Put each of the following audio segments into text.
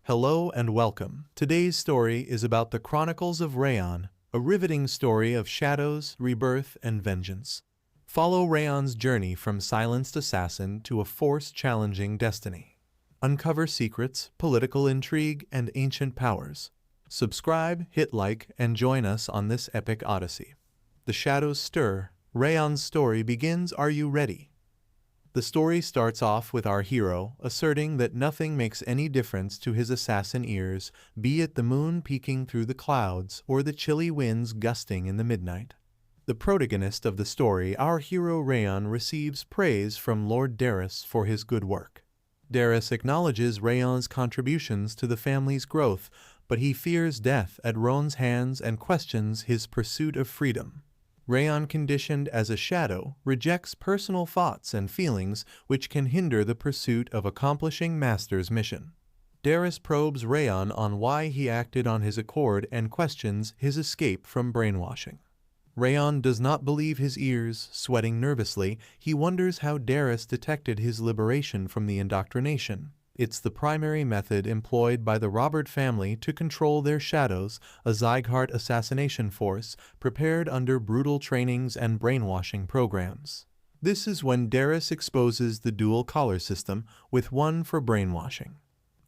Hello and welcome. Today's story is about the Chronicles of Raon, a riveting story of shadows, rebirth, and vengeance. Follow Raon's journey from silenced assassin to a force-challenging destiny. Uncover secrets, political intrigue, and ancient powers. Subscribe, hit like, and join us on this epic odyssey. The shadows stir. Raon's story begins. Are you ready? The story starts off with our hero asserting that nothing makes any difference to his assassin ears, be it the moon peeking through the clouds or the chilly winds gusting in the midnight. The protagonist of the story, our hero Raon, receives praise from Lord Derus for his good work. Derus acknowledges Raon's contributions to the family's growth, but he fears death at Raon's hands and questions his pursuit of freedom. Raon, conditioned as a shadow, rejects personal thoughts and feelings which can hinder the pursuit of accomplishing Master's mission. Derus probes Raon on why he acted on his accord and questions his escape from brainwashing. Raon does not believe his ears. Sweating nervously, he wonders how Derus detected his liberation from the indoctrination. It's the primary method employed by the Robert family to control their shadows, a Sieghart assassination force prepared under brutal trainings and brainwashing programs. This is when Derus exposes the dual collar system, with one for brainwashing.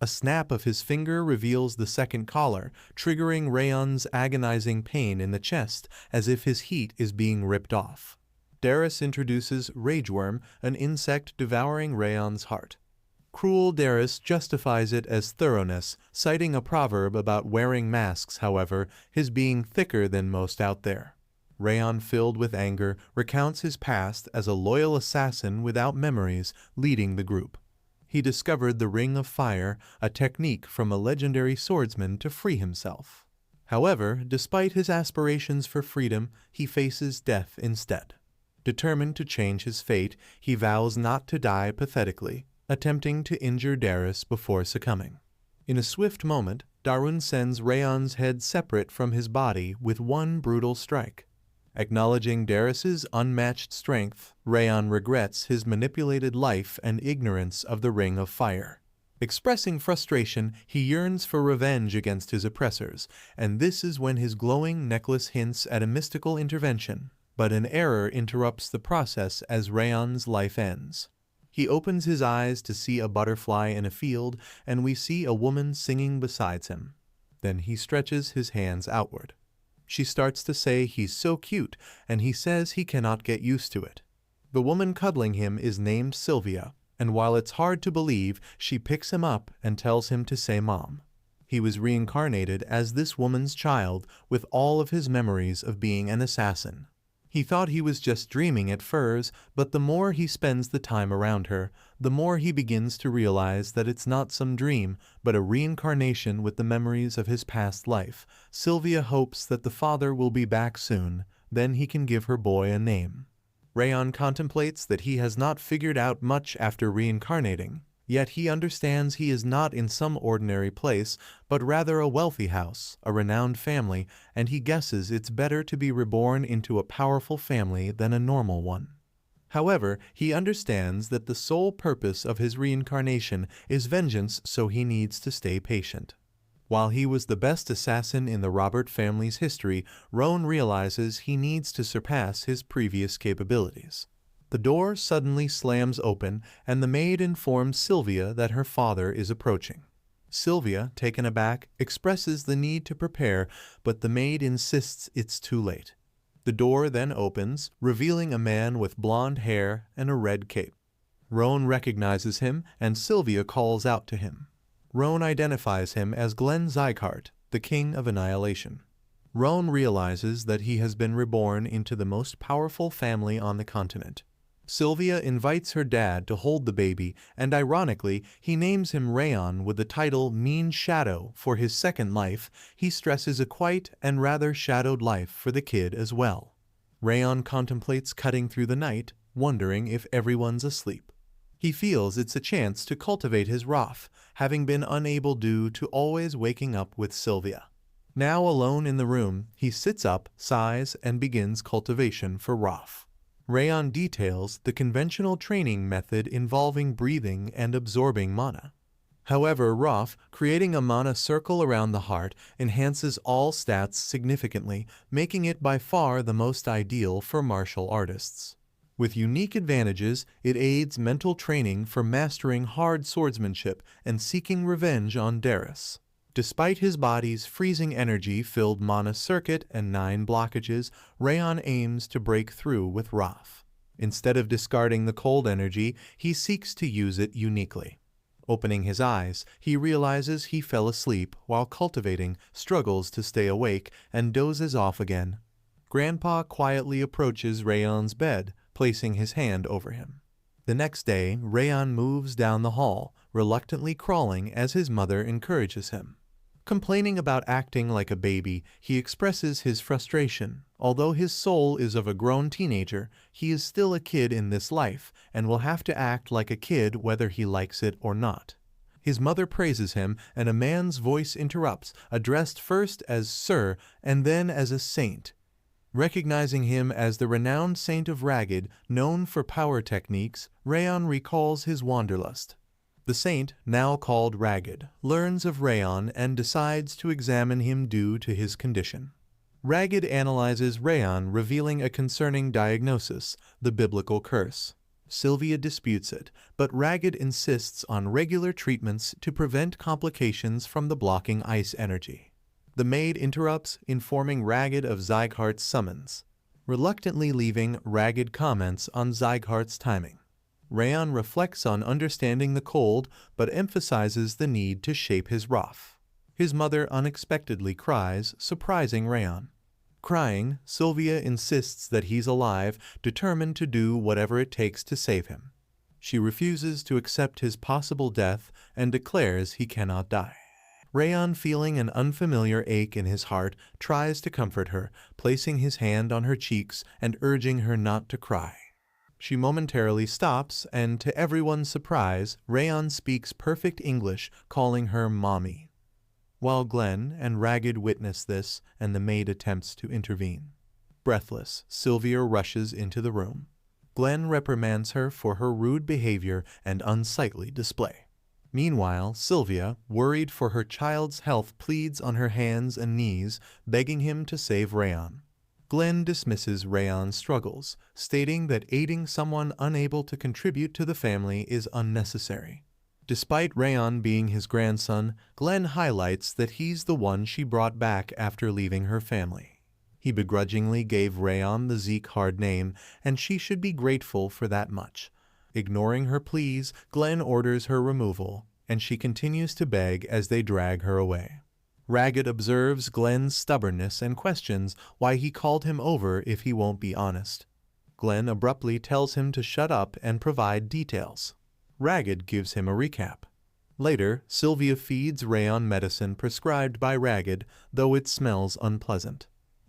A snap of his finger reveals the second collar, triggering Raon's agonizing pain in the chest as if his heat is being ripped off. Derus introduces Rageworm, an insect devouring Raon's heart. Cruel Derus justifies it as thoroughness, citing a proverb about wearing masks, however, his being thicker than most out there. Raon, filled with anger, recounts his past as a loyal assassin without memories, leading the group. He discovered the Ring of Fire, a technique from a legendary swordsman to free himself. However, despite his aspirations for freedom, he faces death instead. Determined to change his fate, he vows not to die pathetically, attempting to injure Derus before succumbing. In a swift moment, Darun sends Raon's head separate from his body with one brutal strike. Acknowledging Derus's unmatched strength, Raon regrets his manipulated life and ignorance of the Ring of Fire. Expressing frustration, he yearns for revenge against his oppressors, and this is when his glowing necklace hints at a mystical intervention. But an error interrupts the process as Raon's life ends. He opens his eyes to see a butterfly in a field, and we see a woman singing beside him. Then he stretches his hands outward. She starts to say he's so cute, and he says he cannot get used to it. The woman cuddling him is named Sylvia, and while it's hard to believe, she picks him up and tells him to say Mom. He was reincarnated as this woman's child with all of his memories of being an assassin. He thought he was just dreaming at first, but the more he spends the time around her, the more he begins to realize that it's not some dream, but a reincarnation with the memories of his past life. Sylvia hopes that the father will be back soon, then he can give her boy a name. Raon contemplates that he has not figured out much after reincarnating. Yet he understands he is not in some ordinary place, but rather a wealthy house, a renowned family, and he guesses it's better to be reborn into a powerful family than a normal one. However, he understands that the sole purpose of his reincarnation is vengeance, so he needs to stay patient. While he was the best assassin in the Robert family's history, Raon realizes he needs to surpass his previous capabilities. The door suddenly slams open, and the maid informs Sylvia that her father is approaching. Sylvia, taken aback, expresses the need to prepare, but the maid insists it's too late. The door then opens, revealing a man with blonde hair and a red cape. Raon recognizes him, and Sylvia calls out to him. Raon identifies him as Glenn Sieghart, the King of Annihilation. Raon realizes that he has been reborn into the most powerful family on the continent. Sylvia invites her dad to hold the baby, and ironically, he names him Raon with the title Mean Shadow for his second life. He stresses a quiet and rather shadowed life for the kid as well. Raon contemplates cutting through the night, wondering if everyone's asleep. He feels it's a chance to cultivate his wrath, having been unable due to always waking up with Sylvia. Now alone in the room, he sits up, sighs, and begins cultivation for wrath. Raon details the conventional training method involving breathing and absorbing mana. However, Roth, creating a mana circle around the heart, enhances all stats significantly, making it by far the most ideal for martial artists. With unique advantages, it aids mental training for mastering hard swordsmanship and seeking revenge on Derus. Despite his body's freezing energy-filled mana circuit and 9 blockages, Raon aims to break through with Roth. Instead of discarding the cold energy, he seeks to use it uniquely. Opening his eyes, he realizes he fell asleep while cultivating, struggles to stay awake, and dozes off again. Grandpa quietly approaches Raon's bed, placing his hand over him. The next day, Raon moves down the hall, reluctantly crawling as his mother encourages him. Complaining about acting like a baby, he expresses his frustration. Although his soul is of a grown teenager, he is still a kid in this life and will have to act like a kid whether he likes it or not. His mother praises him, and a man's voice interrupts, addressed first as Sir and then as a saint. Recognizing him as the renowned Saint of Ragged, known for power techniques, Raon recalls his wanderlust. The saint, now called Ragged, learns of Raon and decides to examine him due to his condition. Ragged analyzes Raon, revealing a concerning diagnosis, the biblical curse. Sylvia disputes it, but Ragged insists on regular treatments to prevent complications from the blocking ice energy. The maid interrupts, informing Ragged of Sieghart's summons. Reluctantly leaving, Ragged comments on Sieghart's timing. Raon reflects on understanding the cold, but emphasizes the need to shape his wrath. His mother unexpectedly cries, surprising Raon. Crying, Sylvia insists that he's alive, determined to do whatever it takes to save him. She refuses to accept his possible death and declares he cannot die. Raon, feeling an unfamiliar ache in his heart, tries to comfort her, placing his hand on her cheeks and urging her not to cry. She momentarily stops, and to everyone's surprise, Raon speaks perfect English, calling her Mommy. While Glenn and Ragged witness this, and the maid attempts to intervene. Breathless, Sylvia rushes into the room. Glenn reprimands her for her rude behavior and unsightly display. Meanwhile, Sylvia, worried for her child's health, pleads on her hands and knees, begging him to save Raon. Glenn dismisses Raon's struggles, stating that aiding someone unable to contribute to the family is unnecessary. Despite Raon being his grandson, Glenn highlights that he's the one she brought back after leaving her family. He begrudgingly gave Raon the Sieghart name, and she should be grateful for that much. Ignoring her pleas, Glenn orders her removal, and she continues to beg as they drag her away. Ragged observes Glenn's stubbornness and questions why he called him over if he won't be honest. Glenn abruptly tells him to shut up and provide details. Ragged gives him a recap. Later, Sylvia feeds Raon medicine prescribed by Ragged, though it smells unpleasant.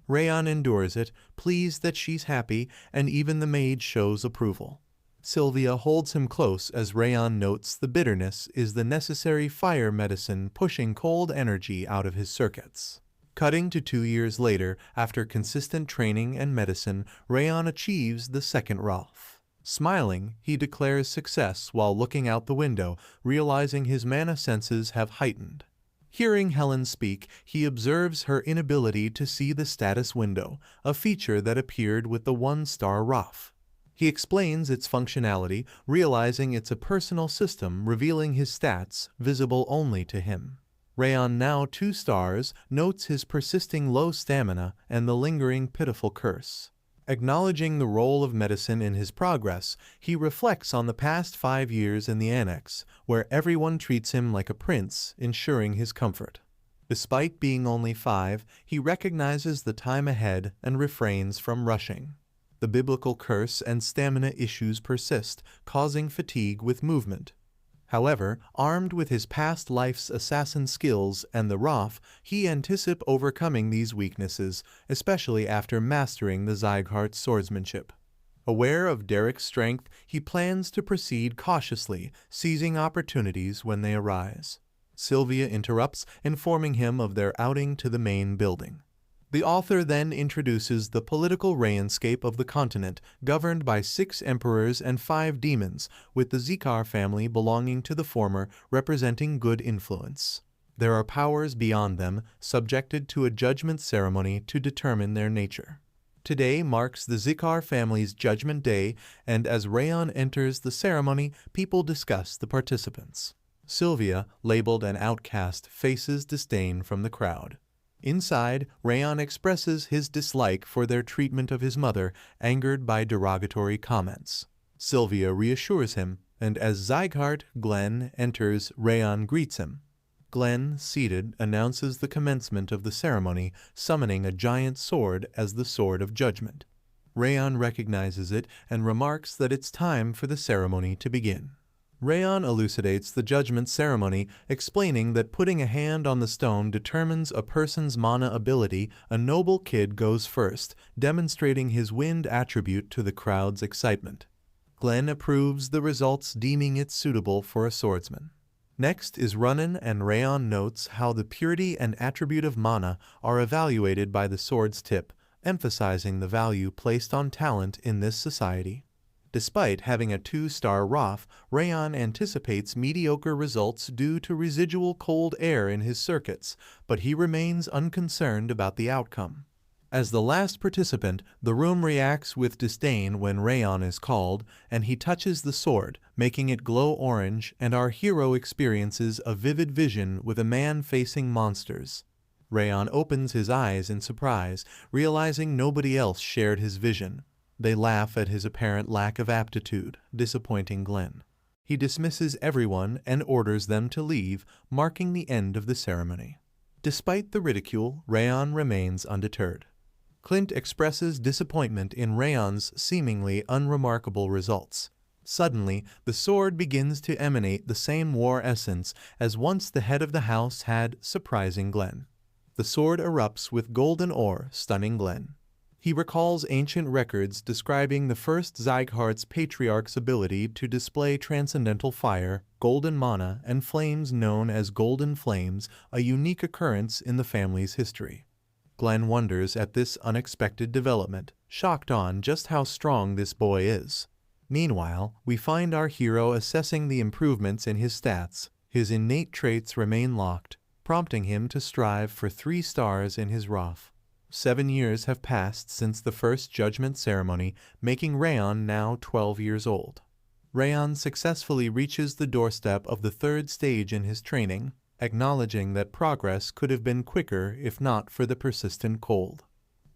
Raon endures it, pleased that she's happy, and even the maid shows approval. Sylvia holds him close as Raon notes the bitterness is the necessary fire medicine pushing cold energy out of his circuits. Cutting to 2 years later, after consistent training and medicine, Raon achieves the second Wrath. Smiling, he declares success while looking out the window, realizing his mana senses have heightened. Hearing Helen speak, he observes her inability to see the status window, a feature that appeared with the 1-star Wrath. He explains its functionality, realizing it's a personal system revealing his stats, visible only to him. Raon, now 2 stars, notes his persisting low stamina and the lingering pitiful curse. Acknowledging the role of medicine in his progress, he reflects on the past 5 years in the Annex, where everyone treats him like a prince, ensuring his comfort. Despite being only 5, he recognizes the time ahead and refrains from rushing. The biblical curse and stamina issues persist, causing fatigue with movement. However, armed with his past life's assassin skills and the Wrath, he anticipates overcoming these weaknesses, especially after mastering the Sieghart swordsmanship. Aware of Derek's strength, he plans to proceed cautiously, seizing opportunities when they arise. Sylvia interrupts, informing him of their outing to the main building. The author then introduces the political landscape of the continent, governed by 6 emperors and 5 demons, with the Sieghart family belonging to the former representing good influence. There are powers beyond them, subjected to a judgment ceremony to determine their nature. Today marks the Sieghart family's Judgment Day, and as Raon enters the ceremony, people discuss the participants. Sylvia, labeled an outcast, faces disdain from the crowd. Inside, Raon expresses his dislike for their treatment of his mother, angered by derogatory comments. Sylvia reassures him, and as Sieghart, Glenn, enters, Raon greets him. Glenn, seated, announces the commencement of the ceremony, summoning a giant sword as the Sword of Judgment. Raon recognizes it and remarks that it's time for the ceremony to begin. Raon elucidates the judgment ceremony, explaining that putting a hand on the stone determines a person's mana ability. A noble kid goes first, demonstrating his wind attribute to the crowd's excitement. Glenn approves the results, deeming it suitable for a swordsman. Next is Ronan, and Raon notes how the purity and attribute of mana are evaluated by the sword's tip, emphasizing the value placed on talent in this society. Despite having a 2-star ROF, Raon anticipates mediocre results due to residual cold air in his circuits, but he remains unconcerned about the outcome. As the last participant, the room reacts with disdain when Raon is called, and he touches the sword, making it glow orange, and our hero experiences a vivid vision with a man facing monsters. Raon opens his eyes in surprise, realizing nobody else shared his vision. They laugh at his apparent lack of aptitude, disappointing Glenn. He dismisses everyone and orders them to leave, marking the end of the ceremony. Despite the ridicule, Raon remains undeterred. Clint expresses disappointment in Raon's seemingly unremarkable results. Suddenly, the sword begins to emanate the same war essence as once the head of the house had, surprising Glenn. The sword erupts with golden ore, stunning Glenn. He recalls ancient records describing the first Sieghart's patriarch's ability to display transcendental fire, golden mana, and flames known as golden flames, a unique occurrence in the family's history. Glenn wonders at this unexpected development, shocked on just how strong this boy is. Meanwhile, we find our hero assessing the improvements in his stats. His innate traits remain locked, prompting him to strive for 3 stars in his ROF. 7 years have passed since the first judgment ceremony, making Raon now 12 years old. Raon successfully reaches the doorstep of the 3rd stage in his training, acknowledging that progress could have been quicker if not for the persistent cold.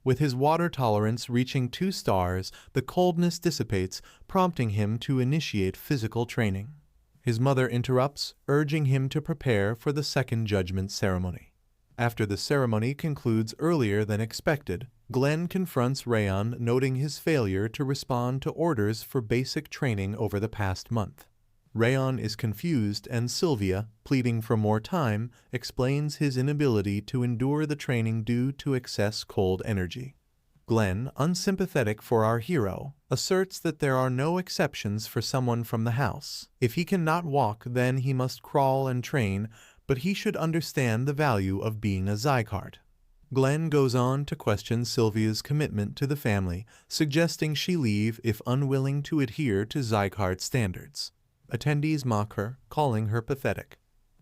With his water tolerance reaching 2 stars, the coldness dissipates, prompting him to initiate physical training. His mother interrupts, urging him to prepare for the 2nd judgment ceremony. After the ceremony concludes earlier than expected, Glenn confronts Raon, noting his failure to respond to orders for basic training over the past month. Raon is confused, and Sylvia, pleading for more time, explains his inability to endure the training due to excess cold energy. Glenn, unsympathetic for our hero, asserts that there are no exceptions for someone from the house. If he cannot walk, then he must crawl and train, but he should understand the value of being a Sieghart. Glenn goes on to question Sylvia's commitment to the family, suggesting she leave if unwilling to adhere to Sieghart standards. Attendees mock her, calling her pathetic.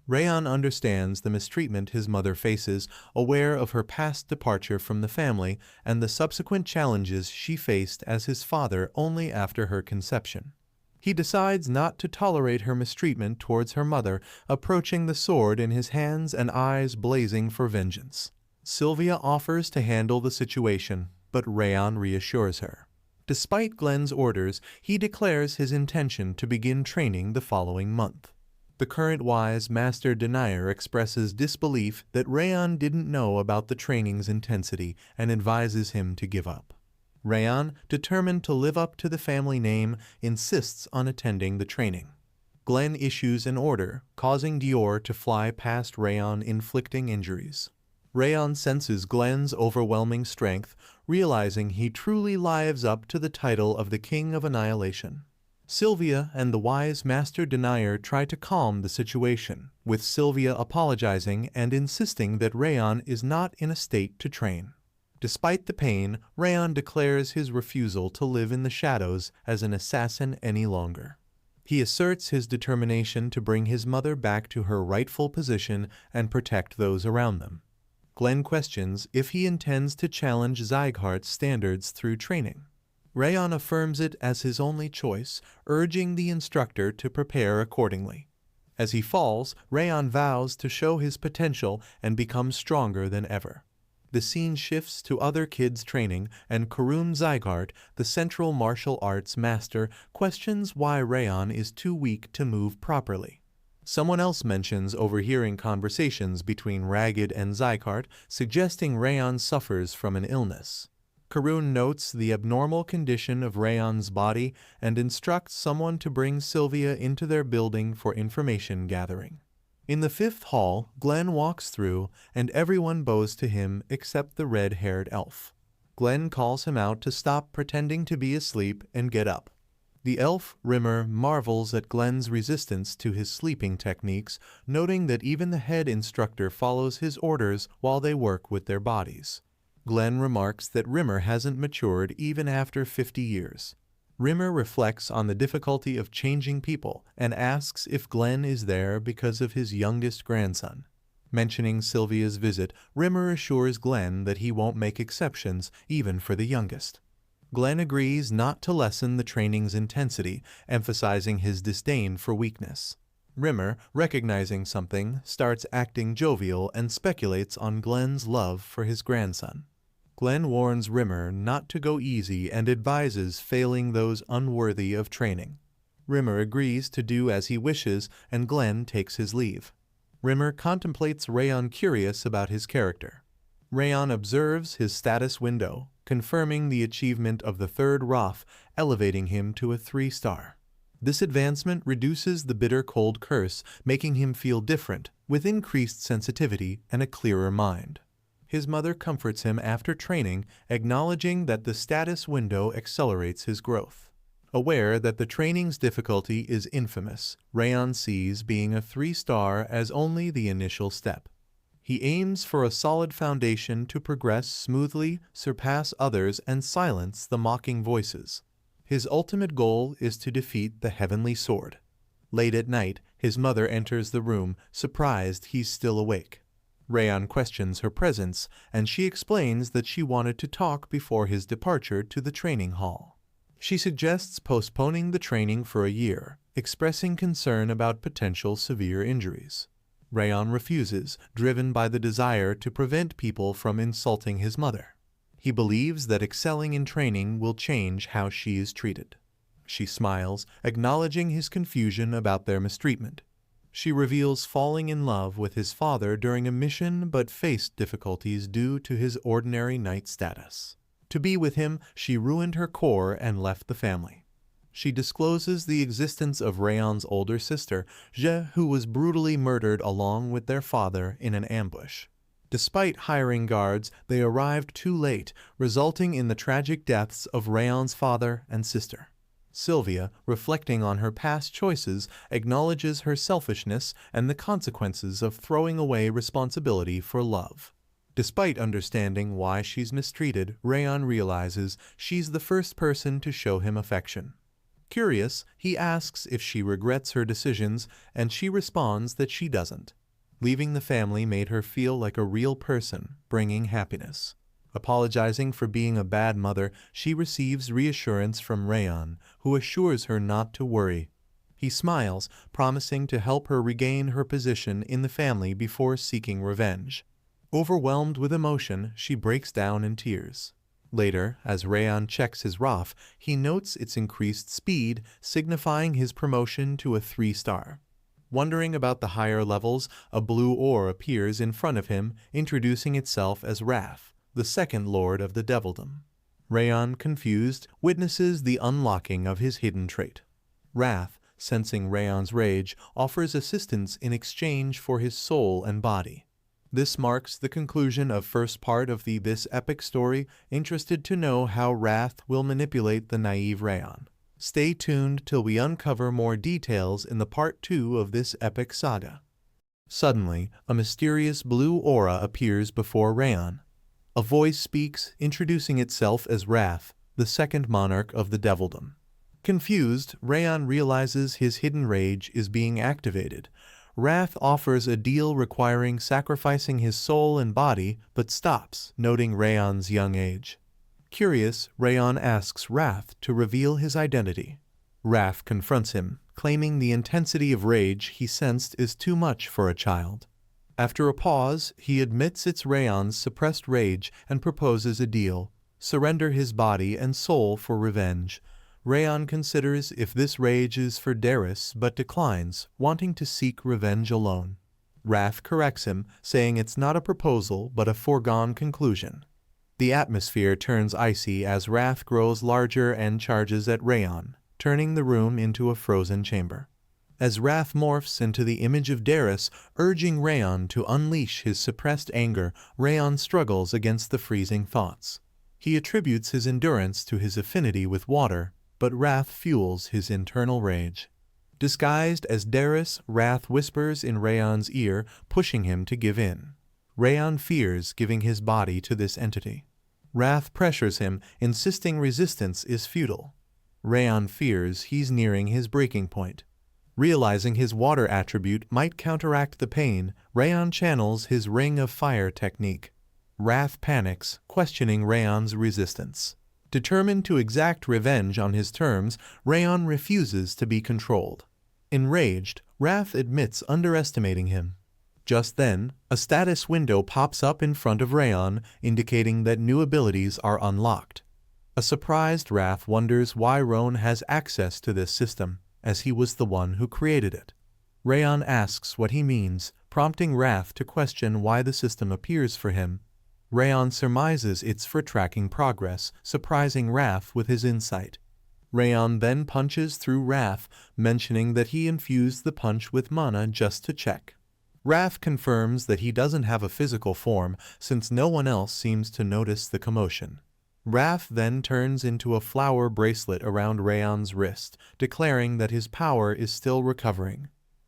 Raon understands the mistreatment his mother faces, aware of her past departure from the family and the subsequent challenges she faced as his father only after her conception. He decides not to tolerate her mistreatment towards her mother, approaching the sword in his hands and eyes blazing for vengeance. Sylvia offers to handle the situation, but Raon reassures her. Despite Glenn's orders, he declares his intention to begin training the following month. The current wise Master Denier expresses disbelief that Raon didn't know about the training's intensity and advises him to give up. Raon, determined to live up to the family name, insists on attending the training. Glenn issues an order, causing Dior to fly past Raon, inflicting injuries. Raon senses Glenn's overwhelming strength, realizing he truly lives up to the title of the King of Annihilation. Sylvia and the wise Master Denier try to calm the situation, with Sylvia apologizing and insisting that Raon is not in a state to train. Despite the pain, Raon declares his refusal to live in the shadows as an assassin any longer. He asserts his determination to bring his mother back to her rightful position and protect those around them. Glenn questions if he intends to challenge Sieghart's standards through training. Raon affirms it as his only choice, urging the instructor to prepare accordingly. As he falls, Raon vows to show his potential and become stronger than ever. The scene shifts to other kids training, and Karun Sieghart, the central martial arts master, questions why Raon is too weak to move properly. Someone else mentions overhearing conversations between Ragged and Sieghart, suggesting Raon suffers from an illness. Karun notes the abnormal condition of Raon's body and instructs someone to bring Sylvia into their building for information gathering. In the fifth hall, Glenn walks through, and everyone bows to him except the red-haired elf. Glenn calls him out to stop pretending to be asleep and get up. The elf, Rimmer, marvels at Glenn's resistance to his sleeping techniques, noting that even the head instructor follows his orders while they work with their bodies. Glenn remarks that Rimmer hasn't matured even after 50 years. Rimmer reflects on the difficulty of changing people and asks if Glenn is there because of his youngest grandson. Mentioning Sylvia's visit, Rimmer assures Glenn that he won't make exceptions even for the youngest. Glenn agrees not to lessen the training's intensity, emphasizing his disdain for weakness. Rimmer, recognizing something, starts acting jovial and speculates on Glenn's love for his grandson. Glenn warns Rimmer not to go easy and advises failing those unworthy of training. Rimmer agrees to do as he wishes, and Glenn takes his leave. Rimmer contemplates Raon, curious about his character. Raon observes his status window, confirming the achievement of the third Roth, elevating him to a 3-star. This advancement reduces the bitter cold curse, making him feel different, with increased sensitivity and a clearer mind. His mother comforts him after training, acknowledging that the status window accelerates his growth. Aware that the training's difficulty is infamous, Raon sees being a 3-star as only the initial step. He aims for a solid foundation to progress smoothly, surpass others, and silence the mocking voices. His ultimate goal is to defeat the Heavenly Sword. Late at night, his mother enters the room, surprised he's still awake. Raon questions her presence, and she explains that she wanted to talk before his departure to the training hall. She suggests postponing the training for a year, expressing concern about potential severe injuries. Raon refuses, driven by the desire to prevent people from insulting his mother. He believes that excelling in training will change how she is treated. She smiles, acknowledging his confusion about their mistreatment. She reveals falling in love with his father during a mission but faced difficulties due to his ordinary knight status. To be with him, she ruined her core and left the family. She discloses the existence of Raon's older sister, Je, who was brutally murdered along with their father in an ambush. Despite hiring guards, they arrived too late, resulting in the tragic deaths of Raon's father and sister. Sylvia, reflecting on her past choices, acknowledges her selfishness and the consequences of throwing away responsibility for love. Despite understanding why she's mistreated, Raon realizes she's the first person to show him affection. Curious, he asks if she regrets her decisions, and she responds that she doesn't. Leaving the family made her feel like a real person, bringing happiness. Apologizing for being a bad mother, she receives reassurance from Raon, who assures her not to worry. He smiles, promising to help her regain her position in the family before seeking revenge. Overwhelmed with emotion, she breaks down in tears. Later, as Raon checks his Roth, he notes its increased speed, signifying his promotion to a 3-star. Wondering about the higher levels, a blue ore appears in front of him, introducing itself as Wrath, the second lord of the Devildom. Raon, confused, witnesses the unlocking of his hidden trait. Wrath, sensing Raon's rage, offers assistance in exchange for his soul and body. This marks the conclusion of first part of this epic story. Interested to know how Wrath will manipulate the naive Raon? Stay tuned till we uncover more details in the part 2 of this epic saga. Suddenly, a mysterious blue aura appears before Raon. A voice speaks, introducing itself as Wrath, the second monarch of the Devildom. Confused, Raon realizes his hidden rage is being activated. Wrath offers a deal requiring sacrificing his soul and body, but stops, noting Raon's young age. Curious, Raon asks Wrath to reveal his identity. Wrath confronts him, claiming the intensity of rage he sensed is too much for a child. After a pause, he admits it's Raon's suppressed rage and proposes a deal: surrender his body and soul for revenge. Raon considers if this rage is for Derus but declines, wanting to seek revenge alone. Wrath corrects him, saying it's not a proposal but a foregone conclusion. The atmosphere turns icy as Wrath grows larger and charges at Raon, turning the room into a frozen chamber. As Wrath morphs into the image of Derus, urging Raon to unleash his suppressed anger, Raon struggles against the freezing thoughts. He attributes his endurance to his affinity with water, but Wrath fuels his internal rage. Disguised as Derus, Wrath whispers in Raon's ear, pushing him to give in. Raon fears giving his body to this entity. Wrath pressures him, insisting resistance is futile. Raon fears he's nearing his breaking point. Realizing his water attribute might counteract the pain, Raon channels his Ring of Fire technique. Wrath panics, questioning Raon's resistance. Determined to exact revenge on his terms, Raon refuses to be controlled. Enraged, Wrath admits underestimating him. Just then, a status window pops up in front of Raon, indicating that new abilities are unlocked. A surprised Wrath wonders why Raon has access to this system, as he was the one who created it. Raon asks what he means, prompting Wrath to question why the system appears for him. Raon surmises it's for tracking progress, surprising Wrath with his insight. Raon then punches through Wrath, mentioning that he infused the punch with mana just to check. Wrath confirms that he doesn't have a physical form, since no one else seems to notice the commotion. Wrath then turns into a flower bracelet around Raon's wrist, declaring that his power is still recovering.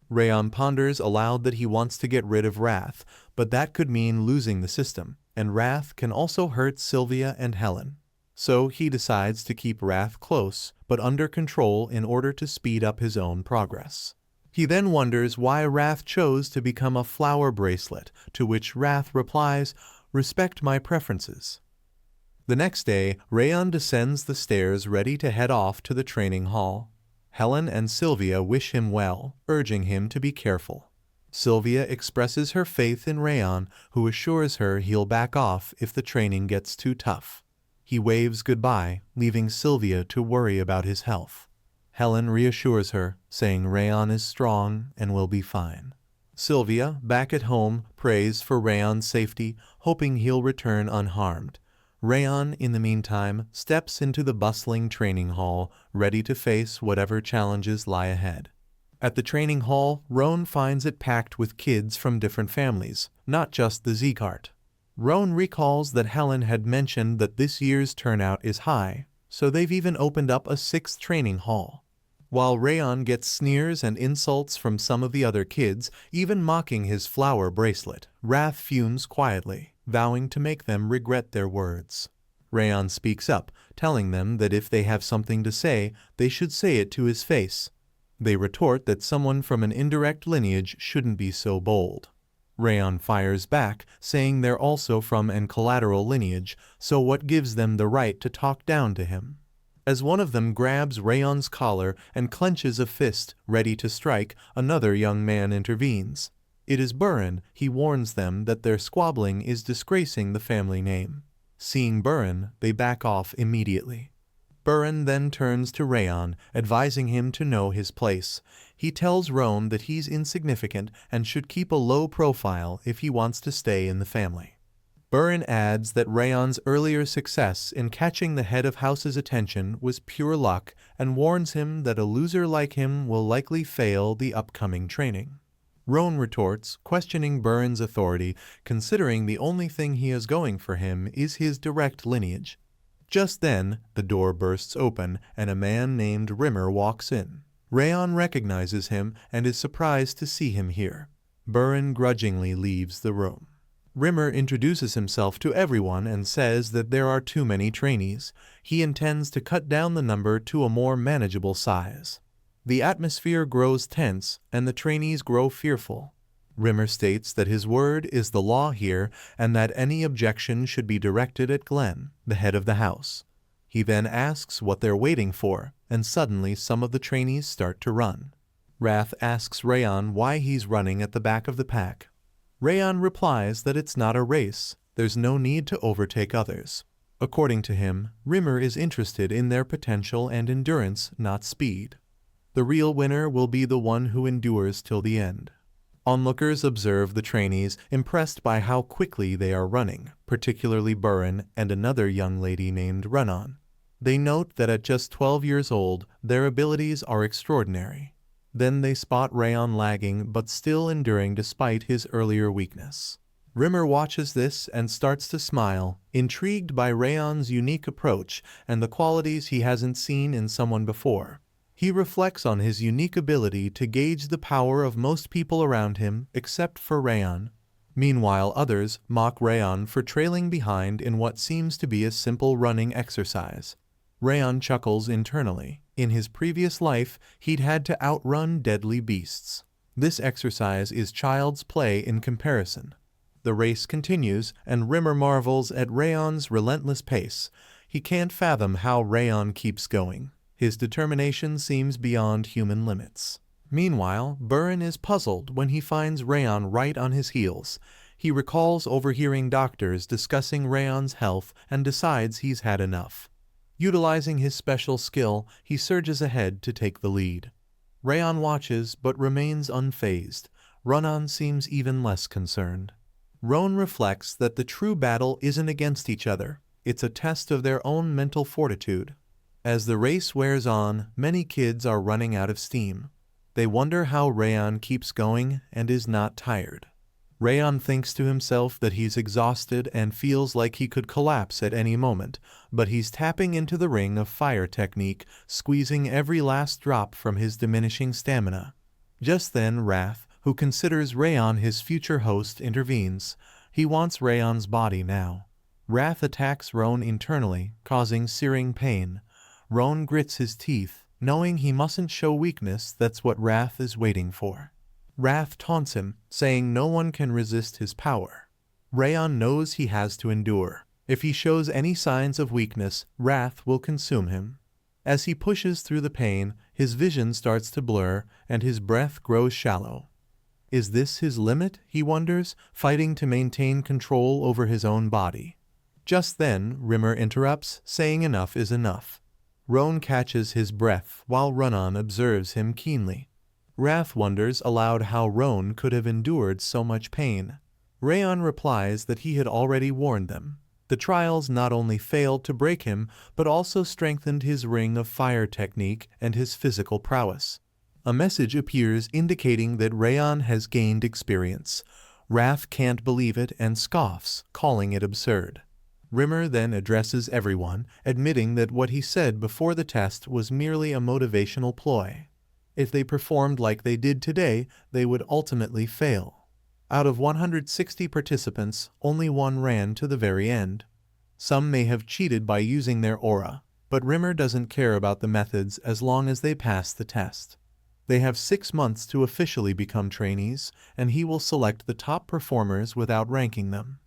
Raon ponders aloud that he wants to get rid of Wrath, but that could mean losing the system, and Wrath can also hurt Sylvia and Helen. So he decides to keep Wrath close, but under control in order to speed up his own progress. He then wonders why Wrath chose to become a flower bracelet, to which Wrath replies, "Respect my preferences." The next day, Raon descends the stairs ready to head off to the training hall. Helen and Sylvia wish him well, urging him to be careful. Sylvia expresses her faith in Raon, who assures her he'll back off if the training gets too tough. He waves goodbye, leaving Sylvia to worry about his health. Helen reassures her, saying Raon is strong and will be fine. Sylvia, back at home, prays for Raon's safety, hoping he'll return unharmed. Raon, in the meantime, steps into the bustling training hall, ready to face whatever challenges lie ahead. At the training hall, Raon finds it packed with kids from different families, not just the Sieghart. Raon recalls that Helen had mentioned that this year's turnout is high, so they've even opened up a sixth training hall. While Raon gets sneers and insults from some of the other kids, even mocking his flower bracelet, Wrath fumes quietly, vowing to make them regret their words. Raon speaks up, telling them that if they have something to say, they should say it to his face. They retort that someone from an indirect lineage shouldn't be so bold. Raon fires back, saying they're also from an collateral lineage, so what gives them the right to talk down to him? As one of them grabs Raon's collar and clenches a fist, ready to strike, another young man intervenes. It is Burin. He warns them that their squabbling is disgracing the family name. Seeing Burin, they back off immediately. Burin then turns to Raon, advising him to know his place. He tells Raon that he's insignificant and should keep a low profile if he wants to stay in the family. Burin adds that Raon's earlier success in catching the head of House's attention was pure luck and warns him that a loser like him will likely fail the upcoming training. Raon retorts, questioning Burin's authority, considering the only thing he has going for him is his direct lineage. Just then, the door bursts open and a man named Rimmer walks in. Raon recognizes him and is surprised to see him here. Burin grudgingly leaves the room. Rimmer introduces himself to everyone and says that there are too many trainees. He intends to cut down the number to a more manageable size. The atmosphere grows tense and the trainees grow fearful. Rimmer states that his word is the law here and that any objection should be directed at Glenn, the head of the house. He then asks what they're waiting for, and suddenly some of the trainees start to run. Wrath asks Raon why he's running at the back of the pack. Raon replies that it's not a race, there's no need to overtake others. According to him, Rimmer is interested in their potential and endurance, not speed. The real winner will be the one who endures till the end. Onlookers observe the trainees, impressed by how quickly they are running, particularly Burin and another young lady named Raon. They note that at just 12 years old, their abilities are extraordinary. Then they spot Raon lagging but still enduring despite his earlier weakness. Rimmer watches this and starts to smile, intrigued by Raon's unique approach and the qualities he hasn't seen in someone before. He reflects on his unique ability to gauge the power of most people around him except for Raon. Meanwhile, others mock Raon for trailing behind in what seems to be a simple running exercise. Raon chuckles internally. In his previous life, he'd had to outrun deadly beasts. This exercise is child's play in comparison. The race continues, and Rimmer marvels at Raon's relentless pace. He can't fathom how Raon keeps going. His determination seems beyond human limits. Meanwhile, Burin is puzzled when he finds Raon right on his heels. He recalls overhearing doctors discussing Raon's health and decides he's had enough. Utilizing his special skill, he surges ahead to take the lead. Raon watches but remains unfazed. Raon seems even less concerned. Raon reflects that the true battle isn't against each other. It's a test of their own mental fortitude. As the race wears on, many kids are running out of steam. They wonder how Raon keeps going and is not tired. Raon thinks to himself that he's exhausted and feels like he could collapse at any moment, but he's tapping into the ring of fire technique, squeezing every last drop from his diminishing stamina. Just then Wrath, who considers Raon his future host, intervenes. He wants Raon's body now. Wrath attacks Raon internally, causing searing pain. Raon grits his teeth, knowing he mustn't show weakness. That's what Wrath is waiting for. Wrath taunts him, saying no one can resist his power. Raon knows he has to endure. If he shows any signs of weakness, Wrath will consume him. As he pushes through the pain, his vision starts to blur, and his breath grows shallow. Is this his limit, he wonders, fighting to maintain control over his own body. Just then, Rimmer interrupts, saying enough is enough. Raon catches his breath while Raon observes him keenly. Wrath wonders aloud how Raon could have endured so much pain. Raon replies that he had already warned them. The trials not only failed to break him, but also strengthened his ring of fire technique and his physical prowess. A message appears indicating that Raon has gained experience. Wrath can't believe it and scoffs, calling it absurd. Rimmer then addresses everyone, admitting that what he said before the test was merely a motivational ploy. If they performed like they did today, they would ultimately fail. Out of 160 participants, only one ran to the very end. Some may have cheated by using their aura, but Rimmer doesn't care about the methods as long as they pass the test. They have 6 months to officially become trainees, and he will select the top performers without ranking them.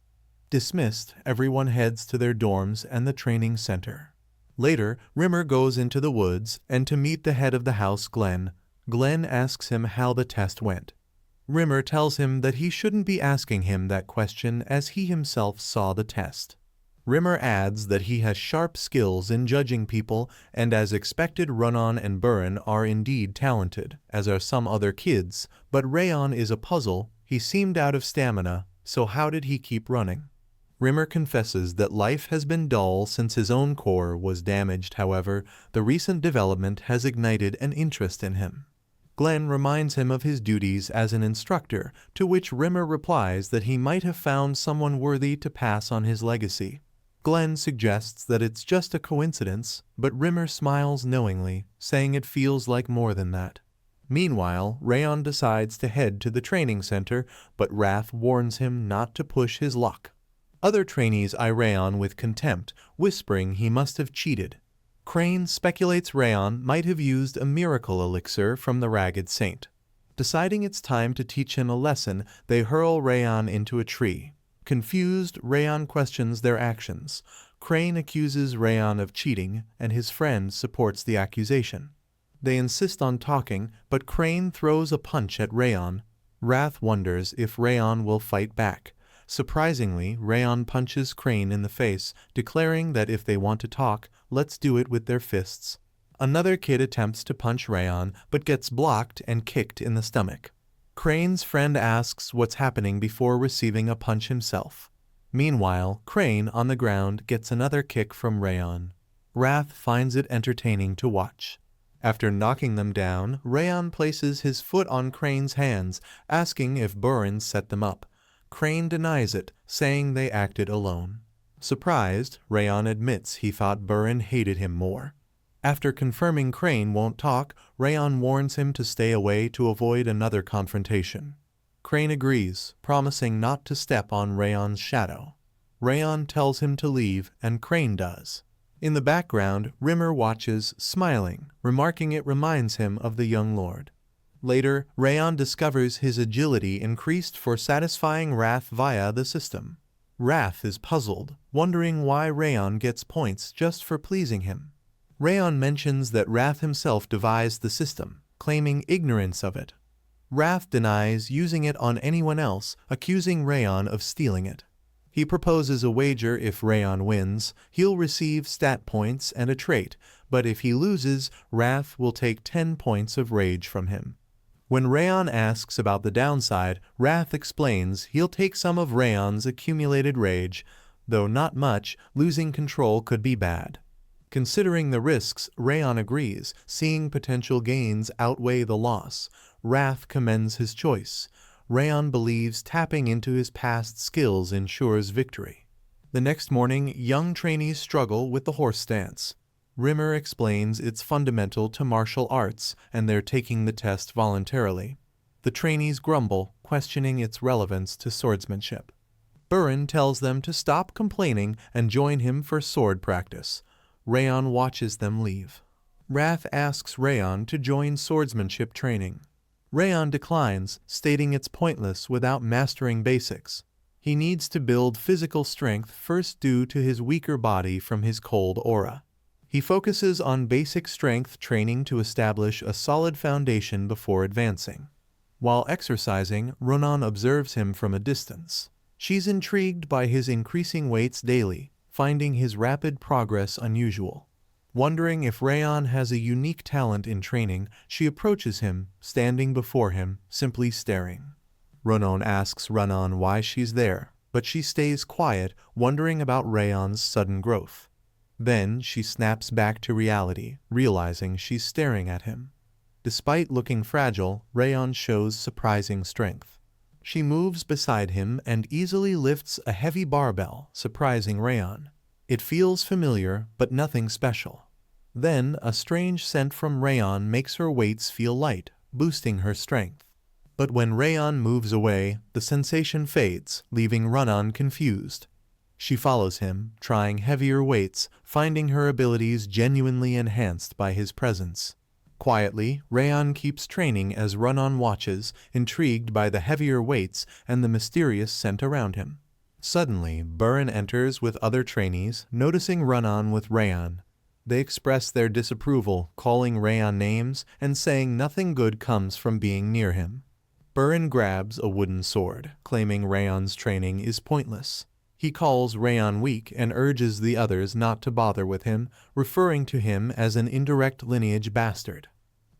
Dismissed, everyone heads to their dorms and the training center. Later, Rimmer goes into the woods and to meet the head of the house, Glenn. Glenn asks him how the test went. Rimmer tells him that he shouldn't be asking him that question as he himself saw the test. Rimmer adds that he has sharp skills in judging people, and as expected, Raon and Burin are indeed talented, as are some other kids, but Raon is a puzzle. He seemed out of stamina, so how did he keep running? Rimmer confesses that life has been dull since his own core was damaged. However, the recent development has ignited an interest in him. Glenn reminds him of his duties as an instructor, to which Rimmer replies that he might have found someone worthy to pass on his legacy. Glenn suggests that it's just a coincidence, but Rimmer smiles knowingly, saying it feels like more than that. Meanwhile, Raon decides to head to the training center, but Wrath warns him not to push his luck. Other trainees eye Raon with contempt, whispering he must have cheated. Crane speculates Raon might have used a miracle elixir from the Ragged Saint. Deciding it's time to teach him a lesson, they hurl Raon into a tree. Confused, Raon questions their actions. Crane accuses Raon of cheating, and his friend supports the accusation. They insist on talking, but Crane throws a punch at Raon. Wrath wonders if Raon will fight back. Surprisingly, Raon punches Crane in the face, declaring that if they want to talk, let's do it with their fists. Another kid attempts to punch Raon, but gets blocked and kicked in the stomach. Crane's friend asks what's happening before receiving a punch himself. Meanwhile, Crane, on the ground, gets another kick from Raon. Wrath finds it entertaining to watch. After knocking them down, Raon places his foot on Crane's hands, asking if Burin set them up. Crane denies it, saying they acted alone. Surprised, Raon admits he thought Burin hated him more. After confirming Crane won't talk, Raon warns him to stay away to avoid another confrontation. Crane agrees, promising not to step on Raon's shadow. Raon tells him to leave, and Crane does. In the background, Rimmer watches, smiling, remarking it reminds him of the young lord. Later, Raon discovers his agility increased for satisfying Wrath via the system. Wrath is puzzled, wondering why Raon gets points just for pleasing him. Raon mentions that Wrath himself devised the system, claiming ignorance of it. Wrath denies using it on anyone else, accusing Raon of stealing it. He proposes a wager. If Raon wins, he'll receive stat points and a trait, but if he loses, Wrath will take 10 points of rage from him. When Raon asks about the downside, Wrath explains he'll take some of Raon's accumulated rage, though not much. Losing control could be bad. Considering the risks, Raon agrees, seeing potential gains outweigh the loss. Wrath commends his choice. Raon believes tapping into his past skills ensures victory. The next morning, young trainees struggle with the horse stance. Rimmer explains it's fundamental to martial arts, and they're taking the test voluntarily. The trainees grumble, questioning its relevance to swordsmanship. Burin tells them to stop complaining and join him for sword practice. Raon watches them leave. Wrath asks Raon to join swordsmanship training. Raon declines, stating it's pointless without mastering basics. He needs to build physical strength first due to his weaker body from his cold aura. He focuses on basic strength training to establish a solid foundation before advancing. While exercising, Ronan observes him from a distance. She's intrigued by his increasing weights daily, finding his rapid progress unusual. Wondering if Raon has a unique talent in training, she approaches him, standing before him, simply staring. Ronan asks Ronan why she's there, but she stays quiet, wondering about Raon's sudden growth. Then she snaps back to reality, realizing she's staring at him. Despite looking fragile, Raon shows surprising strength. She moves beside him and easily lifts a heavy barbell, surprising Raon. It feels familiar, but nothing special. Then, a strange scent from Raon makes her weights feel light, boosting her strength. But when Raon moves away, the sensation fades, leaving Ronan confused. She follows him, trying heavier weights, finding her abilities genuinely enhanced by his presence. Quietly, Raon keeps training as Ronan watches, intrigued by the heavier weights and the mysterious scent around him. Suddenly, Burin enters with other trainees, noticing Ronan with Raon. They express their disapproval, calling Raon names and saying nothing good comes from being near him. Burin grabs a wooden sword, claiming Raon's training is pointless. He calls Raon weak and urges the others not to bother with him, referring to him as an indirect lineage bastard.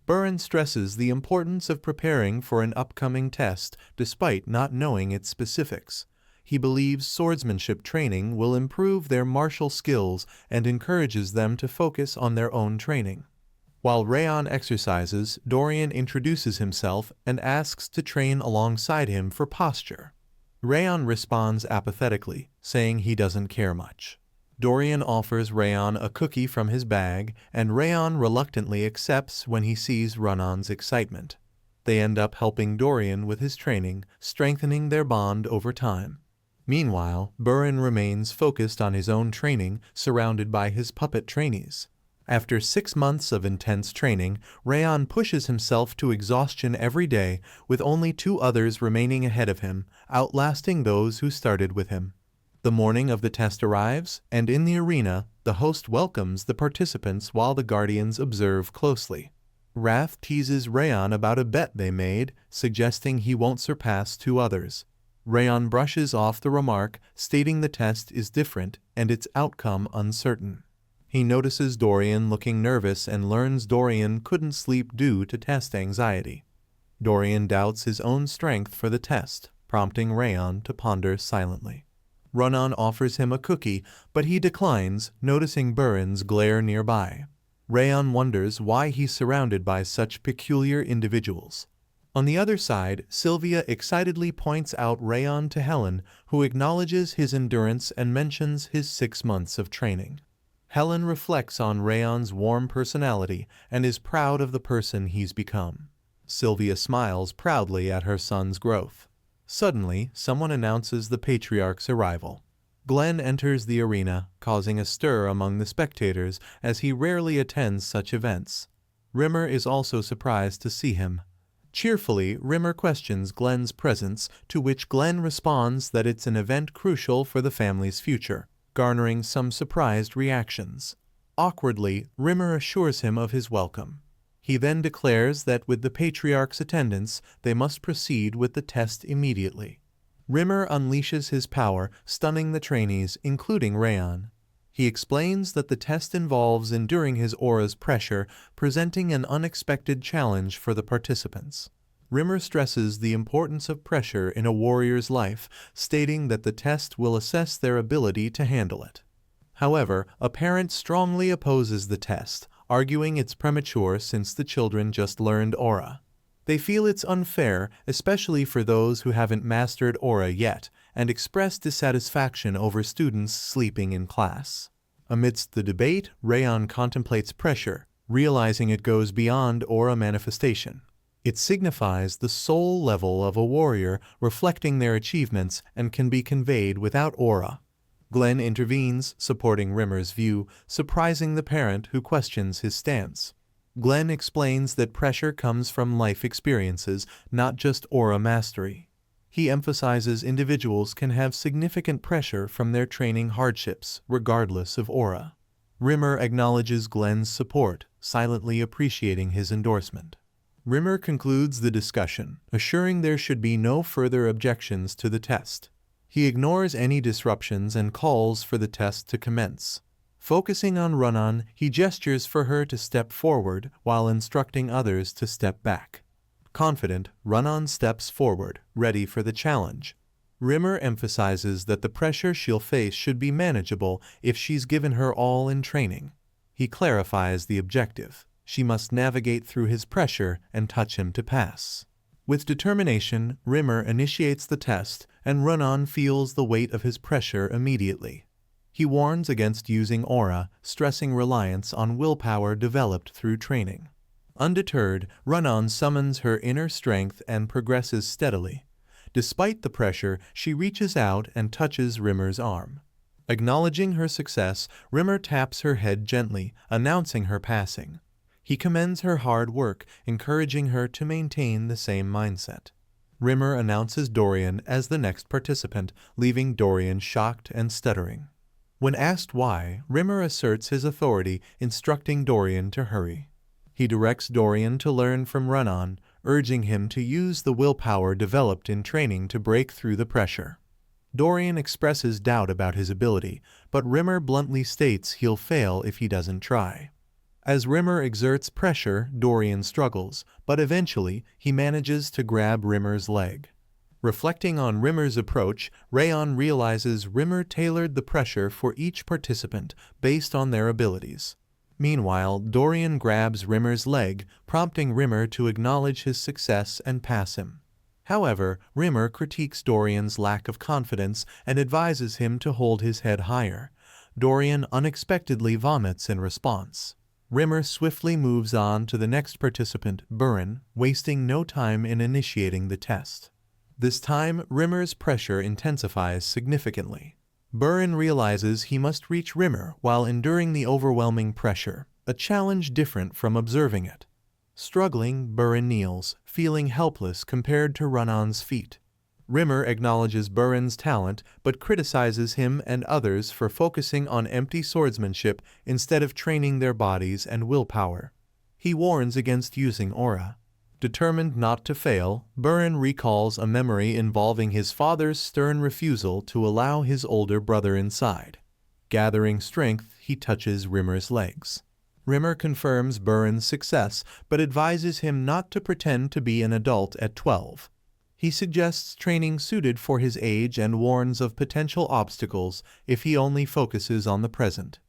Burin stresses the importance of preparing for an upcoming test, despite not knowing its specifics. He believes swordsmanship training will improve their martial skills and encourages them to focus on their own training. While Raon exercises, Dorian introduces himself and asks to train alongside him for posture. Raon responds apathetically, saying he doesn't care much. Dorian offers Raon a cookie from his bag, and Raon reluctantly accepts when he sees Runon's excitement. They end up helping Dorian with his training, strengthening their bond over time. Meanwhile, Burin remains focused on his own training, surrounded by his puppet trainees. After 6 months of intense training, Raon pushes himself to exhaustion every day, with only 2 others remaining ahead of him, outlasting those who started with him. The morning of the test arrives, and in the arena, the host welcomes the participants while the guardians observe closely. Wrath teases Raon about a bet they made, suggesting he won't surpass 2 others. Raon brushes off the remark, stating the test is different and its outcome uncertain. He notices Dorian looking nervous and learns Dorian couldn't sleep due to test anxiety. Dorian doubts his own strength for the test, prompting Raon to ponder silently. Runon offers him a cookie, but he declines, noticing Burin's glare nearby. Raon wonders why he's surrounded by such peculiar individuals. On the other side, Sylvia excitedly points out Raon to Helen, who acknowledges his endurance and mentions his 6 months of training. Helen reflects on Raon's warm personality and is proud of the person he's become. Sylvia smiles proudly at her son's growth. Suddenly, someone announces the patriarch's arrival. Glenn enters the arena, causing a stir among the spectators as he rarely attends such events. Rimmer is also surprised to see him. Cheerfully, Rimmer questions Glenn's presence, to which Glenn responds that it's an event crucial for the family's future, garnering some surprised reactions. Awkwardly, Rimmer assures him of his welcome. He then declares that with the patriarch's attendance, they must proceed with the test immediately. Rimmer unleashes his power, stunning the trainees, including Raon. He explains that the test involves enduring his aura's pressure, presenting an unexpected challenge for the participants. Rimmer stresses the importance of pressure in a warrior's life, stating that the test will assess their ability to handle it. However, a parent strongly opposes the test, arguing it's premature since the children just learned aura. They feel it's unfair, especially for those who haven't mastered aura yet, and express dissatisfaction over students sleeping in class. Amidst the debate, Raon contemplates pressure, realizing it goes beyond aura manifestation. It signifies the soul level of a warrior, reflecting their achievements and can be conveyed without aura. Glenn intervenes, supporting Rimmer's view, surprising the parent who questions his stance. Glenn explains that pressure comes from life experiences, not just aura mastery. He emphasizes individuals can have significant pressure from their training hardships, regardless of aura. Rimmer acknowledges Glenn's support, silently appreciating his endorsement. Rimmer concludes the discussion, assuring there should be no further objections to the test. He ignores any disruptions and calls for the test to commence. Focusing on Runon, he gestures for her to step forward while instructing others to step back. Confident, Runon steps forward, ready for the challenge. Rimmer emphasizes that the pressure she'll face should be manageable if she's given her all in training. He clarifies the objective. She must navigate through his pressure and touch him to pass. With determination, Rimmer initiates the test, and Runon feels the weight of his pressure immediately. He warns against using aura, stressing reliance on willpower developed through training. Undeterred, Runon summons her inner strength and progresses steadily. Despite the pressure, she reaches out and touches Rimmer's arm. Acknowledging her success, Rimmer taps her head gently, announcing her passing. He commends her hard work, encouraging her to maintain the same mindset. Rimmer announces Dorian as the next participant, leaving Dorian shocked and stuttering. When asked why, Rimmer asserts his authority, instructing Dorian to hurry. He directs Dorian to learn from Runon, urging him to use the willpower developed in training to break through the pressure. Dorian expresses doubt about his ability, but Rimmer bluntly states he'll fail if he doesn't try. As Rimmer exerts pressure, Dorian struggles, but eventually he manages to grab Rimmer's leg. Reflecting on Rimmer's approach, Raon realizes Rimmer tailored the pressure for each participant based on their abilities. Meanwhile, Dorian grabs Rimmer's leg, prompting Rimmer to acknowledge his success and pass him. However, Rimmer critiques Dorian's lack of confidence and advises him to hold his head higher. Dorian unexpectedly vomits in response. Rimmer swiftly moves on to the next participant, Buren, wasting no time in initiating the test. This time, Rimmer's pressure intensifies significantly. Buren realizes he must reach Rimmer while enduring the overwhelming pressure, a challenge different from observing it. Struggling, Buren kneels, feeling helpless compared to Raon's feat. Rimmer acknowledges Buren's talent but criticizes him and others for focusing on empty swordsmanship instead of training their bodies and willpower. He warns against using aura. Determined not to fail, Buren recalls a memory involving his father's stern refusal to allow his older brother inside. Gathering strength, he touches Rimmer's legs. Rimmer confirms Buren's success but advises him not to pretend to be an adult at 12. He suggests training suited for his age and warns of potential obstacles if he only focuses on the present.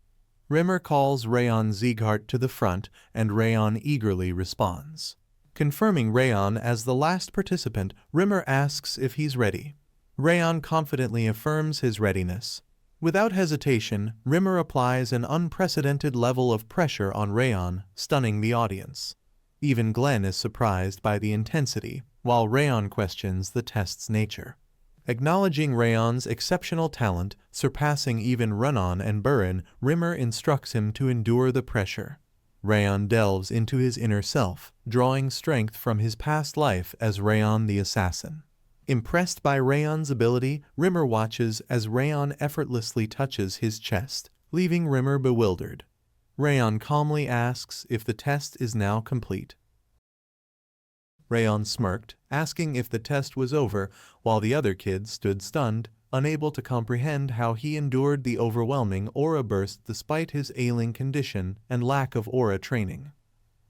Rimmer calls Raon Sieghart to the front, and Raon eagerly responds. Confirming Raon as the last participant, Rimmer asks if he's ready. Raon confidently affirms his readiness. Without hesitation, Rimmer applies an unprecedented level of pressure on Raon, stunning the audience. Even Glenn is surprised by the intensity, while Raon questions the test's nature. Acknowledging Raon's exceptional talent, surpassing even Raon and Buren, Rimmer instructs him to endure the pressure. Raon delves into his inner self, drawing strength from his past life as Raon the assassin. Impressed by Raon's ability, Rimmer watches as Raon effortlessly touches his chest, leaving Rimmer bewildered. Raon calmly asks if the test is now complete. Raon smirked, asking if the test was over, while the other kids stood stunned, unable to comprehend how he endured the overwhelming aura burst despite his ailing condition and lack of aura training.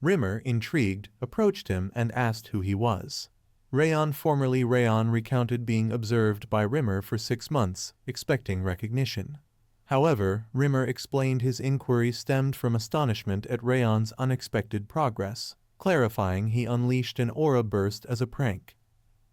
Rimmer, intrigued, approached him and asked who he was. Raon, formerly Raon, recounted being observed by Rimmer for 6 months, expecting recognition. However, Rimmer explained his inquiry stemmed from astonishment at Raon's unexpected progress, clarifying he unleashed an aura burst as a prank.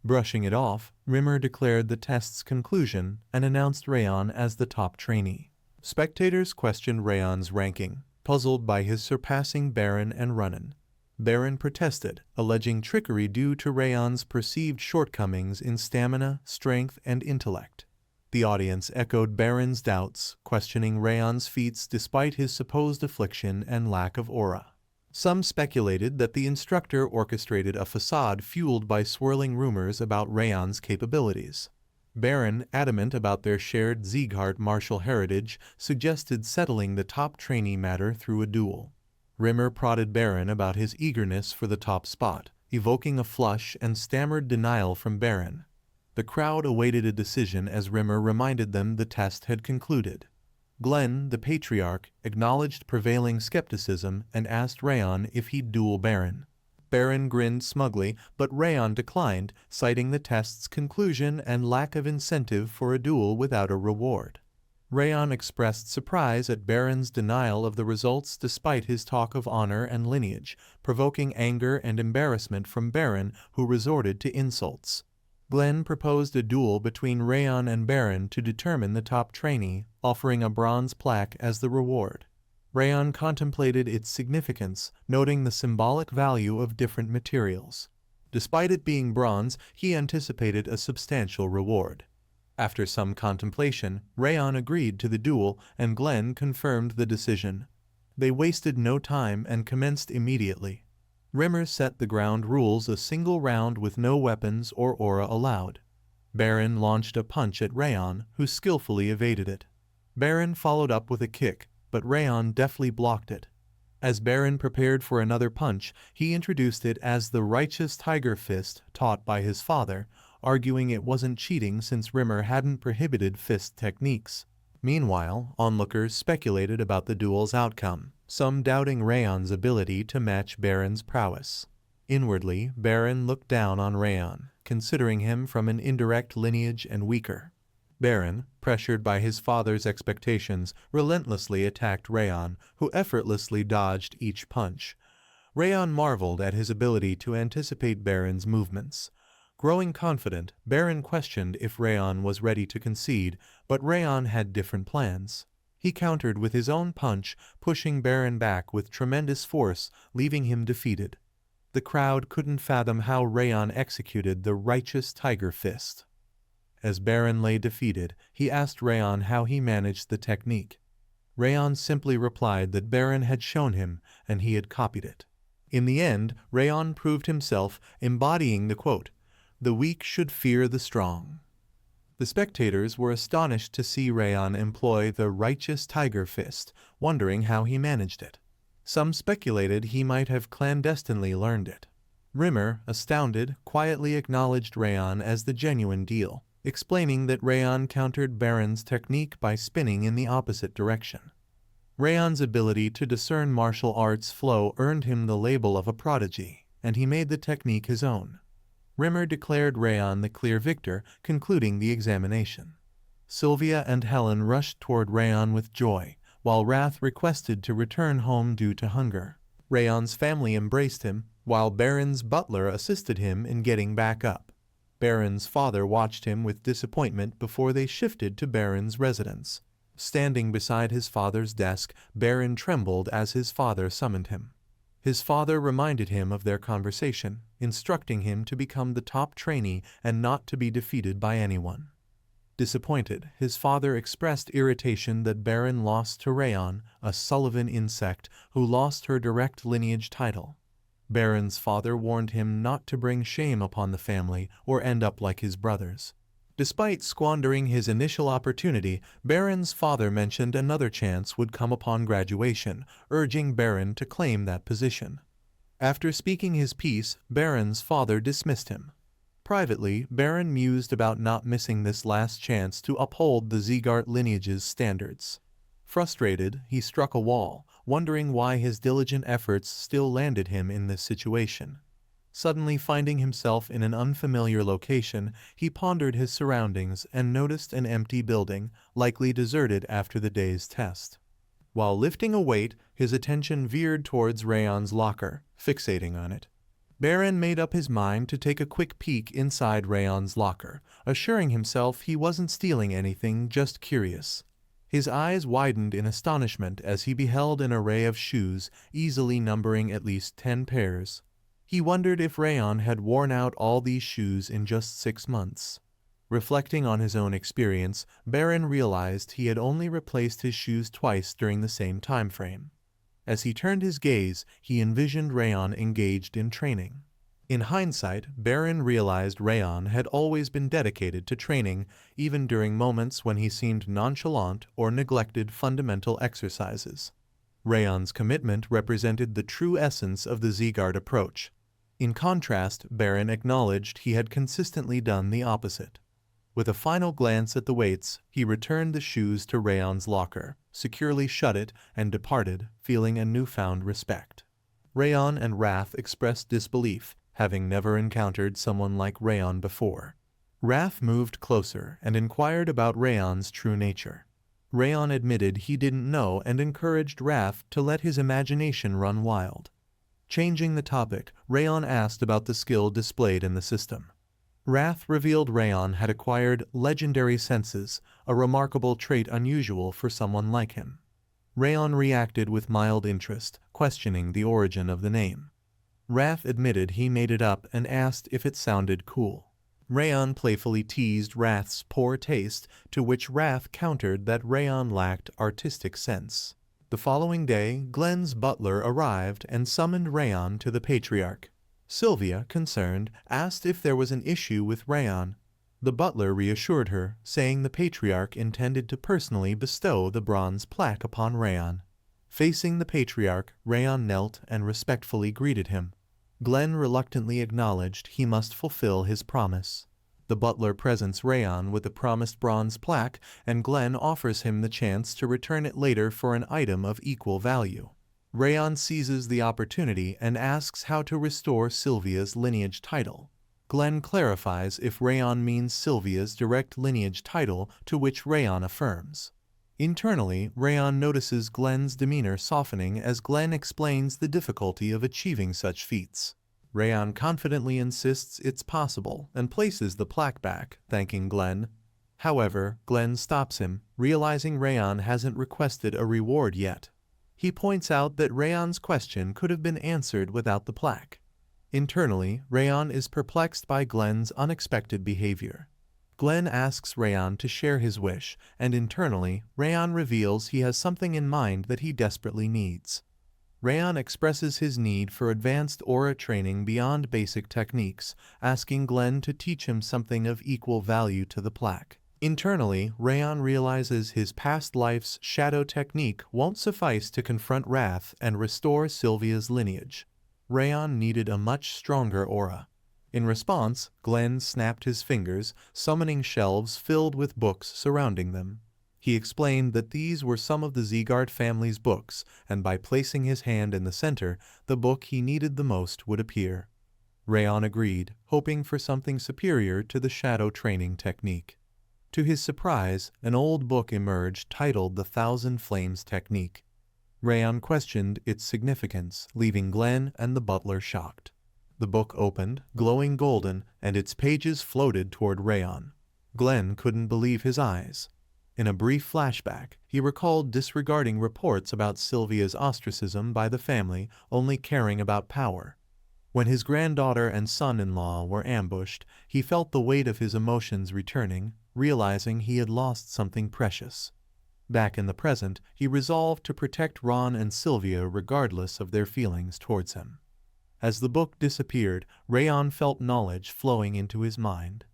Brushing it off, Rimmer declared the test's conclusion and announced Raon as the top trainee. Spectators questioned Raon's ranking, puzzled by his surpassing Buren and Raon. Buren protested, alleging trickery due to Raon's perceived shortcomings in stamina, strength, and intellect. The audience echoed Buren's doubts, questioning Raon's feats despite his supposed affliction and lack of aura. Some speculated that the instructor orchestrated a facade fueled by swirling rumors about Raon's capabilities. Buren, adamant about their shared Sieghart martial heritage, suggested settling the top trainee matter through a duel. Rimmer prodded Buren about his eagerness for the top spot, evoking a flush and stammered denial from Buren. The crowd awaited a decision as Rimmer reminded them the test had concluded. Glenn, the patriarch, acknowledged prevailing skepticism and asked Raon if he'd duel Buren. Buren grinned smugly, but Raon declined, citing the test's conclusion and lack of incentive for a duel without a reward. Raon expressed surprise at Buren's denial of the results despite his talk of honor and lineage, provoking anger and embarrassment from Buren, who resorted to insults. Glenn proposed a duel between Raon and Buren to determine the top trainee, offering a bronze plaque as the reward. Raon contemplated its significance, noting the symbolic value of different materials. Despite it being bronze, he anticipated a substantial reward. After some contemplation, Raon agreed to the duel, and Glenn confirmed the decision. They wasted no time and commenced immediately. Rimmer set the ground rules: a single round with no weapons or aura allowed. Buren launched a punch at Raon, who skillfully evaded it. Buren followed up with a kick, but Raon deftly blocked it. As Buren prepared for another punch, he introduced it as the righteous tiger fist taught by his father, arguing it wasn't cheating since Rimmer hadn't prohibited fist techniques. Meanwhile, onlookers speculated about the duel's outcome, some doubting Raon's ability to match Buren's prowess. Inwardly, Buren looked down on Raon, considering him from an indirect lineage and weaker. Buren, pressured by his father's expectations, relentlessly attacked Raon, who effortlessly dodged each punch. Raon marveled at his ability to anticipate Buren's movements. Growing confident, Buren questioned if Raon was ready to concede, but Raon had different plans. He countered with his own punch, pushing Baron back with tremendous force, leaving him defeated. The crowd couldn't fathom how Raon executed the righteous tiger fist. As Baron lay defeated, he asked Raon how he managed the technique. Raon simply replied that Baron had shown him, and he had copied it. In the end, Raon proved himself, embodying the quote, "The weak should fear the strong." The spectators were astonished to see Raon employ the righteous tiger fist, wondering how he managed it. Some speculated he might have clandestinely learned it. Rimmer, astounded, quietly acknowledged Raon as the genuine deal, explaining that Raon countered Baron's technique by spinning in the opposite direction. Raon's ability to discern martial arts flow earned him the label of a prodigy, and he made the technique his own. Rimmer declared Raon the clear victor, concluding the examination. Sylvia and Helen rushed toward Raon with joy, while Wrath requested to return home due to hunger. Raon's family embraced him, while Baron's butler assisted him in getting back up. Baron's father watched him with disappointment before they shifted to Baron's residence. Standing beside his father's desk, Baron trembled as his father summoned him. His father reminded him of their conversation, instructing him to become the top trainee and not to be defeated by anyone. Disappointed, his father expressed irritation that Baron lost to Raon, a Sullivan insect, who lost her direct lineage title. Baron's father warned him not to bring shame upon the family or end up like his brothers. Despite squandering his initial opportunity, Baron's father mentioned another chance would come upon graduation, urging Baron to claim that position. After speaking his piece, Baron's father dismissed him. Privately, Baron mused about not missing this last chance to uphold the Sieghart lineage's standards. Frustrated, he struck a wall, wondering why his diligent efforts still landed him in this situation. Suddenly finding himself in an unfamiliar location, he pondered his surroundings and noticed an empty building, likely deserted after the day's test. While lifting a weight, his attention veered towards Raon's locker, fixating on it. Baron made up his mind to take a quick peek inside Raon's locker, assuring himself he wasn't stealing anything, just curious. His eyes widened in astonishment as he beheld an array of shoes, easily numbering at least 10 pairs. He wondered if Raon had worn out all these shoes in just 6 months. Reflecting on his own experience, Baron realized he had only replaced his shoes twice during the same time frame. As he turned his gaze, he envisioned Raon engaged in training. In hindsight, Baron realized Raon had always been dedicated to training, even during moments when he seemed nonchalant or neglected fundamental exercises. Raon's commitment represented the true essence of the Sieghart approach. In contrast, Baron acknowledged he had consistently done the opposite. With a final glance at the weights, he returned the shoes to Raon's locker, securely shut it, and departed, feeling a newfound respect. Raon and Wrath expressed disbelief, having never encountered someone like Raon before. Wrath moved closer and inquired about Raon's true nature. Raon admitted he didn't know and encouraged Wrath to let his imagination run wild. Changing the topic, Raon asked about the skill displayed in the system. Wrath revealed Raon had acquired legendary senses, a remarkable trait unusual for someone like him. Raon reacted with mild interest, questioning the origin of the name. Wrath admitted he made it up and asked if it sounded cool. Raon playfully teased Wrath's poor taste, to which Wrath countered that Raon lacked artistic sense. The following day, Glenn's butler arrived and summoned Raon to the Patriarch. Sylvia, concerned, asked if there was an issue with Raon. The butler reassured her, saying the Patriarch intended to personally bestow the bronze plaque upon Raon. Facing the Patriarch, Raon knelt and respectfully greeted him. Glenn reluctantly acknowledged he must fulfill his promise. The butler presents Raon with the promised bronze plaque, and Glenn offers him the chance to return it later for an item of equal value. Raon seizes the opportunity and asks how to restore Sylvia's lineage title. Glenn clarifies if Raon means Sylvia's direct lineage title, to which Raon affirms. Internally, Raon notices Glenn's demeanor softening as Glenn explains the difficulty of achieving such feats. Raon confidently insists it's possible and places the plaque back, thanking Glenn. However, Glenn stops him, realizing Raon hasn't requested a reward yet. He points out that Raon's question could have been answered without the plaque. Internally, Raon is perplexed by Glenn's unexpected behavior. Glenn asks Raon to share his wish, and internally, Raon reveals he has something in mind that he desperately needs. Raon expresses his need for advanced aura training beyond basic techniques, asking Glenn to teach him something of equal value to the plaque. Internally, Raon realizes his past life's shadow technique won't suffice to confront Wrath and restore Sylvia's lineage. Raon needed a much stronger aura. In response, Glenn snapped his fingers, summoning shelves filled with books surrounding them. He explained that these were some of the Sieghart family's books, and by placing his hand in the center, the book he needed the most would appear. Raon agreed, hoping for something superior to the shadow training technique. To his surprise, an old book emerged titled The Thousand Flames Technique. Raon questioned its significance, leaving Glenn and the butler shocked. The book opened, glowing golden, and its pages floated toward Raon. Glenn couldn't believe his eyes. In a brief flashback, he recalled disregarding reports about Sylvia's ostracism by the family, only caring about power. When his granddaughter and son-in-law were ambushed, he felt the weight of his emotions returning, realizing he had lost something precious. Back in the present, he resolved to protect Raon and Sylvia regardless of their feelings towards him. As the book disappeared, Raon felt knowledge flowing into his mind.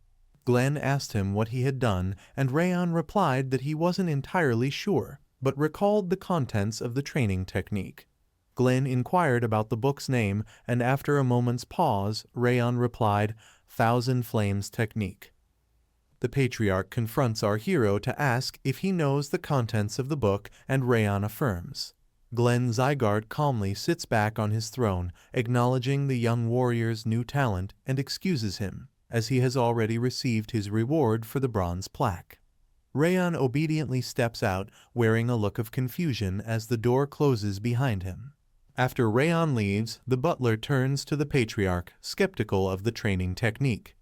Glenn asked him what he had done, and Raon replied that he wasn't entirely sure, but recalled the contents of the training technique. Glenn inquired about the book's name, and after a moment's pause, Raon replied, "Thousand Flames Technique." The patriarch confronts our hero to ask if he knows the contents of the book, and Raon affirms. Glenn Sieghart calmly sits back on his throne, acknowledging the young warrior's new talent, and excuses him, as he has already received his reward for the bronze plaque. Raon obediently steps out, wearing a look of confusion as the door closes behind him. After Raon leaves, the butler turns to the patriarch, skeptical of the training technique.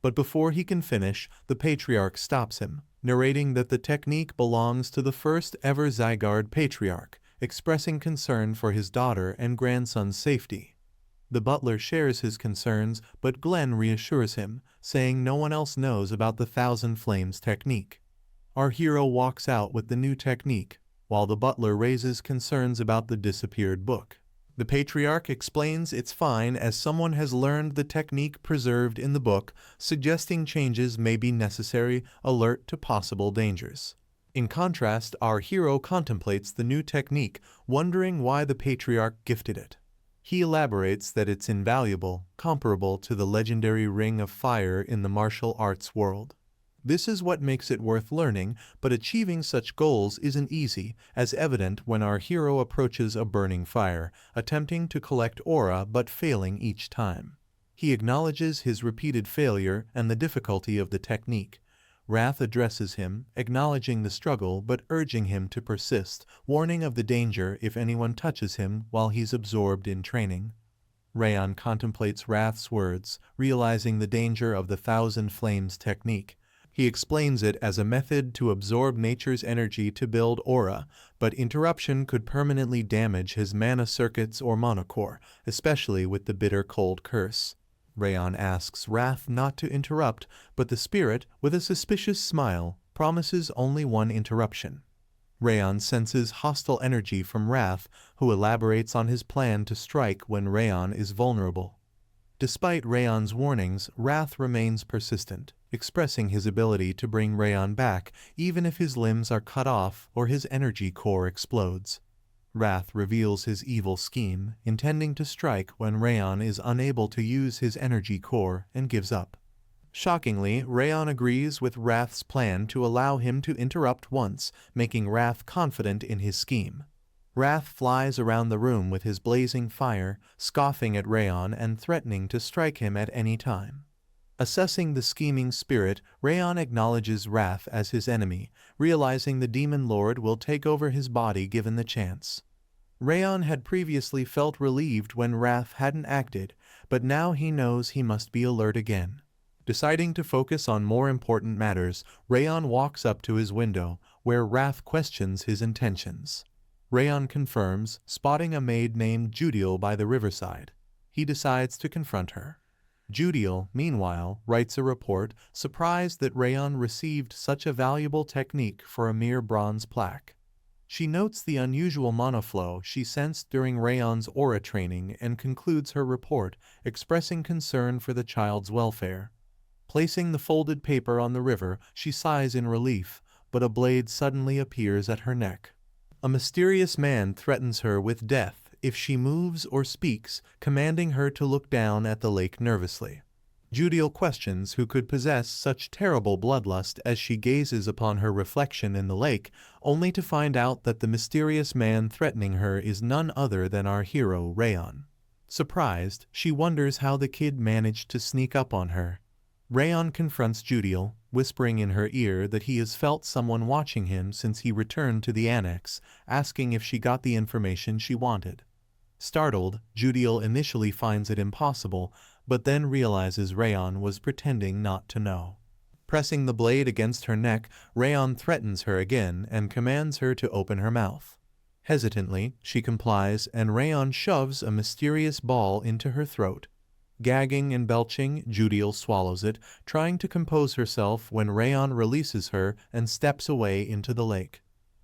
But before he can finish, the patriarch stops him, narrating that the technique belongs to the first ever Sieghart patriarch, expressing concern for his daughter and grandson's safety. The butler shares his concerns, but Glenn reassures him, saying no one else knows about the Thousand Flames technique. Our hero walks out with the new technique, while the butler raises concerns about the disappeared book. The patriarch explains it's fine as someone has learned the technique preserved in the book, suggesting changes may be necessary, alert to possible dangers. In contrast, our hero contemplates the new technique, wondering why the patriarch gifted it. He elaborates that it's invaluable, comparable to the legendary Ring of Fire in the martial arts world. This is what makes it worth learning, but achieving such goals isn't easy, as evident when our hero approaches a burning fire, attempting to collect aura but failing each time. He acknowledges his repeated failure and the difficulty of the technique. Wrath addresses him, acknowledging the struggle but urging him to persist, warning of the danger if anyone touches him while he's absorbed in training. Raon contemplates Wrath's words, realizing the danger of the Thousand Flames technique. He explains it as a method to absorb nature's energy to build aura, but interruption could permanently damage his mana circuits or monocore, especially with the bitter cold curse. Raon asks Wrath not to interrupt, but the spirit, with a suspicious smile, promises only one interruption. Raon senses hostile energy from Wrath, who elaborates on his plan to strike when Raon is vulnerable. Despite Raon's warnings, Wrath remains persistent, expressing his ability to bring Raon back even if his limbs are cut off or his energy core explodes. Wrath reveals his evil scheme, intending to strike when Raon is unable to use his energy core and gives up. Shockingly, Raon agrees with Wrath's plan to allow him to interrupt once, making Wrath confident in his scheme. Wrath flies around the room with his blazing fire, scoffing at Raon and threatening to strike him at any time. Assessing the scheming spirit, Raon acknowledges Wrath as his enemy, realizing the demon lord will take over his body given the chance. Raon had previously felt relieved when Wrath hadn't acted, but now he knows he must be alert again. Deciding to focus on more important matters, Raon walks up to his window, where Wrath questions his intentions. Raon confirms, spotting a maid named Judiel by the riverside. He decides to confront her. Judiel, meanwhile, writes a report, surprised that Raon received such a valuable technique for a mere bronze plaque. She notes the unusual monoflow she sensed during Raon's aura training and concludes her report, expressing concern for the child's welfare. Placing the folded paper on the river, she sighs in relief, but a blade suddenly appears at her neck. A mysterious man threatens her with death if she moves or speaks, commanding her to look down at the lake nervously. Judiel questions who could possess such terrible bloodlust as she gazes upon her reflection in the lake, only to find out that the mysterious man threatening her is none other than our hero, Raon. Surprised, she wonders how the kid managed to sneak up on her. Raon confronts Judiel, whispering in her ear that he has felt someone watching him since he returned to the annex, asking if she got the information she wanted. Startled, Judiel initially finds it impossible, but then realizes Raon was pretending not to know. Pressing the blade against her neck, Raon threatens her again and commands her to open her mouth. Hesitantly, she complies and Raon shoves a mysterious ball into her throat. Gagging and belching, Judiel swallows it, trying to compose herself when Raon releases her and steps away into the lake.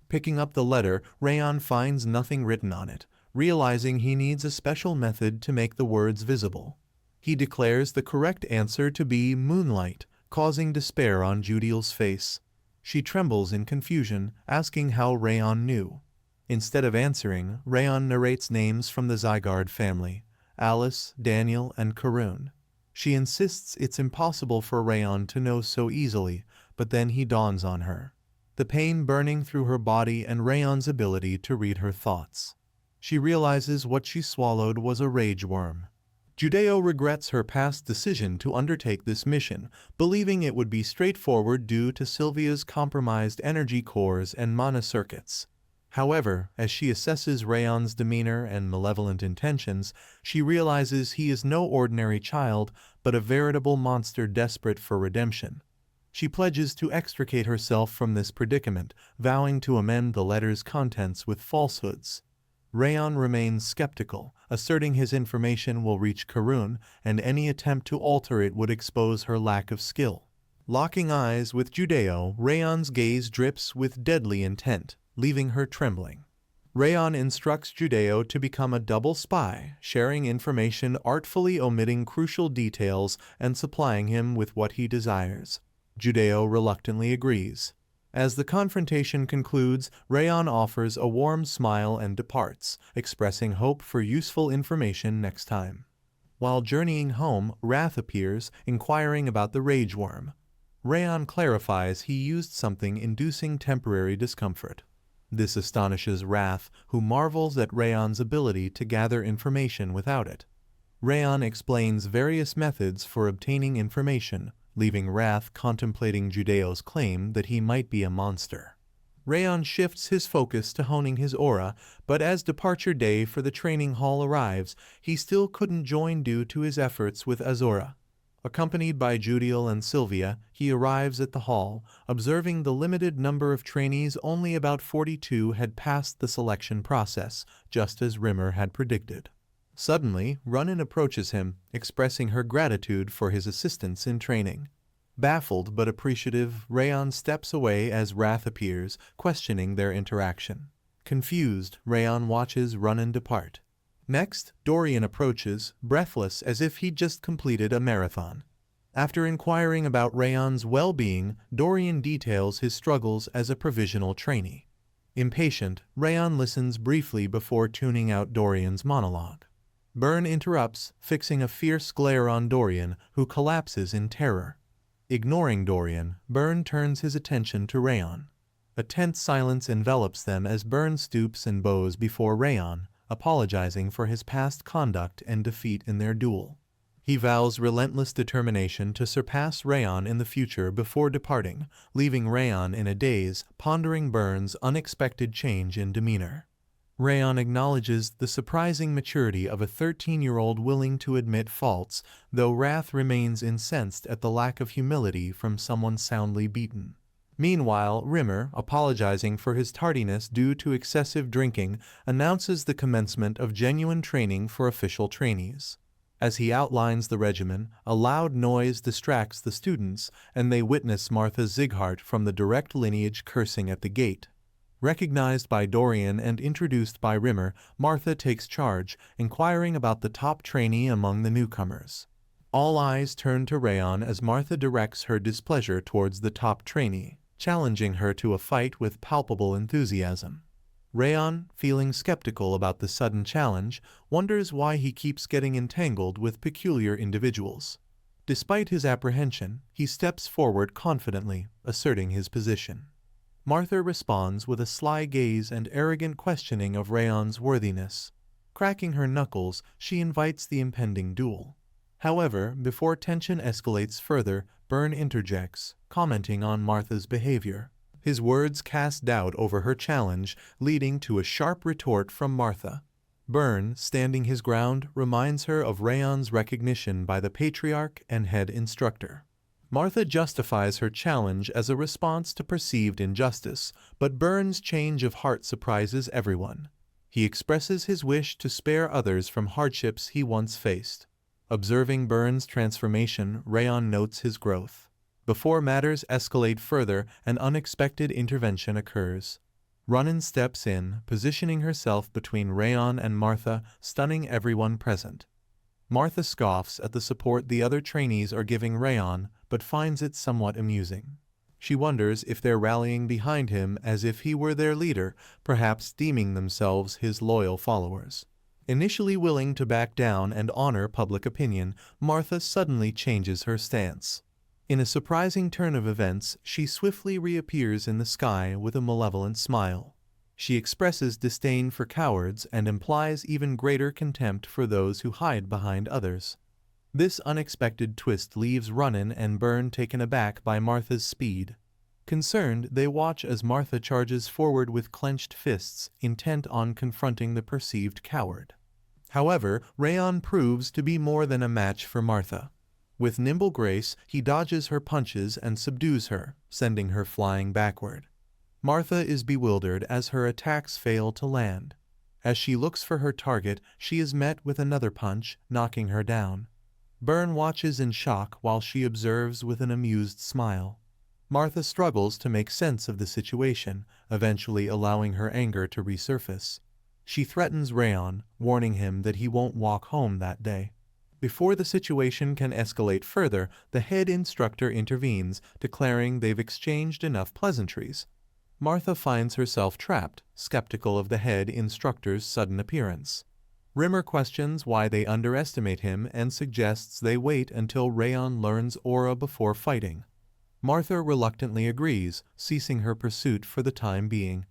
Picking up the letter, Raon finds nothing written on it, realizing he needs a special method to make the words visible. He declares the correct answer to be moonlight, causing despair on Judiel's face. She trembles in confusion, asking how Raon knew. Instead of answering, Raon narrates names from the Sieghart family: Alice, Daniel, and Karun. She insists it's impossible for Raon to know so easily, but then he dawns on her. The pain burning through her body and Raon's ability to read her thoughts. She realizes what she swallowed was a rage worm. Judeo regrets her past decision to undertake this mission, believing it would be straightforward due to Sylvia's compromised energy cores and mana circuits. However, as she assesses Raon's demeanor and malevolent intentions, she realizes he is no ordinary child, but a veritable monster desperate for redemption. She pledges to extricate herself from this predicament, vowing to amend the letter's contents with falsehoods. Raon remains skeptical, asserting his information will reach Karun, and any attempt to alter it would expose her lack of skill. Locking eyes with Judeo, Raon's gaze drips with deadly intent, leaving her trembling. Raon instructs Judeo to become a double spy, sharing information artfully omitting crucial details and supplying him with what he desires. Judeo reluctantly agrees. As the confrontation concludes, Raon offers a warm smile and departs, expressing hope for useful information next time. While journeying home, Wrath appears, inquiring about the rage worm. Raon clarifies he used something inducing temporary discomfort. This astonishes Wrath, who marvels at Raon's ability to gather information without it. Raon explains various methods for obtaining information, leaving Wrath contemplating Judeo's claim that he might be a monster. Raon shifts his focus to honing his aura, but as departure day for the training hall arrives, he still couldn't join due to his efforts with Azura. Accompanied by Judiel and Sylvia, he arrives at the hall, observing the limited number of trainees. Only about 42 had passed the selection process, just as Rimmer had predicted. Suddenly, Runin approaches him, expressing her gratitude for his assistance in training. Baffled but appreciative, Raon steps away as Wrath appears, questioning their interaction. Confused, Raon watches Runin depart. Next, Dorian approaches, breathless as if he'd just completed a marathon. After inquiring about Raon's well-being, Dorian details his struggles as a provisional trainee. Impatient, Raon listens briefly before tuning out Dorian's monologue. Byrne interrupts, fixing a fierce glare on Dorian, who collapses in terror. Ignoring Dorian, Byrne turns his attention to Raon. A tense silence envelops them as Byrne stoops and bows before Raon, apologizing for his past conduct and defeat in their duel. He vows relentless determination to surpass Raon in the future before departing, leaving Raon in a daze, pondering Byrne's unexpected change in demeanor. Raon acknowledges the surprising maturity of a 13-year-old willing to admit faults, though wrath remains incensed at the lack of humility from someone soundly beaten. Meanwhile, Rimmer, apologizing for his tardiness due to excessive drinking, announces the commencement of genuine training for official trainees. As he outlines the regimen, a loud noise distracts the students, and they witness Martha Sieghart from the direct lineage cursing at the gate. Recognized by Dorian and introduced by Rimmer, Martha takes charge, inquiring about the top trainee among the newcomers. All eyes turn to Raon as Martha directs her displeasure towards the top trainee, challenging her to a fight with palpable enthusiasm. Raon, feeling skeptical about the sudden challenge, wonders why he keeps getting entangled with peculiar individuals. Despite his apprehension, he steps forward confidently, asserting his position. Martha responds with a sly gaze and arrogant questioning of Raon's worthiness. Cracking her knuckles, she invites the impending duel. However, before tension escalates further, Byrne interjects, commenting on Martha's behavior. His words cast doubt over her challenge, leading to a sharp retort from Martha. Byrne, standing his ground, reminds her of Raon's recognition by the patriarch and head instructor. Martha justifies her challenge as a response to perceived injustice, but Byrne's change of heart surprises everyone. He expresses his wish to spare others from hardships he once faced. Observing Byrne's transformation, Raon notes his growth. Before matters escalate further, an unexpected intervention occurs. Ronan steps in, positioning herself between Raon and Martha, stunning everyone present. Martha scoffs at the support the other trainees are giving Raon, but finds it somewhat amusing. She wonders if they're rallying behind him as if he were their leader, perhaps deeming themselves his loyal followers. Initially willing to back down and honor public opinion, Martha suddenly changes her stance. In a surprising turn of events, she swiftly reappears in the sky with a malevolent smile. She expresses disdain for cowards and implies even greater contempt for those who hide behind others. This unexpected twist leaves Ronan and Byrne taken aback by Martha's speed. Concerned, they watch as Martha charges forward with clenched fists, intent on confronting the perceived coward. However, Raon proves to be more than a match for Martha. With nimble grace, he dodges her punches and subdues her, sending her flying backward. Martha is bewildered as her attacks fail to land. As she looks for her target, she is met with another punch, knocking her down. Byrne watches in shock while she observes with an amused smile. Martha struggles to make sense of the situation, eventually allowing her anger to resurface. She threatens Raon, warning him that he won't walk home that day. Before the situation can escalate further, the head instructor intervenes, declaring they've exchanged enough pleasantries. Martha finds herself trapped, skeptical of the head instructor's sudden appearance. Rimmer questions why they underestimate him and suggests they wait until Raon learns aura before fighting. Martha reluctantly agrees, ceasing her pursuit for the time being.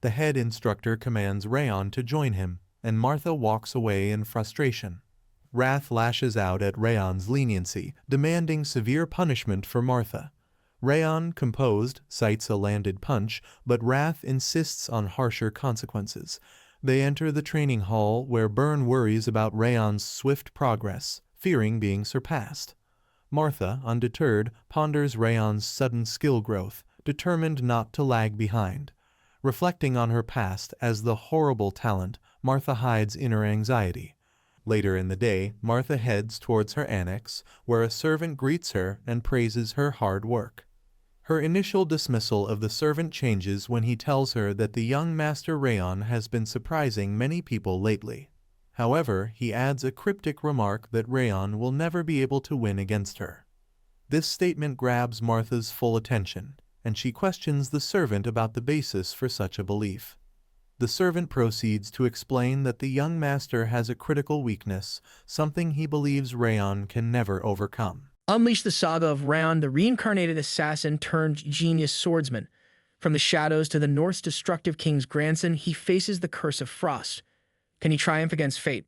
The head instructor commands Raon to join him, and Martha walks away in frustration. Wrath lashes out at Raon's leniency, demanding severe punishment for Martha. Raon, composed, cites a landed punch, but Wrath insists on harsher consequences. They enter the training hall where Byrne worries about Raon's swift progress, fearing being surpassed. Martha, undeterred, ponders Raon's sudden skill growth, determined not to lag behind. Reflecting on her past as the horrible talent, Martha hides inner anxiety. Later in the day, Martha heads towards her annex, where a servant greets her and praises her hard work. Her initial dismissal of the servant changes when he tells her that the young Master Raon has been surprising many people lately. However, he adds a cryptic remark that Raon will never be able to win against her. This statement grabs Martha's full attention, and she questions the servant about the basis for such a belief. The servant proceeds to explain that the young master has a critical weakness, something he believes Raon can never overcome. Unleash the saga of Raon, the reincarnated assassin turned genius swordsman. From the shadows to the North's destructive king's grandson, he faces the curse of frost. Can he triumph against fate?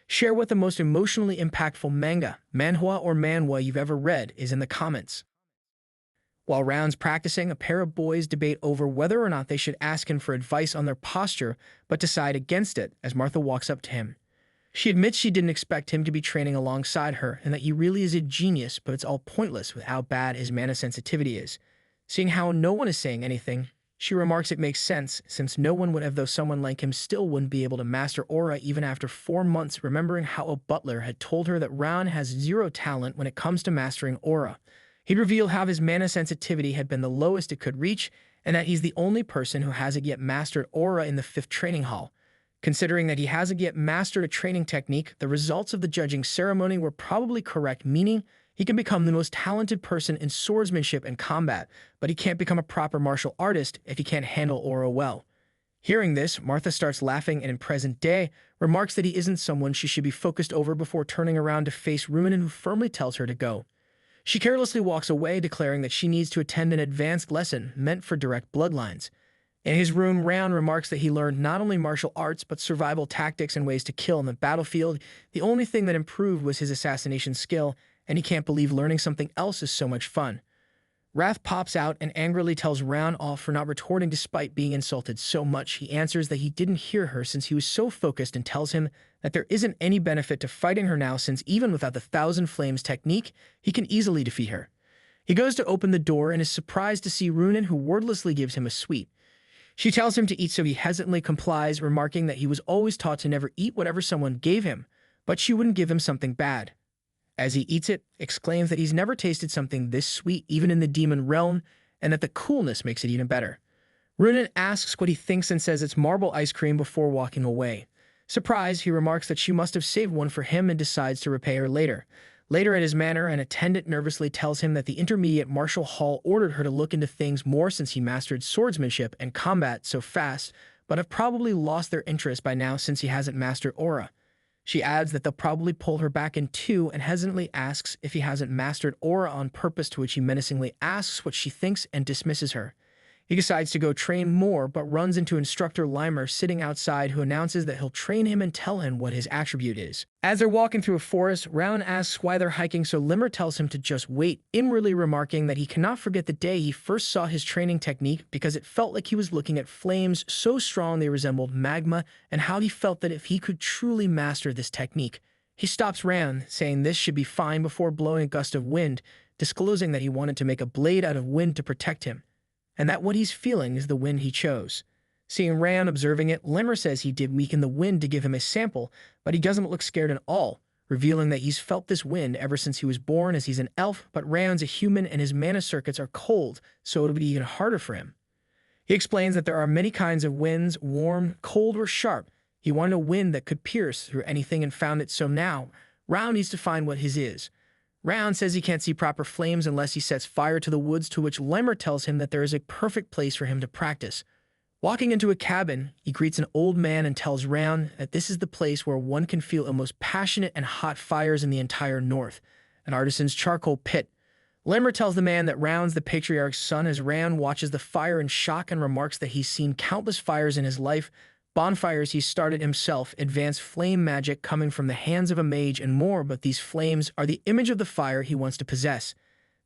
Share what the most emotionally impactful manga, manhwa or manhwa you've ever read is in the comments. While Raon's practicing, a pair of boys debate over whether or not they should ask him for advice on their posture, but decide against it as Martha walks up to him. She admits she didn't expect him to be training alongside her and that he really is a genius, but it's all pointless with how bad his mana sensitivity is. Seeing how no one is saying anything, she remarks it makes sense since no one would have, though someone like him still wouldn't be able to master aura even after 4 months, remembering how a butler had told her that Raon has zero talent when it comes to mastering aura. He'd revealed how his mana sensitivity had been the lowest it could reach and that he's the only person who hasn't yet mastered aura in the 5th training hall. Considering that he hasn't yet mastered a training technique, the results of the judging ceremony were probably correct, meaning he can become the most talented person in swordsmanship and combat, but he can't become a proper martial artist if he can't handle aura well. Hearing this, Martha starts laughing and in present day, remarks that he isn't someone she should be focused over before turning around to face Ruinen, who firmly tells her to go. She carelessly walks away, declaring that she needs to attend an advanced lesson meant for direct bloodlines. In his room, Raon remarks that he learned not only martial arts, but survival tactics and ways to kill on the battlefield. The only thing that improved was his assassination skill, and he can't believe learning something else is so much fun. Wrath pops out and angrily tells Raon off for not retorting despite being insulted so much. He answers that he didn't hear her since he was so focused and tells him that there isn't any benefit to fighting her now since even without the 1,000 Flames technique, he can easily defeat her. He goes to open the door and is surprised to see Ruinen, who wordlessly gives him a sweet. She tells him to eat, so he hesitantly complies, remarking that he was always taught to never eat whatever someone gave him, but she wouldn't give him something bad. As he eats it, exclaims that he's never tasted something this sweet even in the demon realm, and that the coolness makes it even better. Ruinen asks what he thinks and says it's marble ice cream before walking away. Surprised, he remarks that she must have saved one for him and decides to repay her later. Later at his manor, an attendant nervously tells him that the intermediate martial hall ordered her to look into things more since he mastered swordsmanship and combat so fast, but have probably lost their interest by now since he hasn't mastered aura. She adds that they'll probably pull her back in too and hesitantly asks if he hasn't mastered aura on purpose, to which he menacingly asks what she thinks and dismisses her. He decides to go train more, but runs into Instructor Limer sitting outside, who announces that he'll train him and tell him what his attribute is. As they're walking through a forest, Raon asks why they're hiking, so Limer tells him to just wait, inwardly remarking that he cannot forget the day he first saw his training technique because it felt like he was looking at flames so strong they resembled magma, and how he felt that if he could truly master this technique. He stops Raon, saying this should be fine before blowing a gust of wind, disclosing that he wanted to make a blade out of wind to protect him, and that what he's feeling is the wind he chose. Seeing Raon observing it, Limmer says he did weaken the wind to give him a sample, but he doesn't look scared at all, revealing that he's felt this wind ever since he was born, as he's an elf, but Raon's a human and his mana circuits are cold, so it'll be even harder for him. He explains that there are many kinds of winds, warm, cold, or sharp. He wanted a wind that could pierce through anything and found it, so now Raon needs to find what his is. Raon says he can't see proper flames unless he sets fire to the woods, to which Lemmer tells him that there is a perfect place for him to practice. Walking into a cabin, he greets an old man and tells Raon that this is the place where one can feel the most passionate and hot fires in the entire north, an artisan's charcoal pit. Lemmer tells the man that Raon's the patriarch's son, as Raon watches the fire in shock and remarks that he's seen countless fires in his life, bonfires he started himself, advanced flame magic coming from the hands of a mage, and more, but these flames are the image of the fire he wants to possess.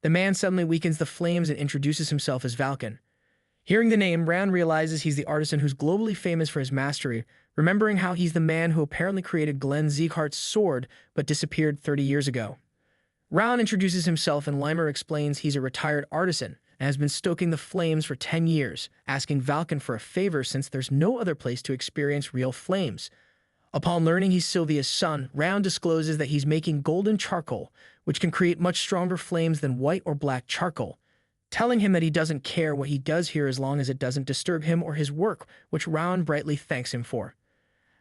The man suddenly weakens the flames and introduces himself as Valken. Hearing the name, Raon realizes he's the artisan who's globally famous for his mastery, remembering how he's the man who apparently created Glenn Sieghart's sword but disappeared 30 years ago. Raon introduces himself, and Limer explains he's a retired artisan and has been stoking the flames for 10 years, asking Valken for a favor since there's no other place to experience real flames. Upon learning he's Sylvia's son, Raon discloses that he's making golden charcoal, which can create much stronger flames than white or black charcoal, telling him that he doesn't care what he does here as long as it doesn't disturb him or his work, which Raon brightly thanks him for.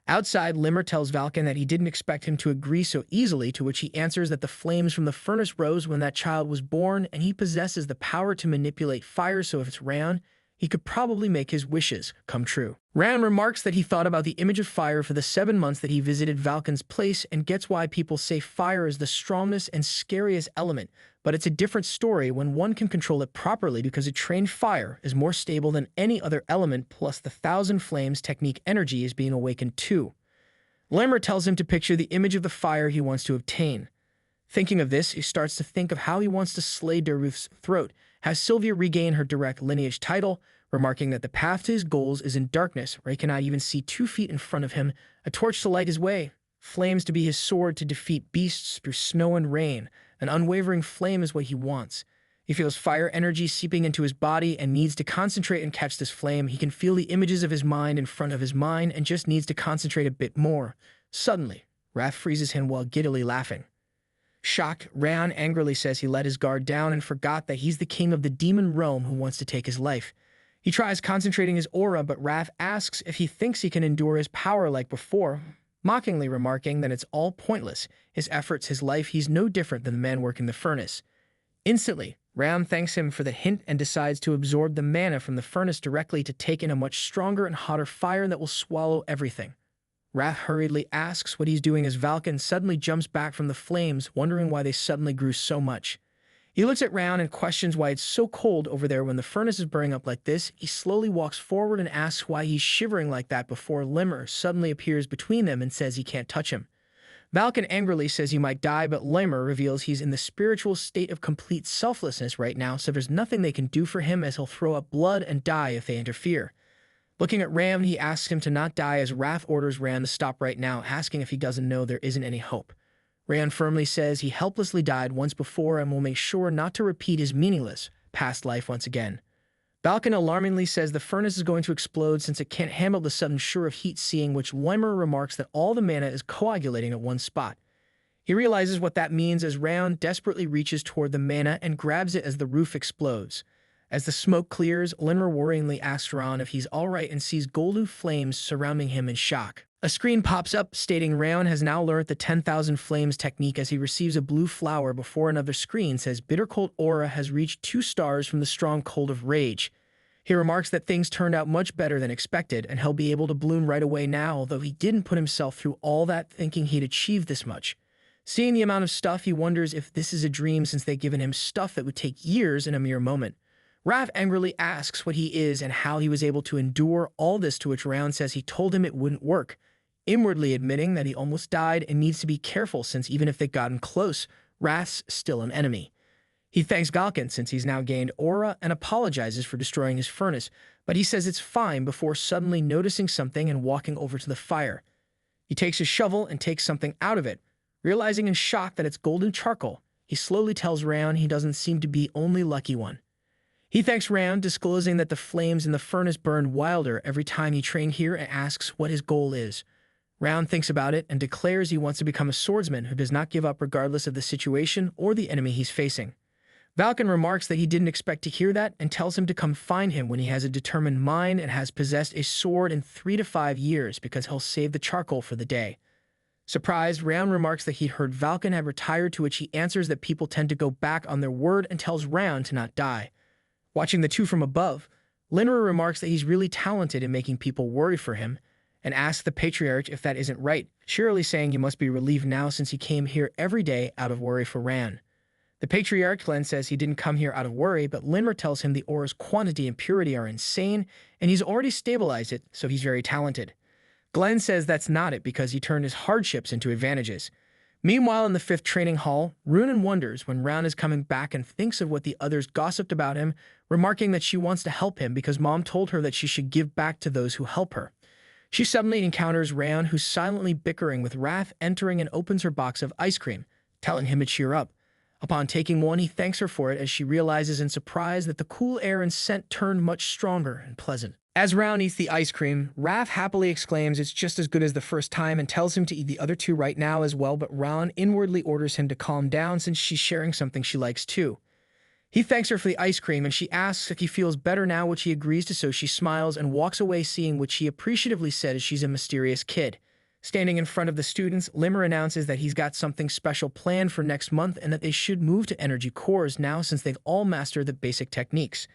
Outside, Limmer tells Valken that he didn't expect him to agree so easily, to which he answers that the flames from the furnace rose when that child was born, and he possesses the power to manipulate fire, so if it's Raon, he could probably make his wishes come true. Raon remarks that he thought about the image of fire for the 7 months that he visited Valken's place and gets why people say fire is the strongest and scariest element, but it's a different story when one can control it properly, because a trained fire is more stable than any other element, plus the 1,000 Flames technique energy is being awakened too. Lemmer tells him to picture the image of the fire he wants to obtain. Thinking of this, he starts to think of how he wants to slay Derus's throat, has Sylvia regain her direct lineage title, remarking that the path to his goals is in darkness, where he cannot even see 2 feet in front of him, a torch to light his way, flames to be his sword to defeat beasts through snow and rain. An unwavering flame is what he wants. He feels fire energy seeping into his body and needs to concentrate and catch this flame. He can feel the images of his mind in front of his mind and just needs to concentrate a bit more. Suddenly, wrath freezes him while giddily laughing. Shocked, Raon angrily says he let his guard down and forgot that he's the king of the demon realm who wants to take his life. He tries concentrating his aura, but Wrath asks if he thinks he can endure his power like before, mockingly remarking that it's all pointless. His efforts, his life, he's no different than the man working the furnace. Instantly, Raon thanks him for the hint and decides to absorb the mana from the furnace directly to take in a much stronger and hotter fire that will swallow everything. Wrath hurriedly asks what he's doing as Valken suddenly jumps back from the flames, wondering why they suddenly grew so much. He looks at Raon and questions why it's so cold over there when the furnace is burning up like this. He slowly walks forward and asks why he's shivering like that before Limmer suddenly appears between them and says he can't touch him. Valken angrily says he might die, but Limmer reveals he's in the spiritual state of complete selflessness right now, so there's nothing they can do for him as he'll throw up blood and die if they interfere. Looking at Ram, he asks him to not die as Wrath orders Ram to stop right now, asking if he doesn't know there isn't any hope. Raon firmly says he helplessly died once before and will make sure not to repeat his meaningless past life once again. Valken alarmingly says the furnace is going to explode since it can't handle the sudden shore of heat, seeing which Limmer remarks that all the mana is coagulating at one spot. He realizes what that means as Raon desperately reaches toward the mana and grabs it as the roof explodes. As the smoke clears, Limmer worryingly asks Raon if he's alright and sees golden flames surrounding him in shock. A screen pops up stating Raon has now learned the 10,000 flames technique as he receives a blue flower before another screen says bitter cold aura has reached 2 stars from the strong cold of rage. He remarks that things turned out much better than expected and he'll be able to bloom right away now, although he didn't put himself through all that thinking he'd achieved this much. Seeing the amount of stuff, he wonders if this is a dream since they've given him stuff that would take years in a mere moment. Wrath angrily asks what he is and how he was able to endure all this, to which Raon says he told him it wouldn't work, inwardly admitting that he almost died and needs to be careful since even if they've gotten close, Wrath's still an enemy. He thanks Valken since he's now gained aura and apologizes for destroying his furnace, but he says it's fine before suddenly noticing something and walking over to the fire. He takes his shovel and takes something out of it. Realizing in shock that it's golden charcoal, he slowly tells Raon he doesn't seem to be only lucky one. He thanks Raon, disclosing that the flames in the furnace burned wilder every time he trained here, and asks what his goal is. Raon thinks about it and declares he wants to become a swordsman who does not give up regardless of the situation or the enemy he's facing. Valken remarks that he didn't expect to hear that and tells him to come find him when he has a determined mind and has possessed a sword in 3 to 5 years because he'll save the charcoal for the day. Surprised, Raon remarks that he'd heard Valken had retired, to which he answers that people tend to go back on their word and tells Raon to not die. Watching the two from above, Linra remarks that he's really talented in making people worry for him and asks the Patriarch if that isn't right, cheerily saying he must be relieved now since he came here every day out of worry for Raon. The Patriarch Glenn says he didn't come here out of worry, but Linra tells him the aura's quantity and purity are insane and he's already stabilized it, so he's very talented. Glenn says that's not it because he turned his hardships into advantages. Meanwhile, in the 5th training hall, Runan wonders when Raon is coming back and thinks of what the others gossiped about him, remarking that she wants to help him because Mom told her that she should give back to those who help her. She suddenly encounters Raon, who's silently bickering with Wrath, entering and opens her box of ice cream, telling him to cheer up. Upon taking one, he thanks her for it as she realizes in surprise that the cool air and scent turned much stronger and pleasant. As Raon eats the ice cream, Wrath happily exclaims it's just as good as the first time and tells him to eat the other 2 right now as well, but Raon inwardly orders him to calm down since she's sharing something she likes too. He thanks her for the ice cream and she asks if he feels better now, which he agrees to, so she smiles and walks away, seeing which he appreciatively says she's a mysterious kid. Standing in front of the students, Limmer announces that he's got something special planned for next month and that they should move to energy cores now since they've all mastered the basic techniques.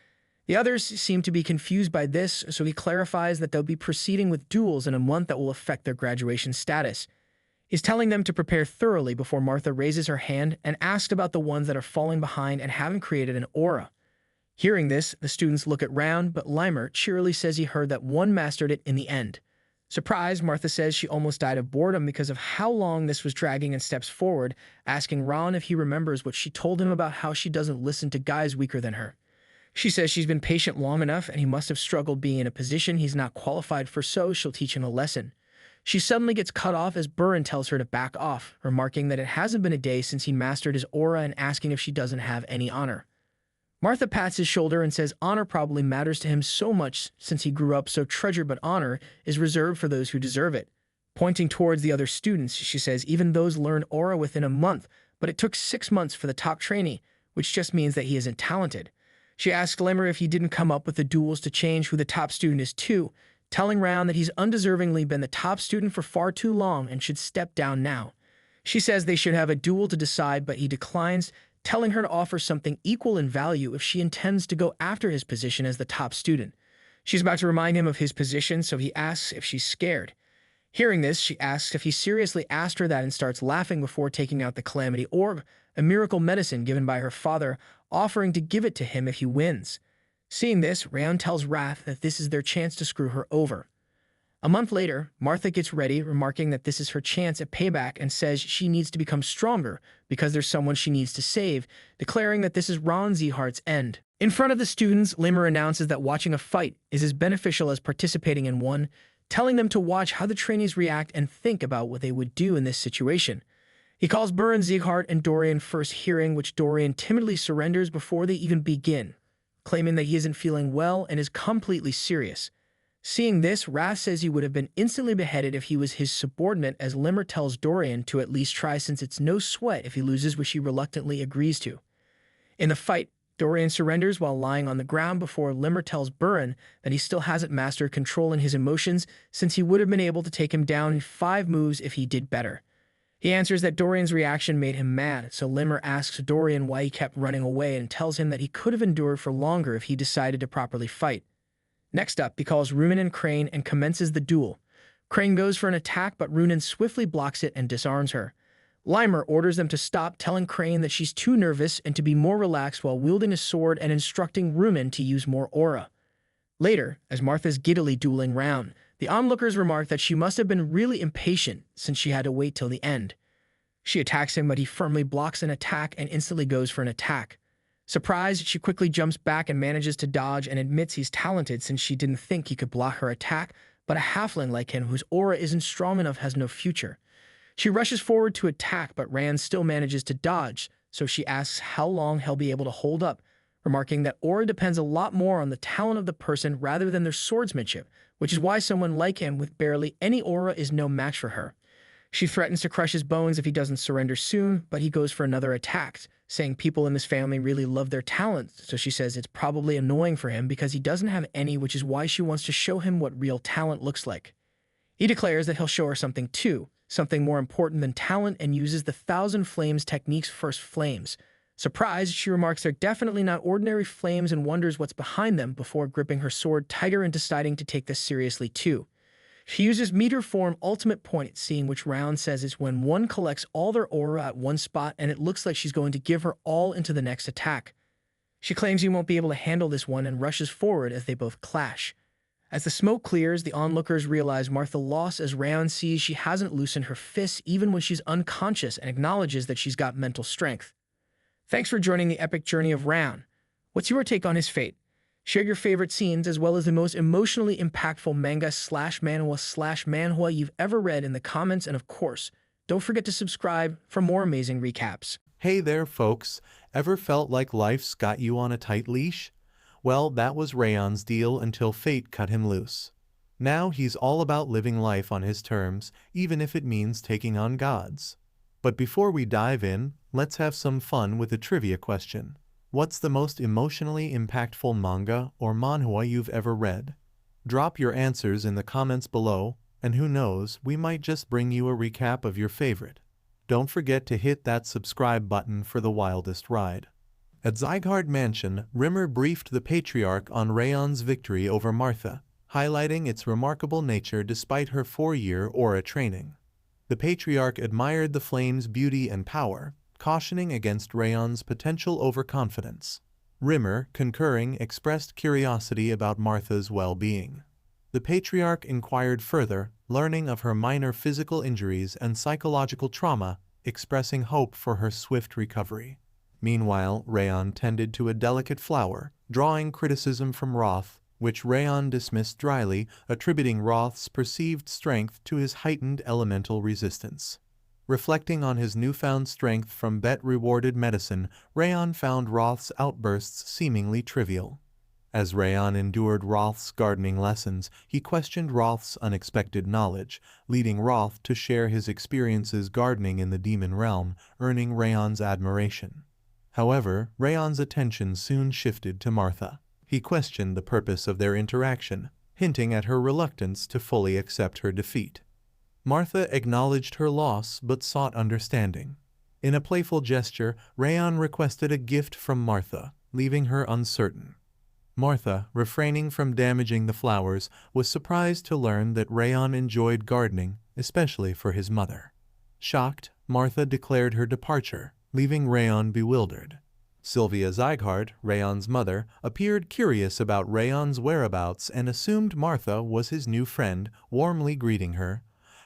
The others seem to be confused by this, so he clarifies that they'll be proceeding with duels in a month that will affect their graduation status. He's telling them to prepare thoroughly before Martha raises her hand and asks about the ones that are falling behind and haven't created an aura. Hearing this, the students look at Raon, but Limer cheerily says he heard that one mastered it in the end. Surprised, Martha says she almost died of boredom because of how long this was dragging and steps forward, asking Raon if he remembers what she told him about how she doesn't listen to guys weaker than her. She says she's been patient long enough and he must have struggled being in a position he's not qualified for, so she'll teach him a lesson. She suddenly gets cut off as Burin tells her to back off, remarking that it hasn't been a day since he mastered his aura and asking if she doesn't have any honor. Martha pats his shoulder and says honor probably matters to him so much since he grew up so treasured, but honor is reserved for those who deserve it. Pointing towards the other students, she says even those learn aura within a month, but it took 6 months for the top trainee, which just means that he isn't talented. She asks Limmer if he didn't come up with the duels to change who the top student is too, telling Raon that he's undeservingly been the top student for far too long and should step down now. She says they should have a duel to decide, but he declines, telling her to offer something equal in value if she intends to go after his position as the top student. She's about to remind him of his position, so he asks if she's scared. Hearing this, she asks if he seriously asked her that and starts laughing before taking out the Calamity Orb, a miracle medicine given by her father, offering to give it to him if he wins. Seeing this, Raon tells Wrath that this is their chance to screw her over. A month later, Martha gets ready, remarking that this is her chance at payback and says she needs to become stronger because there's someone she needs to save, declaring that this is Raon Sieghart's end. In front of the students, Limmer announces that watching a fight is as beneficial as participating in one, telling them to watch how the trainees react and think about what they would do in this situation. He calls Burin Sieghart and Dorian first, hearing which Dorian timidly surrenders before they even begin, claiming that he isn't feeling well and is completely serious. Seeing this, Wrath says he would have been instantly beheaded if he was his subordinate, as Limmer tells Dorian to at least try since it's no sweat if he loses, which he reluctantly agrees to. In the fight, Dorian surrenders while lying on the ground before Limmer tells Burin that he still hasn't mastered controlling his emotions since he would have been able to take him down in 5 moves if he did better. He answers that Dorian's reaction made him mad, so Limmer asks Dorian why he kept running away and tells him that he could have endured for longer if he decided to properly fight. Next up, he calls Runen and Crane and commences the duel. Crane goes for an attack, but Runen swiftly blocks it and disarms her. Limmer orders them to stop, telling Crane that she's too nervous and to be more relaxed while wielding a sword and instructing Runen to use more aura. Later, as Martha's giddily dueling Raon, the onlookers remark that she must have been really impatient since she had to wait till the end. She attacks him, but he firmly blocks an attack and instantly goes for an attack. Surprised, she quickly jumps back and manages to dodge and admits he's talented since she didn't think he could block her attack, but a halfling like him whose aura isn't strong enough has no future. She rushes forward to attack, but Rand still manages to dodge, so she asks how long he'll be able to hold up, remarking that aura depends a lot more on the talent of the person rather than their swordsmanship, which is why someone like him with barely any aura is no match for her. She threatens to crush his bones if he doesn't surrender soon, but he goes for another attack, saying people in this family really love their talents, so she says it's probably annoying for him because he doesn't have any, which is why she wants to show him what real talent looks like. He declares that he'll show her something too, something more important than talent, and uses the 1,000 Flames technique's first flames. Surprised, she remarks they're definitely not ordinary flames and wonders what's behind them before gripping her sword tighter and deciding to take this seriously too. She uses meter form ultimate point, seeing which Raon says is when one collects all their aura at one spot, and it looks like she's going to give her all into the next attack. She claims he won't be able to handle this one and rushes forward as they both clash. As the smoke clears, the onlookers realize Martha lost as Raon sees she hasn't loosened her fists even when she's unconscious and acknowledges that she's got mental strength. Thanks for joining the epic journey of Raon. What's your take on his fate? Share your favorite scenes as well as the most emotionally impactful manga/manhwa/manhwa you've ever read in the comments, and of course, don't forget to subscribe for more amazing recaps. Hey there, folks. Ever felt like life's got you on a tight leash? Well, that was Raon's deal until fate cut him loose. Now he's all about living life on his terms, even if it means taking on gods. But before we dive in, let's have some fun with a trivia question. What's the most emotionally impactful manga or manhwa you've ever read? Drop your answers in the comments below, and who knows, we might just bring you a recap of your favorite. Don't forget to hit that subscribe button for the wildest ride. At Sieghart Mansion, Rimmer briefed the patriarch on Raon's victory over Martha, highlighting its remarkable nature despite her 4-year aura training. The patriarch admired the flame's beauty and power, cautioning against Raon's potential overconfidence. Rimmer, concurring, expressed curiosity about Martha's well-being. The patriarch inquired further, learning of her minor physical injuries and psychological trauma, expressing hope for her swift recovery. Meanwhile, Raon tended to a delicate flower, drawing criticism from Roth, which Raon dismissed dryly, attributing Roth's perceived strength to his heightened elemental resistance. Reflecting on his newfound strength from bet-rewarded medicine, Raon found Roth's outbursts seemingly trivial. As Raon endured Roth's gardening lessons, he questioned Roth's unexpected knowledge, leading Roth to share his experiences gardening in the demon realm, earning Raon's admiration. However, Raon's attention soon shifted to Martha. He questioned the purpose of their interaction, hinting at her reluctance to fully accept her defeat. Martha acknowledged her loss but sought understanding. In a playful gesture, Raon requested a gift from Martha, leaving her uncertain. Martha, refraining from damaging the flowers, was surprised to learn that Raon enjoyed gardening, especially for his mother. Shocked, Martha declared her departure, leaving Raon bewildered. Sylvia Sieghart, Raon's mother, appeared curious about Raon's whereabouts and assumed Martha was his new friend, warmly greeting her.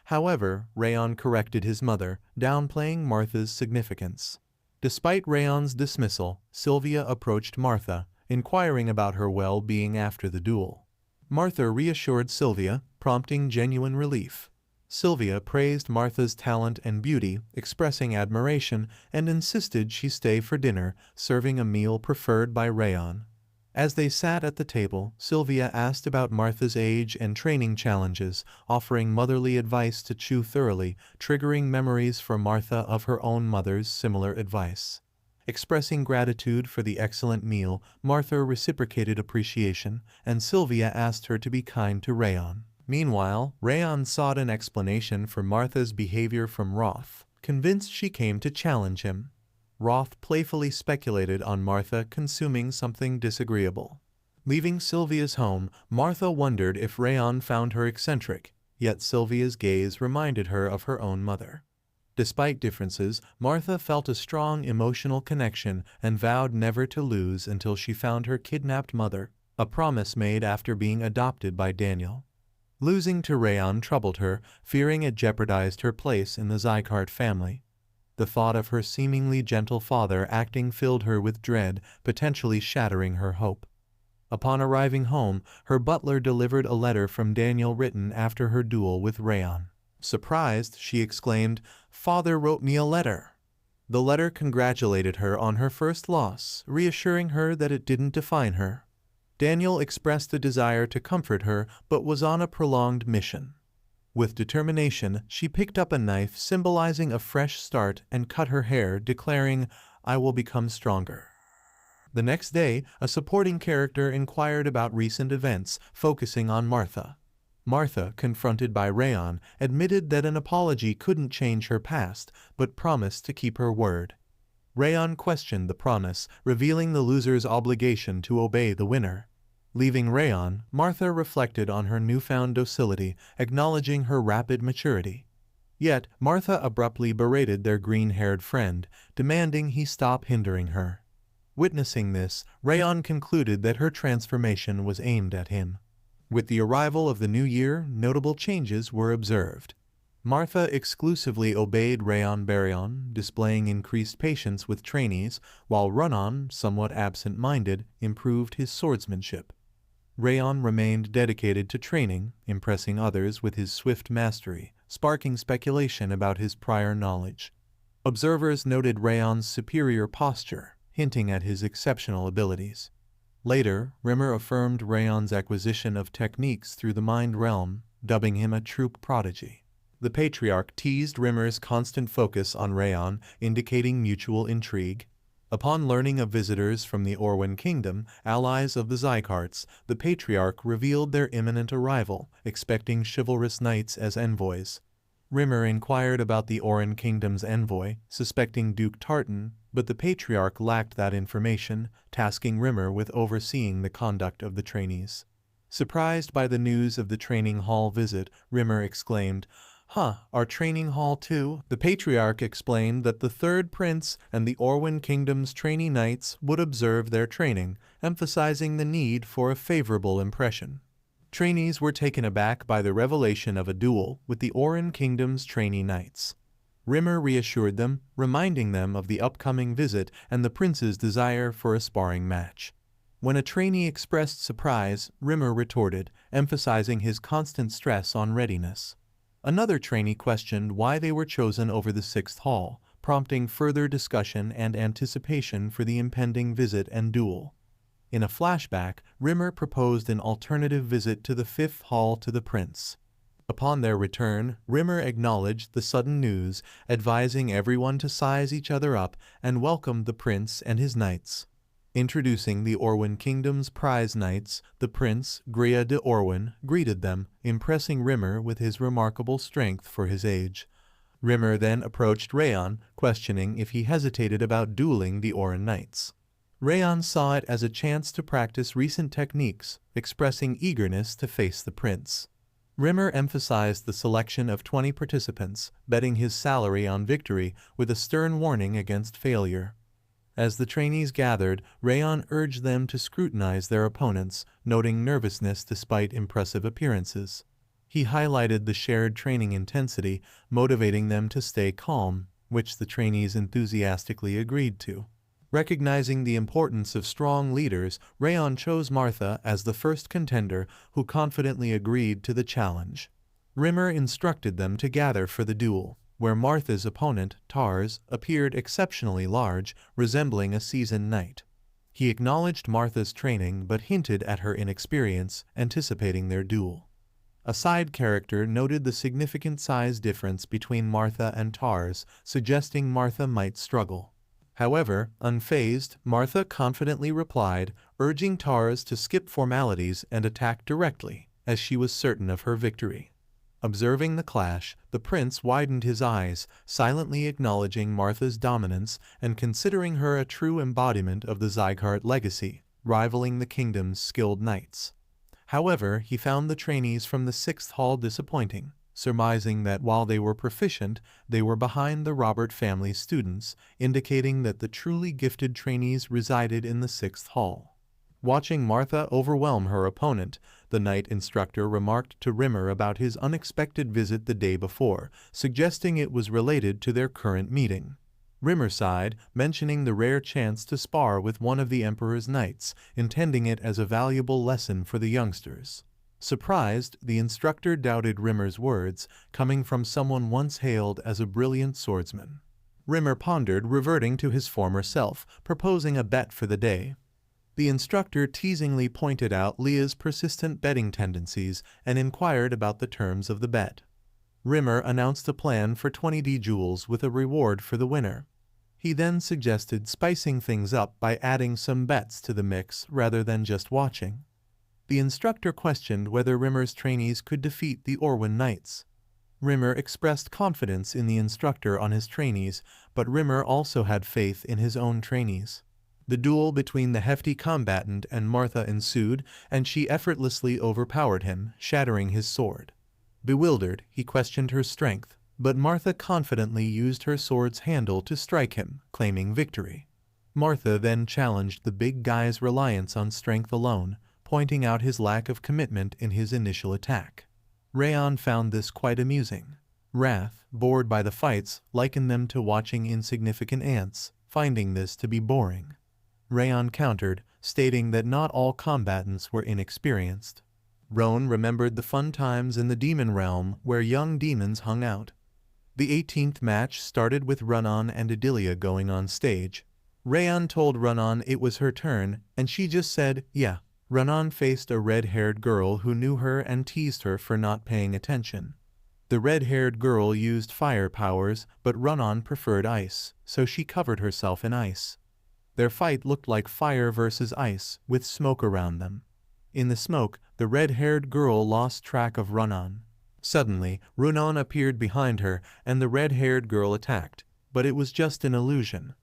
However, Raon corrected his mother, downplaying Martha's significance. Despite Raon's dismissal, Sylvia approached Martha, inquiring about her well-being after the duel. Martha reassured Sylvia, prompting genuine relief. Sylvia praised Martha's talent and beauty, expressing admiration, and insisted she stay for dinner, serving a meal preferred by Raon. As they sat at the table, Sylvia asked about Martha's age and training challenges, offering motherly advice to chew thoroughly, triggering memories for Martha of her own mother's similar advice. Expressing gratitude for the excellent meal, Martha reciprocated appreciation, and Sylvia asked her to be kind to Raon. Meanwhile, Raon sought an explanation for Martha's behavior from Roth, convinced she came to challenge him. Roth playfully speculated on Martha consuming something disagreeable. Leaving Sylvia's home, Martha wondered if Raon found her eccentric, yet Sylvia's gaze reminded her of her own mother. Despite differences, Martha felt a strong emotional connection and vowed never to lose until she found her kidnapped mother, a promise made after being adopted by Daniel. Losing to Raon troubled her, fearing it jeopardized her place in the Sieghart family. The thought of her seemingly gentle father acting filled her with dread, potentially shattering her hope. Upon arriving home, her butler delivered a letter from Daniel written after her duel with Raon. Surprised, she exclaimed, "Father wrote me a letter." The letter congratulated her on her first loss, reassuring her that it didn't define her. Daniel expressed a desire to comfort her, but was on a prolonged mission. With determination, she picked up a knife symbolizing a fresh start and cut her hair, declaring, "I will become stronger." The next day, a supporting character inquired about recent events, focusing on Martha. Martha, confronted by Raon, admitted that an apology couldn't change her past, but promised to keep her word. Raon questioned the promise, revealing the loser's obligation to obey the winner. Leaving Raon, Martha reflected on her newfound docility, acknowledging her rapid maturity. Yet, Martha abruptly berated their green-haired friend, demanding he stop hindering her. Witnessing this, Raon concluded that her transformation was aimed at him. With the arrival of the new year, notable changes were observed. Martha exclusively obeyed Raon, displaying increased patience with trainees, while Raon, somewhat absent-minded, improved his swordsmanship. Raon remained dedicated to training, impressing others with his swift mastery, sparking speculation about his prior knowledge. Observers noted Raon's superior posture, hinting at his exceptional abilities. Later, Rimmer affirmed Raon's acquisition of techniques through the mind realm, dubbing him a true prodigy. The Patriarch teased Rimmer's constant focus on Raon, indicating mutual intrigue. Upon learning of visitors from the Orwen Kingdom, allies of the Siegharts, the Patriarch revealed their imminent arrival, expecting chivalrous knights as envoys. Rimmer inquired about the Orwen Kingdom's envoy, suspecting Duke Tartan, but the Patriarch lacked that information, tasking Rimmer with overseeing the conduct of the trainees. Surprised by the news of the training hall visit, Rimmer exclaimed, "Our training hall too?" The Patriarch explained that the Third Prince and the Orwen Kingdom's trainee knights would observe their training, emphasizing the need for a favorable impression. Trainees were taken aback by the revelation of a duel with the Orwen Kingdom's trainee knights. Rimmer reassured them, reminding them of the upcoming visit and the prince's desire for a sparring match. When a trainee expressed surprise, Rimmer retorted, emphasizing his constant stress on readiness. Another trainee questioned why they were chosen over the 6th hall, prompting further discussion and anticipation for the impending visit and duel. In a flashback, Rimmer proposed an alternative visit to the 5th hall to the prince. Upon their return, Rimmer acknowledged the sudden news, advising everyone to size each other up and welcomed the prince and his knights. Introducing the Orwen Kingdom's prize knights, the prince, Grea de Orwen, greeted them, impressing Rimmer with his remarkable strength for his age. Rimmer then approached Raon, questioning if he hesitated about dueling the Oren knights. Raon saw it as a chance to practice recent techniques, expressing eagerness to face the prince. Rimmer emphasized the selection of 20 participants, betting his salary on victory with a stern warning against failure. As the trainees gathered, Raon urged them to scrutinize their opponents, noting nervousness despite impressive appearances. He highlighted the shared training intensity, motivating them to stay calm, which the trainees enthusiastically agreed to. Recognizing the importance of strong leaders, Raon chose Martha as the first contender, who confidently agreed to the challenge. Rimmer instructed them to gather for the duel, where Martha's opponent, Tars, appeared exceptionally large, resembling a seasoned knight. He acknowledged Martha's training but hinted at her inexperience, anticipating their duel. A side character noted the significant size difference between Martha and Tars, suggesting Martha might struggle. However, unfazed, Martha confidently replied, urging Tars to skip formalities and attack directly, as she was certain of her victory. Observing the clash, the prince widened his eyes, silently acknowledging Martha's dominance and considering her a true embodiment of the Sieghart legacy, rivaling the kingdom's skilled knights. However, he found the trainees from the 6th hall disappointing, surmising that while they were proficient, they were behind the Robert family students, indicating that the truly gifted trainees resided in the 6th hall. Watching Martha overwhelm her opponent, the knight instructor remarked to Rimmer about his unexpected visit the day before, suggesting it was related to their current meeting. Rimmer sighed, mentioning the rare chance to spar with one of the Emperor's knights, intending it as a valuable lesson for the youngsters. Surprised, the instructor doubted Rimmer's words, coming from someone once hailed as a brilliant swordsman. Rimmer pondered, reverting to his former self, proposing a bet for the day. The instructor teasingly pointed out Leah's persistent betting tendencies and inquired about the terms of the bet. Rimmer announced a plan for 20 jewels with a reward for the winner. He then suggested spicing things up by adding some bets to the mix rather than just watching. The instructor questioned whether Rimmer's trainees could defeat the Orwen Knights. Rimmer expressed confidence in the instructor on his trainees, but Rimmer also had faith in his own trainees. The duel between the hefty combatant and Martha ensued, and she effortlessly overpowered him, shattering his sword. Bewildered, he questioned her strength, but Martha confidently used her sword's handle to strike him, claiming victory. Martha then challenged the big guy's reliance on strength alone, pointing out his lack of commitment in his initial attack. Raon found this quite amusing. Wrath, bored by the fights, likened them to watching insignificant ants, finding this to be boring. Raon countered, stating that not all combatants were inexperienced. Raon remembered the fun times in the demon realm where young demons hung out. The 18th match started with Raon and Adelia going on stage. Raon told Raon it was her turn, and she just said, yeah. Raon faced a red-haired girl who knew her and teased her for not paying attention. The red-haired girl used fire powers, but Raon preferred ice, so she covered herself in ice. Their fight looked like fire versus ice, with smoke around them. In the smoke, the red-haired girl lost track of Raon. Suddenly, Raon appeared behind her, and the red-haired girl attacked, but it was just an illusion.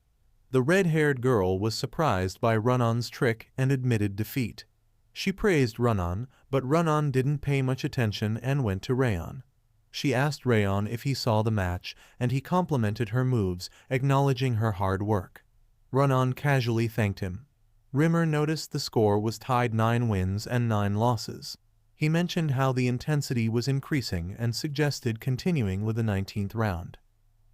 The red-haired girl was surprised by Raon's trick and admitted defeat. She praised Raon, but Raon didn't pay much attention and went to Raon. She asked Raon if he saw the match, and he complimented her moves, acknowledging her hard work. Raon casually thanked him. Rimmer noticed the score was tied 9 wins and 9 losses. He mentioned how the intensity was increasing and suggested continuing with the 19th round.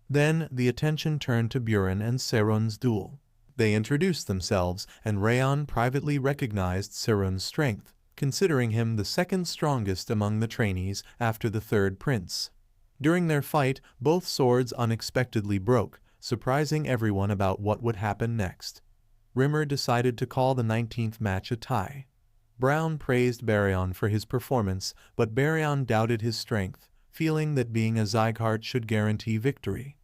Then the attention turned to Buren and Seron's duel. They introduced themselves, and Raon privately recognized Seron's strength, considering him the second strongest among the trainees after the third prince. During their fight, both swords unexpectedly broke, surprising everyone about what would happen next. Rimmer decided to call the 19th match a tie. Brown praised Baryon for his performance, but Baryon doubted his strength, feeling that being a Sieghart should guarantee victory.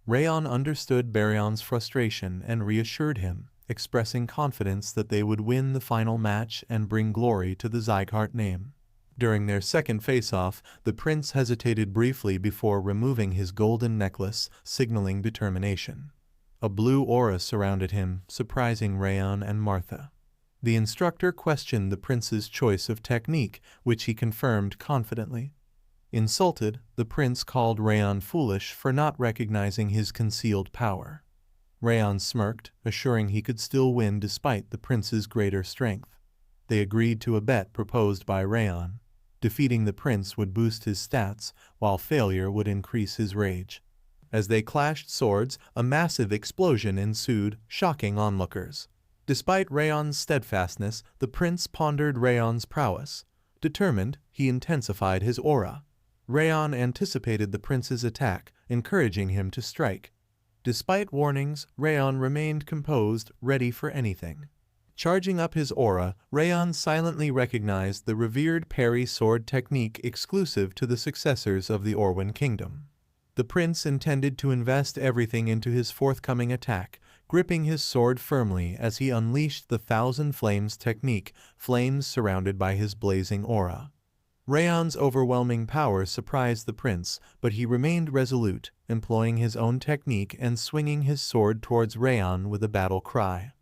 Raon understood Baryon's frustration and reassured him, expressing confidence that they would win the final match and bring glory to the Sieghart name. During their second face-off, the prince hesitated briefly before removing his golden necklace, signaling determination. A blue aura surrounded him, surprising Raon and Martha. The instructor questioned the prince's choice of technique, which he confirmed confidently. Insulted, the prince called Raon foolish for not recognizing his concealed power. Raon smirked, assuring he could still win despite the prince's greater strength. They agreed to a bet proposed by Raon. Defeating the prince would boost his stats, while failure would increase his rage. As they clashed swords, a massive explosion ensued, shocking onlookers. Despite Raon's steadfastness, the prince pondered Raon's prowess. Determined, he intensified his aura. Raon anticipated the prince's attack, encouraging him to strike. Despite warnings, Raon remained composed, ready for anything. Charging up his aura, Raon silently recognized the revered parry sword technique exclusive to the successors of the Orwen kingdom. The prince intended to invest everything into his forthcoming attack, gripping his sword firmly as he unleashed the Thousand Flames technique, flames surrounded by his blazing aura. Raon's overwhelming power surprised the prince, but he remained resolute, employing his own technique and swinging his sword towards Raon with a battle cry.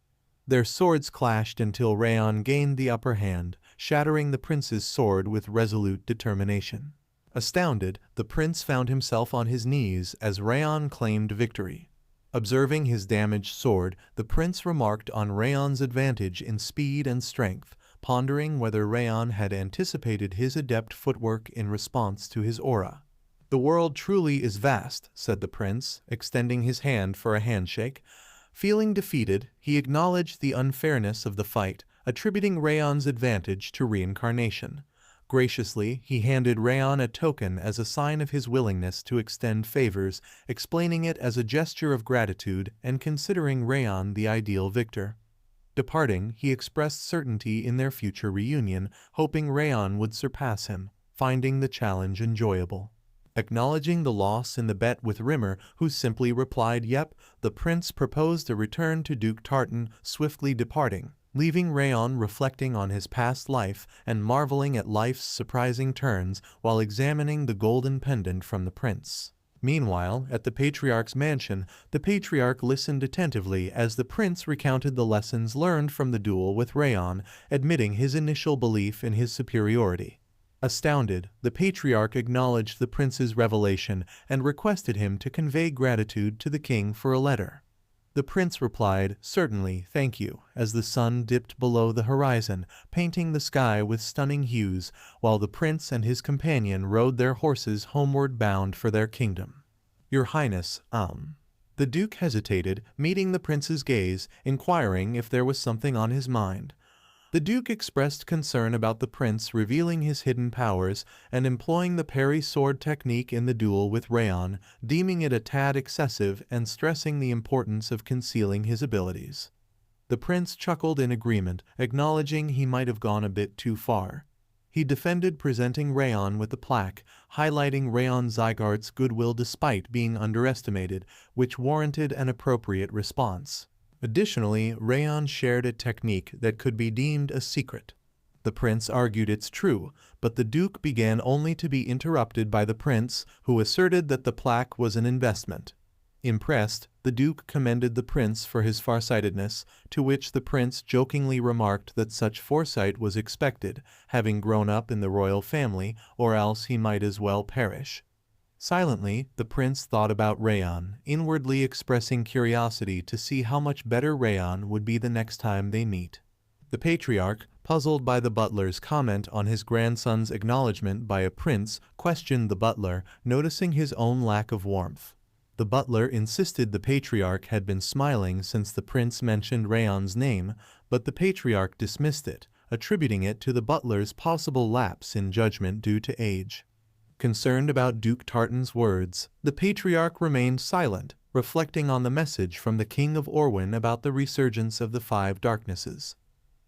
Their swords clashed until Raon gained the upper hand, shattering the prince's sword with resolute determination. Astounded, the prince found himself on his knees as Raon claimed victory. Observing his damaged sword, the prince remarked on Raon's advantage in speed and strength, pondering whether Raon had anticipated his adept footwork in response to his aura. "The world truly is vast," said the prince, extending his hand for a handshake. Feeling defeated, he acknowledged the unfairness of the fight, attributing Raon's advantage to reincarnation. Graciously, he handed Raon a token as a sign of his willingness to extend favors, explaining it as a gesture of gratitude and considering Raon the ideal victor. Departing, he expressed certainty in their future reunion, hoping Raon would surpass him, finding the challenge enjoyable. Acknowledging the loss in the bet with Rimmer, who simply replied yep, the prince proposed a return to Duke Tartan, swiftly departing, leaving Raon reflecting on his past life and marveling at life's surprising turns while examining the golden pendant from the prince. Meanwhile, at the patriarch's mansion, the patriarch listened attentively as the prince recounted the lessons learned from the duel with Raon, admitting his initial belief in his superiority. Astounded, the patriarch acknowledged the prince's revelation and requested him to convey gratitude to the king for a letter. The prince replied, "Certainly, thank you," as the sun dipped below the horizon, painting the sky with stunning hues, while the prince and his companion rode their horses homeward bound for their kingdom. "Your Highness, The duke hesitated, meeting the prince's gaze, inquiring if there was something on his mind. The duke expressed concern about the prince revealing his hidden powers and employing the parry sword technique in the duel with Raon, deeming it a tad excessive and stressing the importance of concealing his abilities. The prince chuckled in agreement, acknowledging he might have gone a bit too far. He defended presenting Raon with the plaque, highlighting Raon Sieghart's goodwill despite being underestimated, which warranted an appropriate response. Additionally, Raon shared a technique that could be deemed a secret. The prince argued it's true, but the duke began only to be interrupted by the prince, who asserted that the plaque was an investment. Impressed, the duke commended the prince for his farsightedness, to which the prince jokingly remarked that such foresight was expected, having grown up in the royal family, or else he might as well perish. Silently, the prince thought about Raon, inwardly expressing curiosity to see how much better Raon would be the next time they meet. The patriarch, puzzled by the butler's comment on his grandson's acknowledgment by a prince, questioned the butler, noticing his own lack of warmth. The butler insisted the patriarch had been smiling since the prince mentioned Raon's name, but the patriarch dismissed it, attributing it to the butler's possible lapse in judgment due to age. Concerned about Duke Tartan's words, the patriarch remained silent, reflecting on the message from the King of Orwyn about the resurgence of the Five Darknesses.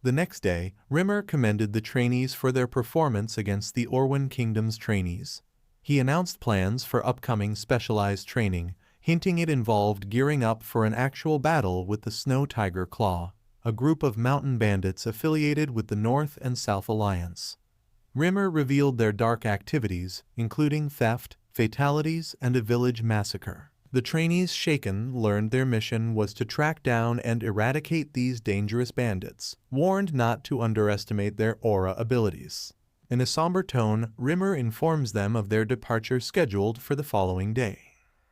The next day, Rimmer commended the trainees for their performance against the Orwyn Kingdom's trainees. He announced plans for upcoming specialized training, hinting it involved gearing up for an actual battle with the Snow Tiger Claw, a group of mountain bandits affiliated with the North and South Alliance. Rimmer revealed their dark activities, including theft, fatalities, and a village massacre. The trainees shaken learned their mission was to track down and eradicate these dangerous bandits, warned not to underestimate their aura abilities. In a somber tone, Rimmer informs them of their departure scheduled for the following day.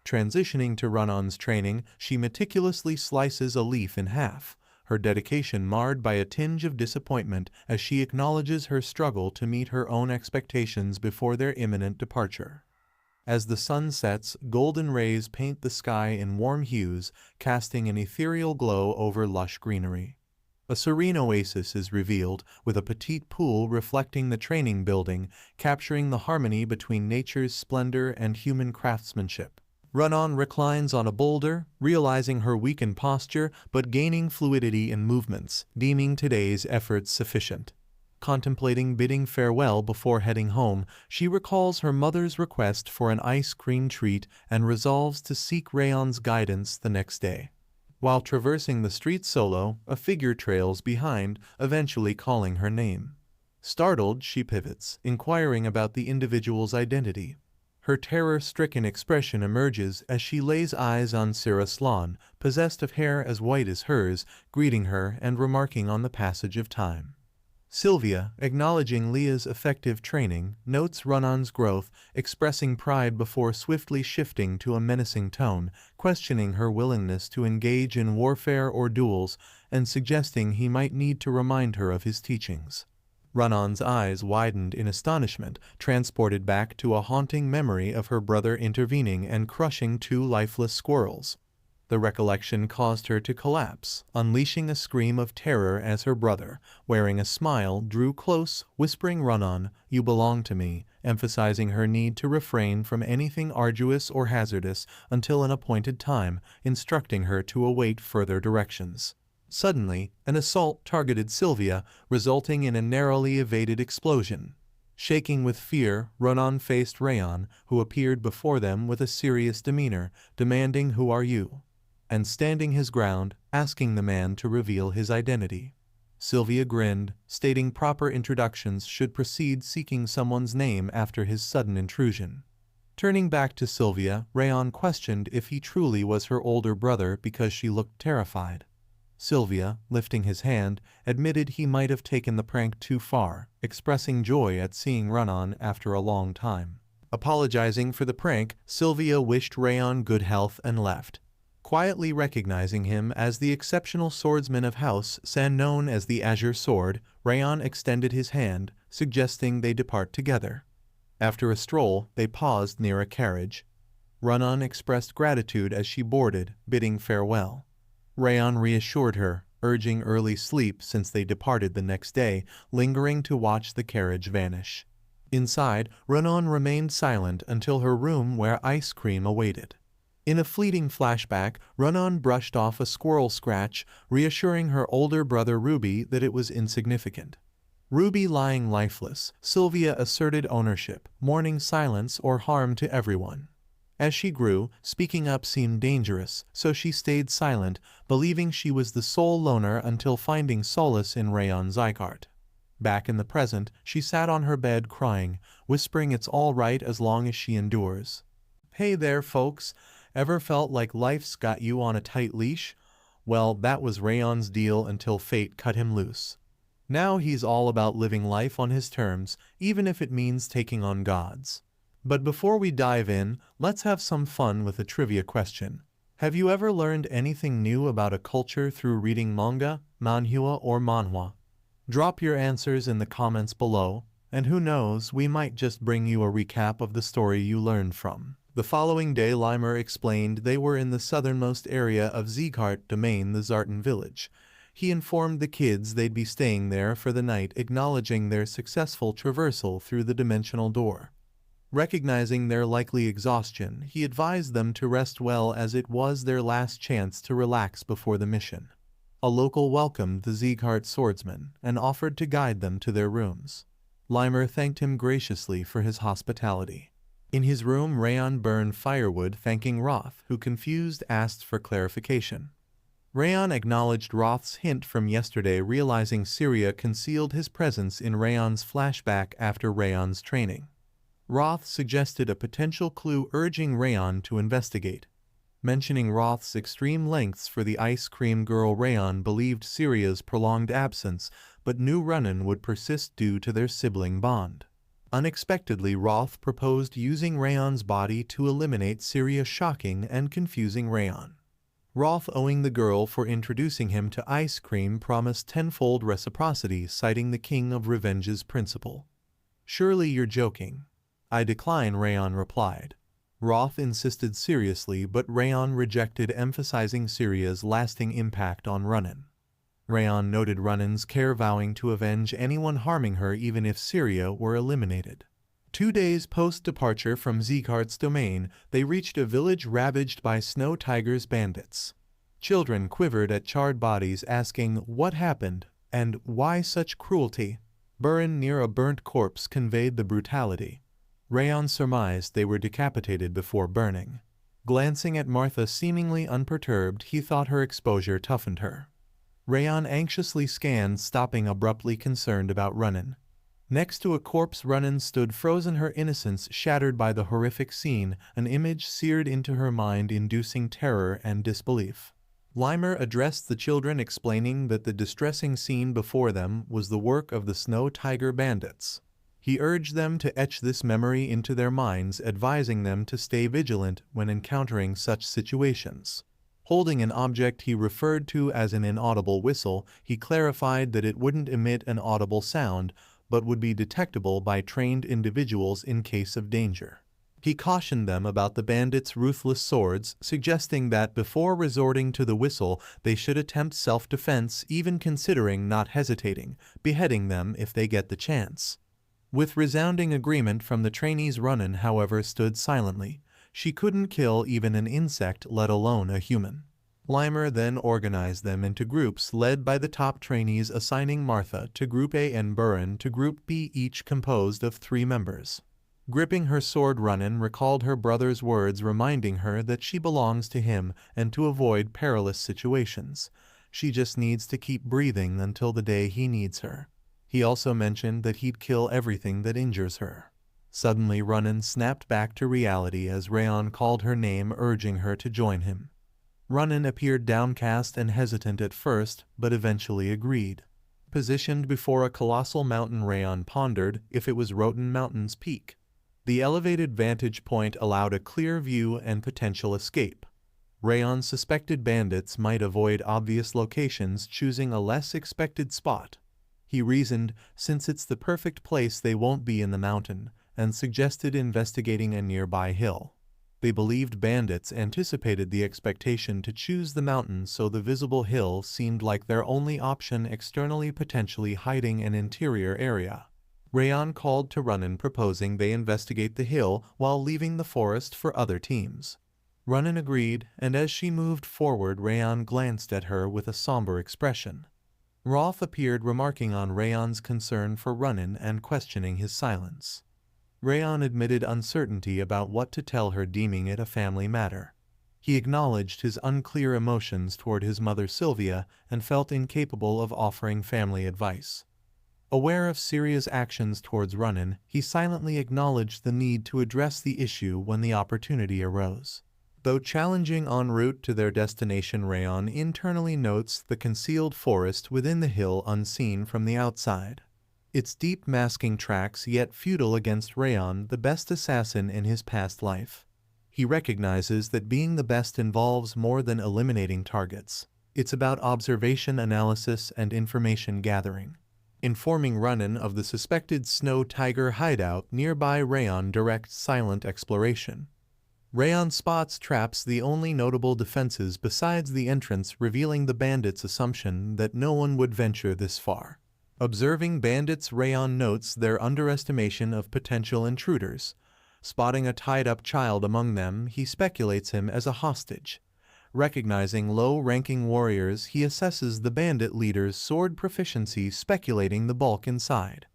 Transitioning to Raon's training, she meticulously slices a leaf in half, her dedication marred by a tinge of disappointment as she acknowledges her struggle to meet her own expectations before their imminent departure. As the sun sets, golden rays paint the sky in warm hues, casting an ethereal glow over lush greenery. A serene oasis is revealed, with a petite pool reflecting the training building, capturing the harmony between nature's splendor and human craftsmanship. Raon reclines on a boulder, realizing her weakened posture but gaining fluidity in movements, deeming today's efforts sufficient. Contemplating bidding farewell before heading home, she recalls her mother's request for an ice cream treat and resolves to seek Raon's guidance the next day. While traversing the street solo, a figure trails behind, eventually calling her name. Startled, she pivots, inquiring about the individual's identity. Her terror-stricken expression emerges as she lays eyes on Sarah Sloan, possessed of hair as white as hers, greeting her and remarking on the passage of time. Sylvia, acknowledging Leah's effective training, notes Raon's growth, expressing pride before swiftly shifting to a menacing tone, questioning her willingness to engage in warfare or duels, and suggesting he might need to remind her of his teachings. Raon's eyes widened in astonishment, transported back to a haunting memory of her brother intervening and crushing two lifeless squirrels. The recollection caused her to collapse, unleashing a scream of terror as her brother, wearing a smile, drew close, whispering, "Raon, you belong to me," emphasizing her need to refrain from anything arduous or hazardous until an appointed time, instructing her to await further directions. Suddenly, an assault targeted Sylvia, resulting in a narrowly evaded explosion. Shaking with fear, Raon faced Raon, who appeared before them with a serious demeanor, demanding, "Who are you?" and standing his ground, asking the man to reveal his identity. Sylvia grinned, stating proper introductions should precede seeking someone's name after his sudden intrusion. Turning back to Sylvia, Raon questioned if he truly was her older brother because she looked terrified. Sylvia, lifting his hand, admitted he might have taken the prank too far, expressing joy at seeing Raon after a long time. Apologizing for the prank, Sylvia wished Raon good health and left. Quietly recognizing him as the exceptional swordsman of House Sieghart known as the Azure Sword, Raon extended his hand, suggesting they depart together. After a stroll, they paused near a carriage. Raon expressed gratitude as she boarded, bidding farewell. Raon reassured her, urging early sleep since they departed the next day, lingering to watch the carriage vanish. Inside, Raon remained silent until her room where ice cream awaited. In a fleeting flashback, Raon brushed off a squirrel scratch, reassuring her older brother Ruby that it was insignificant. Ruby lying lifeless, Sylvia asserted ownership, mourning silence or harm to everyone. As she grew, speaking up seemed dangerous, so she stayed silent, believing she was the sole loner until finding solace in Raon Sieghart. Back in the present, she sat on her bed crying, whispering it's all right as long as she endures. Hey there, folks. Ever felt like life's got you on a tight leash? Well, that was Raon's deal until fate cut him loose. Now he's all about living life on his terms, even if it means taking on gods. But before we dive in, let's have some fun with a trivia question. Have you ever learned anything new about a culture through reading manga, manhua, or manhwa? Drop your answers in the comments below, and who knows, we might just bring you a recap of the story you learned from. The following day, Limer explained they were in the southernmost area of Sieghart domain, the Zartan village. He informed the kids they'd be staying there for the night, acknowledging their successful traversal through the dimensional door. Recognizing their likely exhaustion, he advised them to rest well as it was their last chance to relax before the mission. A local welcomed the Sieghart swordsman and offered to guide them to their rooms. Limer thanked him graciously for his hospitality. In his room, Raon burned firewood, thanking Roth, who, confused, asked for clarification. Raon acknowledged Roth's hint from yesterday, realizing Syria concealed his presence in Raon's flashback after Raon's training. Roth suggested a potential clue, urging Raon to investigate. Mentioning Roth's extreme lengths for the ice cream girl, Raon believed Syria's prolonged absence, but knew Ronan would persist due to their sibling bond. Unexpectedly, Roth proposed using Raon's body to eliminate Syria, shocking and confusing Raon. Roth, owing the girl for introducing him to ice cream, promised tenfold reciprocity, citing the King of Revenge's principle. "Surely you're joking." "I decline," Raon replied. Roth insisted seriously, but Raon rejected, emphasizing Syria's lasting impact on Ronan. Raon noted Ronan's care, vowing to avenge anyone harming her even if Syria were eliminated. 2 days post-departure from Sieghart's domain, they reached a village ravaged by Snow Tiger's bandits. Children quivered at charred bodies, asking what happened and why such cruelty. Burin near a burnt corpse conveyed the brutality. Raon surmised they were decapitated before burning. Glancing at Martha, seemingly unperturbed, he thought her exposure toughened her. Raon anxiously scanned, stopping abruptly, concerned about Ronan. Next to a corpse, Ronan stood frozen, her innocence shattered by the horrific scene, an image seared into her mind, inducing terror and disbelief. Limer addressed the children, explaining that the distressing scene before them was the work of the Snow Tiger bandits. He urged them to etch this memory into their minds, advising them to stay vigilant when encountering such situations. Holding an object he referred to as an inaudible whistle, he clarified that it wouldn't emit an audible sound, but would be detectable by trained individuals in case of danger. He cautioned them about the bandits' ruthless swords, suggesting that before resorting to the whistle, they should attempt self-defense, even considering not hesitating, beheading them if they get the chance. With resounding agreement from the trainees, Ronan, however, stood silently. She couldn't kill even an insect, let alone a human. Limer then organized them into groups led by the top trainees, assigning Martha to Group A and Burin to Group B, each composed of 3 members. Gripping her sword, Ronan recalled her brother's words, reminding her that she belongs to him and to avoid perilous situations. She just needs to keep breathing until the day he needs her. He also mentioned that he'd kill everything that injures her. Suddenly, Ronan snapped back to reality as Raon called her name, urging her to join him. Ronan appeared downcast and hesitant at first, but eventually agreed. Positioned before a colossal mountain, Raon pondered if it was Roten Mountain's peak. The elevated vantage point allowed a clear view and potential escape. Raon suspected bandits might avoid obvious locations, choosing a less expected spot. He reasoned, since it's the perfect place, they won't be in the mountain, and suggested investigating a nearby hill. They believed bandits anticipated the expectation to choose the mountain, so the visible hill seemed like their only option externally, potentially hiding an interior area. Raon called to Ronan, proposing they investigate the hill while leaving the forest for other teams. Ronan agreed, and as she moved forward, Raon glanced at her with a somber expression. Roth appeared, remarking on Raon's concern for Ronan and questioning his silence. Raon admitted uncertainty about what to tell her, deeming it a family matter. He acknowledged his unclear emotions toward his mother Sylvia and felt incapable of offering family advice. Aware of Syria's actions towards Ronan, he silently acknowledged the need to address the issue when the opportunity arose. Though challenging en route to their destination, Raon internally notes the concealed forest within the hill, unseen from the outside. Its deep masking tracks, yet futile against Raon, the best assassin in his past life. He recognizes that being the best involves more than eliminating targets. It's about observation, analysis, and information gathering. Informing Ronan of the suspected Snow Tiger hideout nearby, Raon directs silent exploration. Raon spots traps, the only notable defenses besides the entrance, revealing the bandits' assumption that no one would venture this far. Observing bandits, Raon notes their underestimation of potential intruders. Spotting a tied-up child among them, he speculates him as a hostage. Recognizing low-ranking warriors, he assesses the bandit leader's sword proficiency, speculating the bulk inside.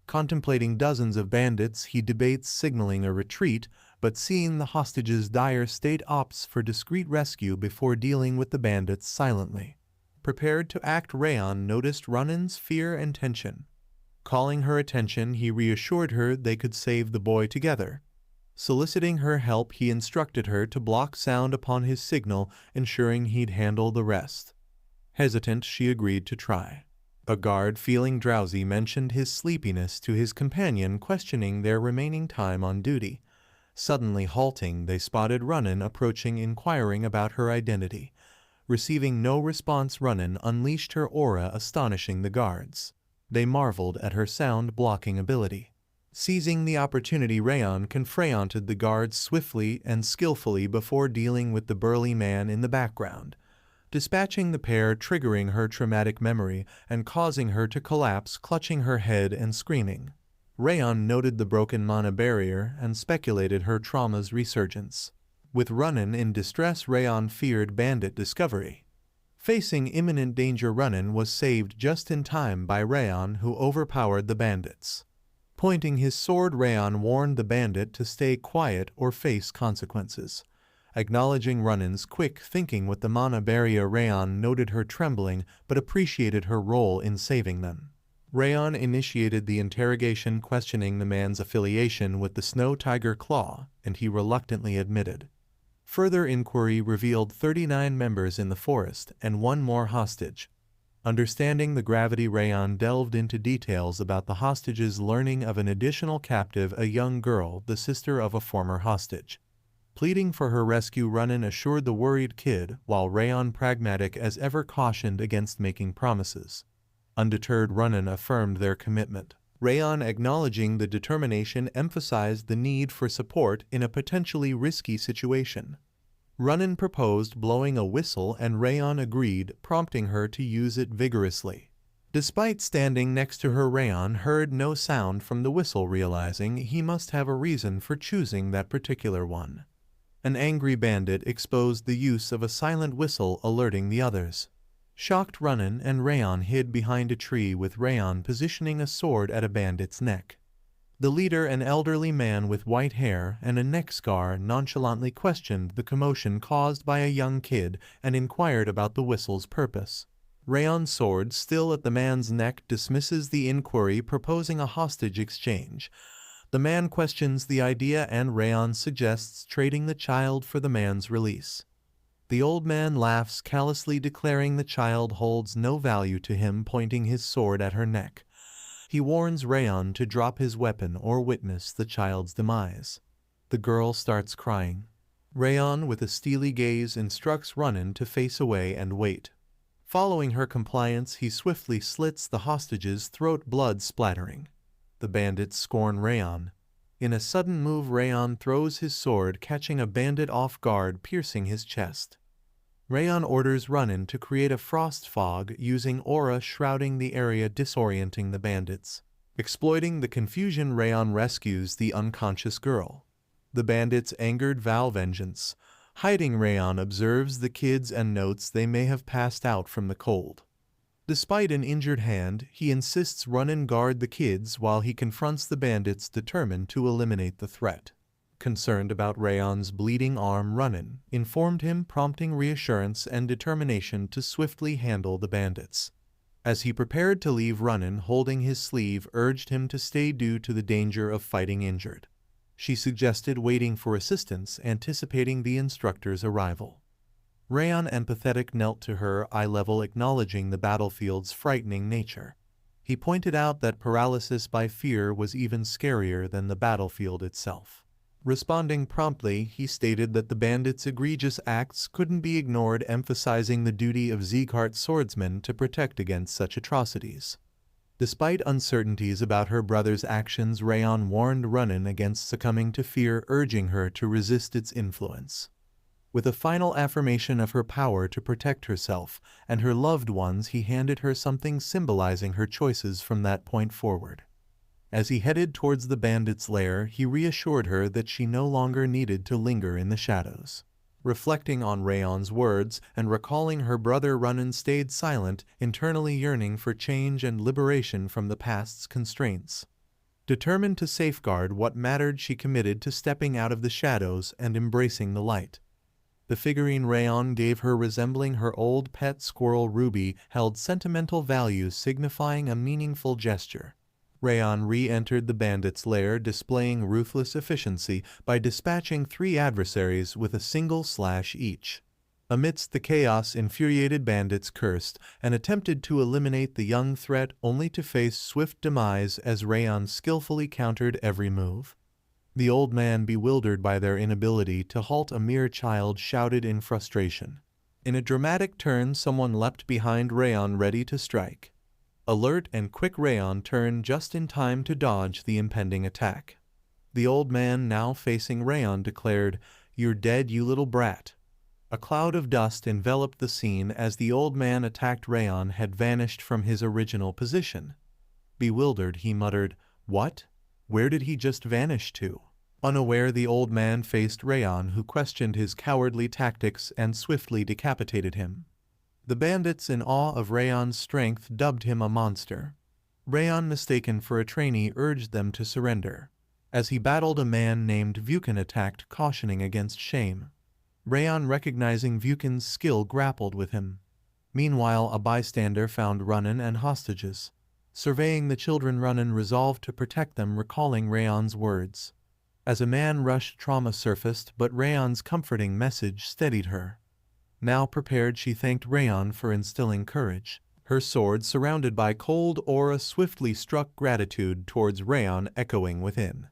Contemplating dozens of bandits, he debates signaling a retreat, but seeing the hostages' dire state, opts for discreet rescue before dealing with the bandits silently. Prepared to act, Raon noticed Runnin's fear and tension. Calling her attention, he reassured her they could save the boy together. Soliciting her help, he instructed her to block sound upon his signal, ensuring he'd handle the rest. Hesitant, she agreed to try. A guard, feeling drowsy, mentioned his sleepiness to his companion, questioning their remaining time on duty. Suddenly halting, they spotted Runnin approaching, inquiring about her identity. Receiving no response, Runnin unleashed her aura, astonishing the guards. They marveled at her sound-blocking ability. Seizing the opportunity, Raon confronted the guards swiftly and skillfully before dealing with the burly man in the background, dispatching the pair, triggering her traumatic memory and causing her to collapse, clutching her head and screaming. Raon noted the broken mana barrier and speculated her trauma's resurgence. With Runnin in distress, Raon feared bandit discovery. Facing imminent danger, Runnin was saved just in time by Raon, who overpowered the bandits. Pointing his sword, Raon warned the bandit to stay quiet or face consequences. Acknowledging Runnin's quick thinking with the mana barrier, Raon noted her trembling but appreciated her role in saving them. Raon initiated the interrogation, questioning the man's affiliation with the Snow Tiger Claw, and he reluctantly admitted. Further inquiry revealed 39 members in the forest and one more hostage. Understanding the gravity, Raon delved into details about the hostages, learning of an additional captive, a young girl, the sister of a former hostage. Pleading for her rescue, Runnin assured the worried kid, while Raon, pragmatic as ever, cautioned against making promises. Undeterred, Runnin affirmed their commitment. Raon, acknowledging the determination, emphasized the need for support in a potentially risky situation. Runnin proposed blowing a whistle and Raon agreed, prompting her to use it vigorously. Despite standing next to her, Raon heard no sound from the whistle, realizing he must have a reason for choosing that particular one. An angry bandit exposed the use of a silent whistle, alerting the others. Shocked, Runnin and Raon hid behind a tree, with Raon positioning a sword at a bandit's neck. The leader, an elderly man with white hair and a neck scar, nonchalantly questioned the commotion caused by a young kid and inquired about the whistle's purpose. Raon's sword, still at the man's neck, dismisses the inquiry, proposing a hostage exchange. The man questions the idea and Raon suggests trading the child for the man's release. The old man laughs callously, declaring the child holds no value to him, pointing his sword at her neck. He warns Raon to drop his weapon or witness the child's demise. The girl starts crying. Raon, with a steely gaze, instructs Runnin to face away and wait. Following her compliance, he swiftly slits the hostage's throat, blood splattering. The bandits scorn Raon. In a sudden move, Raon throws his sword, catching a bandit off guard, piercing his chest. Raon orders Runnin to create a frost fog, using aura shrouding the area, disorienting the bandits. Exploiting the confusion, Raon rescues the unconscious girl. The bandits, angered, vow vengeance. Hiding, Raon observes the kids and notes they may have passed out from the cold. Despite an injured hand, he insists Runnin guard the kids while he confronts the bandits, determined to eliminate the threat. Concerned about Raon's bleeding arm, Runnin informed him, prompting reassurance and determination to swiftly handle the bandits. As he prepared to leave, Runnin, holding his sleeve, urged him to stay due to the danger of fighting injured. She suggested waiting for assistance, anticipating the instructor's arrival. Raon, empathetic, knelt to her, eye level, acknowledging the battlefield's frightening nature. He pointed out that paralysis by fear was even scarier than the battlefield itself. Responding promptly, he stated that the bandits' egregious acts couldn't be ignored, emphasizing the duty of Sieghart swordsmen to protect against such atrocities. Despite uncertainties about her brother's actions, Raon warned Ronan against succumbing to fear, urging her to resist its influence. With a final affirmation of her power to protect herself and her loved ones, he handed her something symbolizing her choices from that point forward. As he headed towards the bandit's lair, he reassured her that she no longer needed to linger in the shadows. Reflecting on Raon's words and recalling her brother, Ronan stayed silent, internally yearning for change and liberation from the past's constraints. Determined to safeguard what mattered, she committed to stepping out of the shadows and embracing the light. The figurine Raon gave her, resembling her old pet squirrel Ruby, held sentimental value, signifying a meaningful gesture. Raon re-entered the bandit's lair, displaying ruthless efficiency by dispatching 3 adversaries with a single slash each. Amidst the chaos, infuriated bandits cursed and attempted to eliminate the young threat, only to face swift demise as Raon skillfully countered every move. The old man, bewildered by their inability to halt a mere child, shouted in frustration. In a dramatic turn, someone leapt behind Raon, ready to strike. Alert and quick, Raon turned just in time to dodge the impending attack. The old man, now facing Raon, declared, "You're dead, you little brat." A cloud of dust enveloped the scene as the old man attacked. Raon had vanished from his original position. Bewildered, he muttered, "What? Where did he just vanish to?" Unaware, the old man faced Raon, who questioned his cowardly tactics and swiftly decapitated him. The bandits, in awe of Raon's strength, dubbed him a monster. Raon, mistaken for a trainee, urged them to surrender. As he battled, a man named Vukan attacked, cautioning against shame. Raon, recognizing Vukan's skill, grappled with him. Meanwhile, a bystander found Ronan and hostages. Surveying the children, Ronan resolved to protect them, recalling Raon's words. As a man rushed, trauma surfaced, but Raon's comforting message steadied her. Now prepared, she thanked Raon for instilling courage. Her sword, surrounded by cold aura, swiftly struck, gratitude towards Raon echoing within.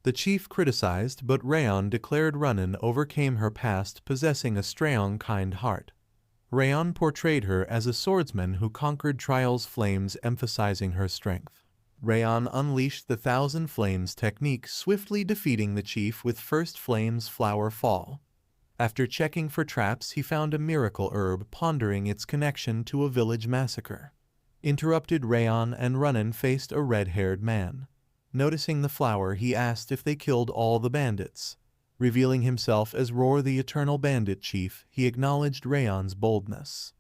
The chief criticized, but Raon declared Ronan overcame her past, possessing a strong, kind heart. Raon portrayed her as a swordsman who conquered trials' flames, emphasizing her strength. Raon unleashed the 1,000 Flames technique, swiftly defeating the chief with first flame's flower fall. After checking for traps, he found a miracle herb, pondering its connection to a village massacre. Interrupted, Raon and Ronan faced a red-haired man. Noticing the flower, he asked if they killed all the bandits. Revealing himself as Roar, the eternal bandit chief, he acknowledged Raon's boldness.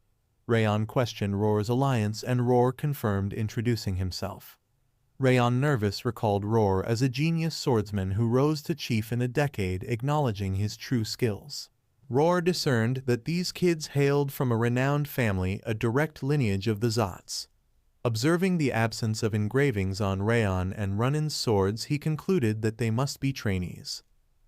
Raon questioned Roar's alliance, and Roar confirmed, introducing himself. Raon, nervous, recalled Roar as a genius swordsman who rose to chief in a decade, acknowledging his true skills. Roar discerned that these kids hailed from a renowned family, a direct lineage of the Zots. Observing the absence of engravings on Raon and Ronan's swords, he concluded that they must be trainees.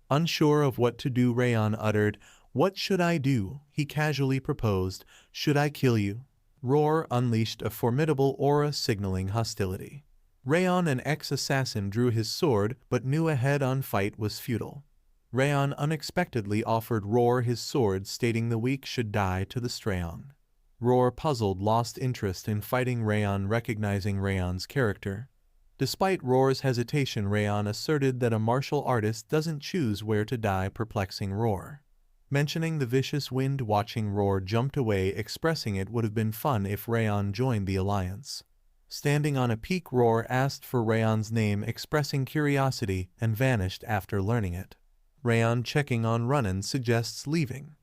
Unsure of what to do, Raon uttered, "What should I do?" He casually proposed, "Should I kill you?" Roar unleashed a formidable aura, signaling hostility. Raon, an ex-assassin, drew his sword, but knew a head-on fight was futile. Raon unexpectedly offered Roar his sword, stating the weak should die to the strong. Roar, puzzled, lost interest in fighting Raon, recognizing Raon's character. Despite Roar's hesitation, Raon asserted that a martial artist doesn't choose where to die, perplexing Roar. Mentioning the vicious wind, watching Roar jumped away, expressing it would have been fun if Raon joined the alliance. Standing on a peak, Roar asked for Raon's name, expressing curiosity, and vanished after learning it. Raon, checking on Ronan, suggests leaving.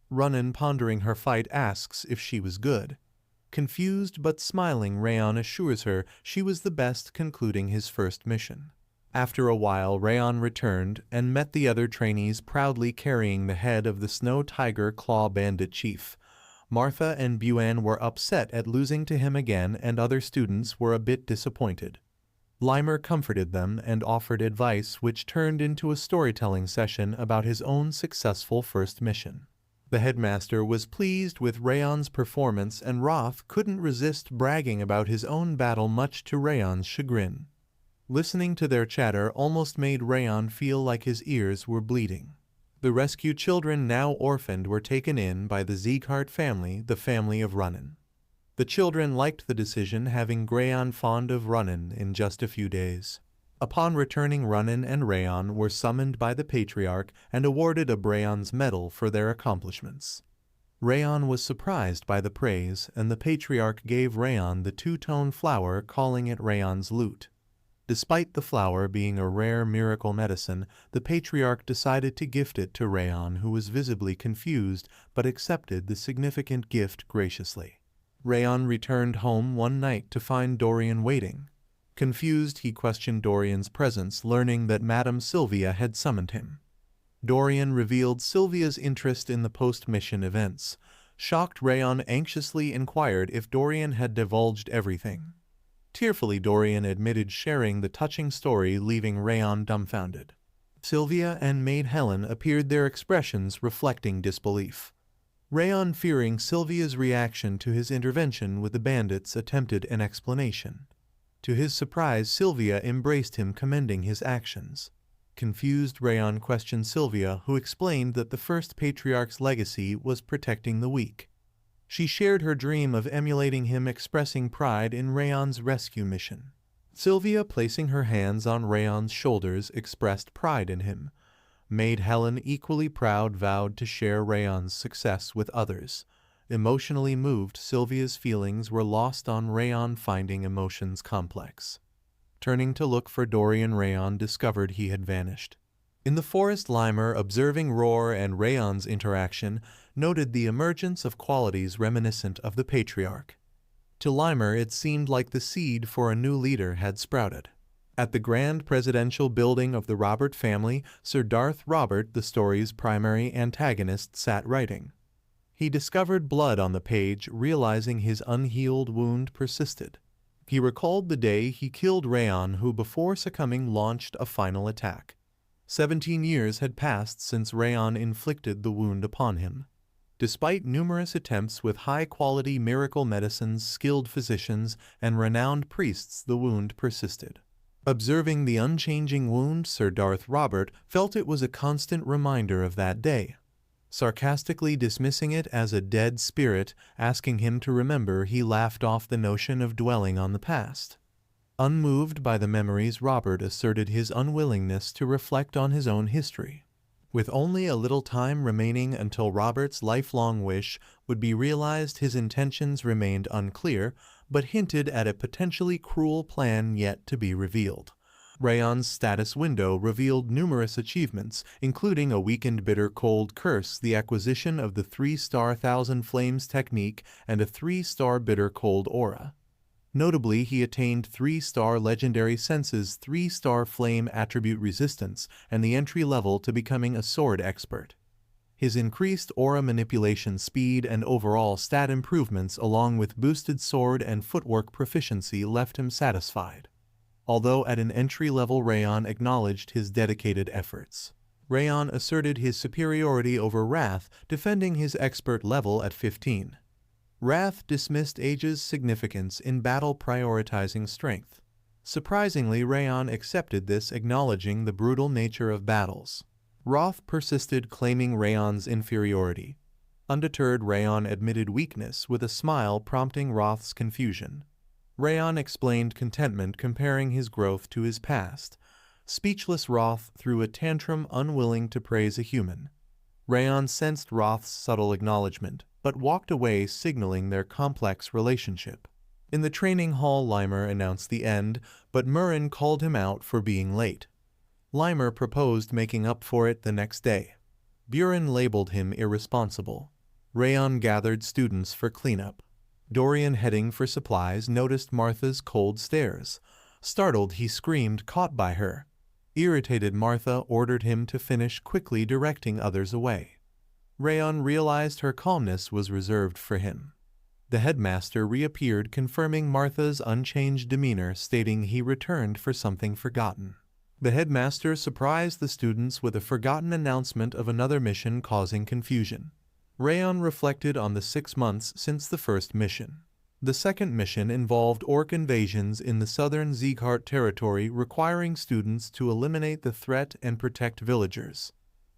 Ronan, pondering her fight, asks if she was good. Confused but smiling, Raon assures her she was the best, concluding his first mission. After a while, Raon returned and met the other trainees, proudly carrying the head of the Snow Tiger Claw Bandit chief. Martha and Buan were upset at losing to him again, and other students were a bit disappointed. Limer comforted them and offered advice, which turned into a storytelling session about his own successful first mission. The headmaster was pleased with Raon's performance, and Roth couldn't resist bragging about his own battle, much to Raon's chagrin. Listening to their chatter almost made Raon feel like his ears were bleeding. The rescued children, now orphaned, were taken in by the Sieghart family, the family of Ronan. The children liked the decision, having Raon fond of Runin in just a few days. Upon returning, Runin and Raon were summoned by the Patriarch and awarded a bronze medal for their accomplishments. Raon was surprised by the praise, and the Patriarch gave Raon the two-tone flower, calling it Raon's lute. Despite the flower being a rare miracle medicine, the Patriarch decided to gift it to Raon, who was visibly confused but accepted the significant gift graciously. Raon returned home one night to find Dorian waiting. Confused, he questioned Dorian's presence, learning that Madame Sylvia had summoned him. Dorian revealed Sylvia's interest in the post-mission events. Shocked, Raon anxiously inquired if Dorian had divulged everything. Tearfully, Dorian admitted sharing the touching story, leaving Raon dumbfounded. Sylvia and Maid Helen appeared, their expressions reflecting disbelief. Raon, fearing Sylvia's reaction to his intervention with the bandits, attempted an explanation. To his surprise, Sylvia embraced him, commending his actions. Confused, Raon questioned Sylvia, who explained that the first Patriarch's legacy was protecting the weak. She shared her dream of emulating him, expressing pride in Raon's rescue mission. Sylvia, placing her hands on Raon's shoulders, expressed pride in him. Maid Helen, equally proud, vowed to share Raon's success with others. Emotionally moved, Sylvia's feelings were lost on Raon, finding emotions complex. Turning to look for Dorian, Raon discovered he had vanished. In the forest, Limer, observing Roar and Raon's interaction, noted the emergence of qualities reminiscent of the Patriarch. To Limer, it seemed like the seed for a new leader had sprouted. At the grand presidential building of the Robert family, Sir Darth Robert, the story's primary antagonist, sat writing. He discovered blood on the page, realizing his unhealed wound persisted. He recalled the day he killed Raon, who before succumbing launched a final attack. 17 years had passed since Raon inflicted the wound upon him. Despite numerous attempts with high-quality miracle medicines, skilled physicians, and renowned priests, the wound persisted. Observing the unchanging wound, Sir Darth Robert felt it was a constant reminder of that day. Sarcastically dismissing it as a dead spirit, asking him to remember, he laughed off the notion of dwelling on the past. Unmoved by the memories, Robert asserted his unwillingness to reflect on his own history. With only a little time remaining until Robert's lifelong wish would be realized, his intentions remained unclear, but hinted at a potentially cruel plan yet to be revealed. Raon's status window revealed numerous achievements, including a weakened bitter cold curse, the acquisition of the 3-star Thousand Flames technique, and a 3-star bitter cold aura. Notably, he attained 3-star legendary senses, 3-star flame attribute resistance, and the entry level to becoming a sword expert. His increased aura manipulation speed and overall stat improvements, along with boosted sword and footwork proficiency, left him satisfied. Although at an entry level, Raon acknowledged his dedicated efforts. Raon asserted his superiority over Wrath, defending his expert level at 15. Wrath dismissed age's significance in battle, prioritizing strength. Surprisingly, Raon accepted this, acknowledging the brutal nature of battles. Wrath persisted, claiming Raon's inferiority. Undeterred, Raon admitted weakness, with a smile prompting Wrath's confusion. Raon explained contentment, comparing his growth to his past. Speechless, Wrath threw a tantrum, unwilling to praise a human. Raon sensed Wrath's subtle acknowledgement, but walked away, signaling their complex relationship. In the training hall, Limer announced the end, but Murrin called him out for being late. Limer proposed making up for it the next day. Buren labeled him irresponsible. Raon gathered students for cleanup. Dorian, heading for supplies, noticed Martha's cold stares. Startled, he screamed, caught by her. Irritated, Martha ordered him to finish quickly, directing others away. Raon realized her calmness was reserved for him. The headmaster reappeared, confirming Martha's unchanged demeanor, stating he returned for something forgotten. The headmaster surprised the students with a forgotten announcement of another mission, causing confusion. Raon reflected on the 6 months since the first mission. The second mission involved orc invasions in the southern Sieghart territory, requiring students to eliminate the threat and protect villagers.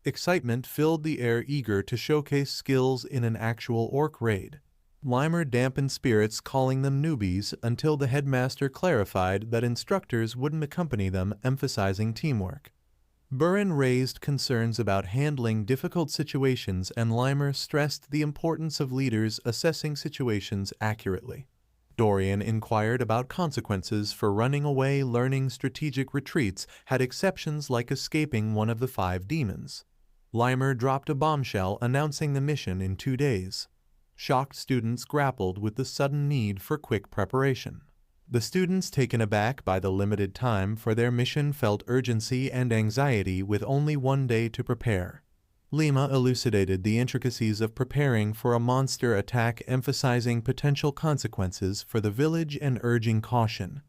Excitement filled the air, eager to showcase skills in an actual orc raid. Limer dampened spirits, calling them newbies, until the headmaster clarified that instructors wouldn't accompany them, emphasizing teamwork. Buren raised concerns about handling difficult situations, and Limer stressed the importance of leaders assessing situations accurately. Dorian inquired about consequences for running away, learning strategic retreats had exceptions like escaping one of the 5 demons. Limer dropped a bombshell announcing the mission in 2 days. Shocked students grappled with the sudden need for quick preparation. The students, taken aback by the limited time for their mission, felt urgency and anxiety with only 1 day to prepare. Lima elucidated the intricacies of preparing for a monster attack, emphasizing potential consequences for the village and urging caution.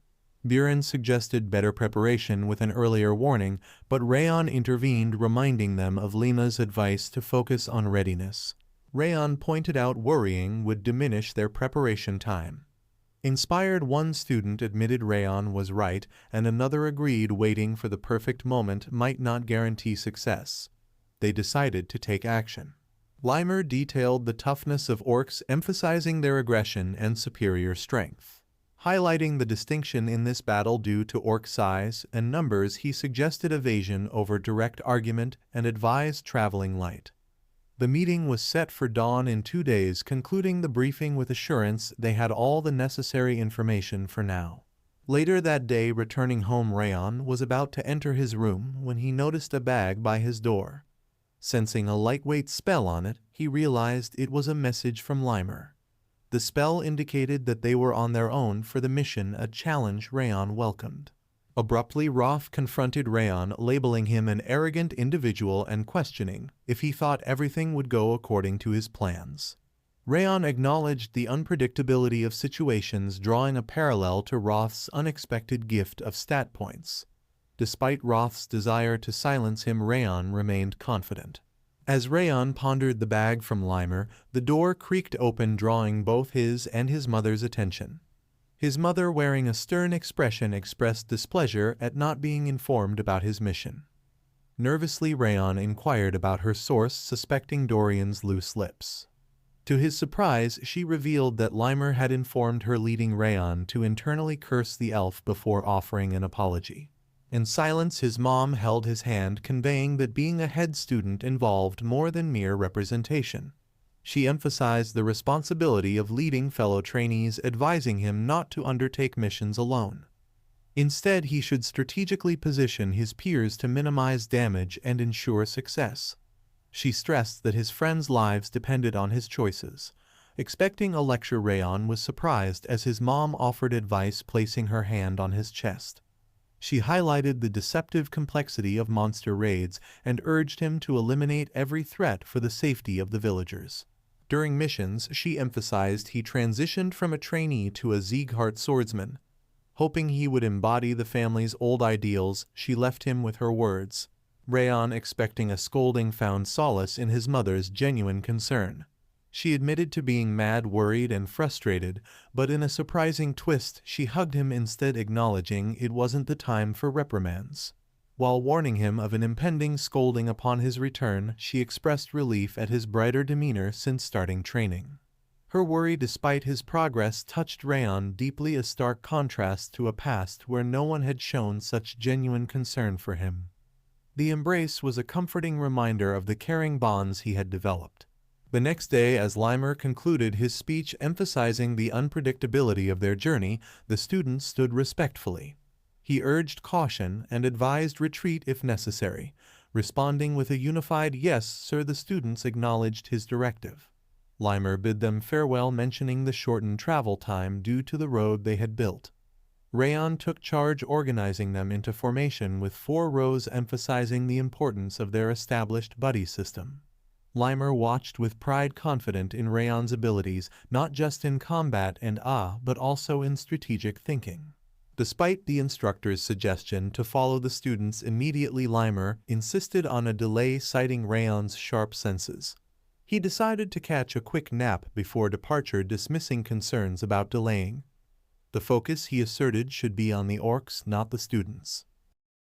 Buren suggested better preparation with an earlier warning, but Raon intervened, reminding them of Lima's advice to focus on readiness. Raon pointed out worrying would diminish their preparation time. Inspired, one student admitted Raon was right, and another agreed waiting for the perfect moment might not guarantee success. They decided to take action. Limer detailed the toughness of orcs, emphasizing their aggression and superior strength. Highlighting the distinction in this battle due to orc size and numbers, he suggested evasion over direct argument and advised traveling light. The meeting was set for dawn in 2 days, concluding the briefing with assurance they had all the necessary information for now. Later that day, returning home, Raon was about to enter his room when he noticed a bag by his door. Sensing a lightweight spell on it, he realized it was a message from Limer. The spell indicated that they were on their own for the mission, a challenge Raon welcomed. Abruptly, Roth confronted Raon, labeling him an arrogant individual and questioning if he thought everything would go according to his plans. Raon acknowledged the unpredictability of situations, drawing a parallel to Roth's unexpected gift of stat points. Despite Roth's desire to silence him, Raon remained confident. As Raon pondered the bag from Limer, the door creaked open, drawing both his and his mother's attention. His mother, wearing a stern expression, expressed displeasure at not being informed about his mission. Nervously, Raon inquired about her source, suspecting Dorian's loose lips. To his surprise, she revealed that Limer had informed her, leading Raon to internally curse the elf before offering an apology. In silence, his mom held his hand, conveying that being a head student involved more than mere representation. She emphasized the responsibility of leading fellow trainees, advising him not to undertake missions alone. Instead, he should strategically position his peers to minimize damage and ensure success. She stressed that his friends' lives depended on his choices. Expecting a lecture, Raon was surprised as his mom offered advice, placing her hand on his chest. She highlighted the deceptive complexity of monster raids and urged him to eliminate every threat for the safety of the villagers. During missions, she emphasized he transitioned from a trainee to a Sieghart swordsman. Hoping he would embody the family's old ideals, she left him with her words. Raon, expecting a scolding, found solace in his mother's genuine concern. She admitted to being mad, worried, and frustrated, but in a surprising twist, she hugged him instead, acknowledging it wasn't the time for reprimands. While warning him of an impending scolding upon his return, she expressed relief at his brighter demeanor since starting training. Her worry, despite his progress, touched Raon deeply, a stark contrast to a past where no one had shown such genuine concern for him. The embrace was a comforting reminder of the caring bonds he had developed. The next day, as Limer concluded his speech emphasizing the unpredictability of their journey, the students stood respectfully. He urged caution and advised retreat if necessary. Responding with a unified "Yes, sir," the students acknowledged his directive. Limer bid them farewell, mentioning the shortened travel time due to the road they had built. Raon took charge, organizing them into formation with 4 rows, emphasizing the importance of their established buddy system. Limer watched with pride, confident in Raon's abilities, not just in combat and but also in strategic thinking. Despite the instructor's suggestion to follow the students immediately, Limer insisted on a delay, citing Raon's sharp senses. He decided to catch a quick nap before departure, dismissing concerns about delaying. The focus, he asserted, should be on the orcs, not the students.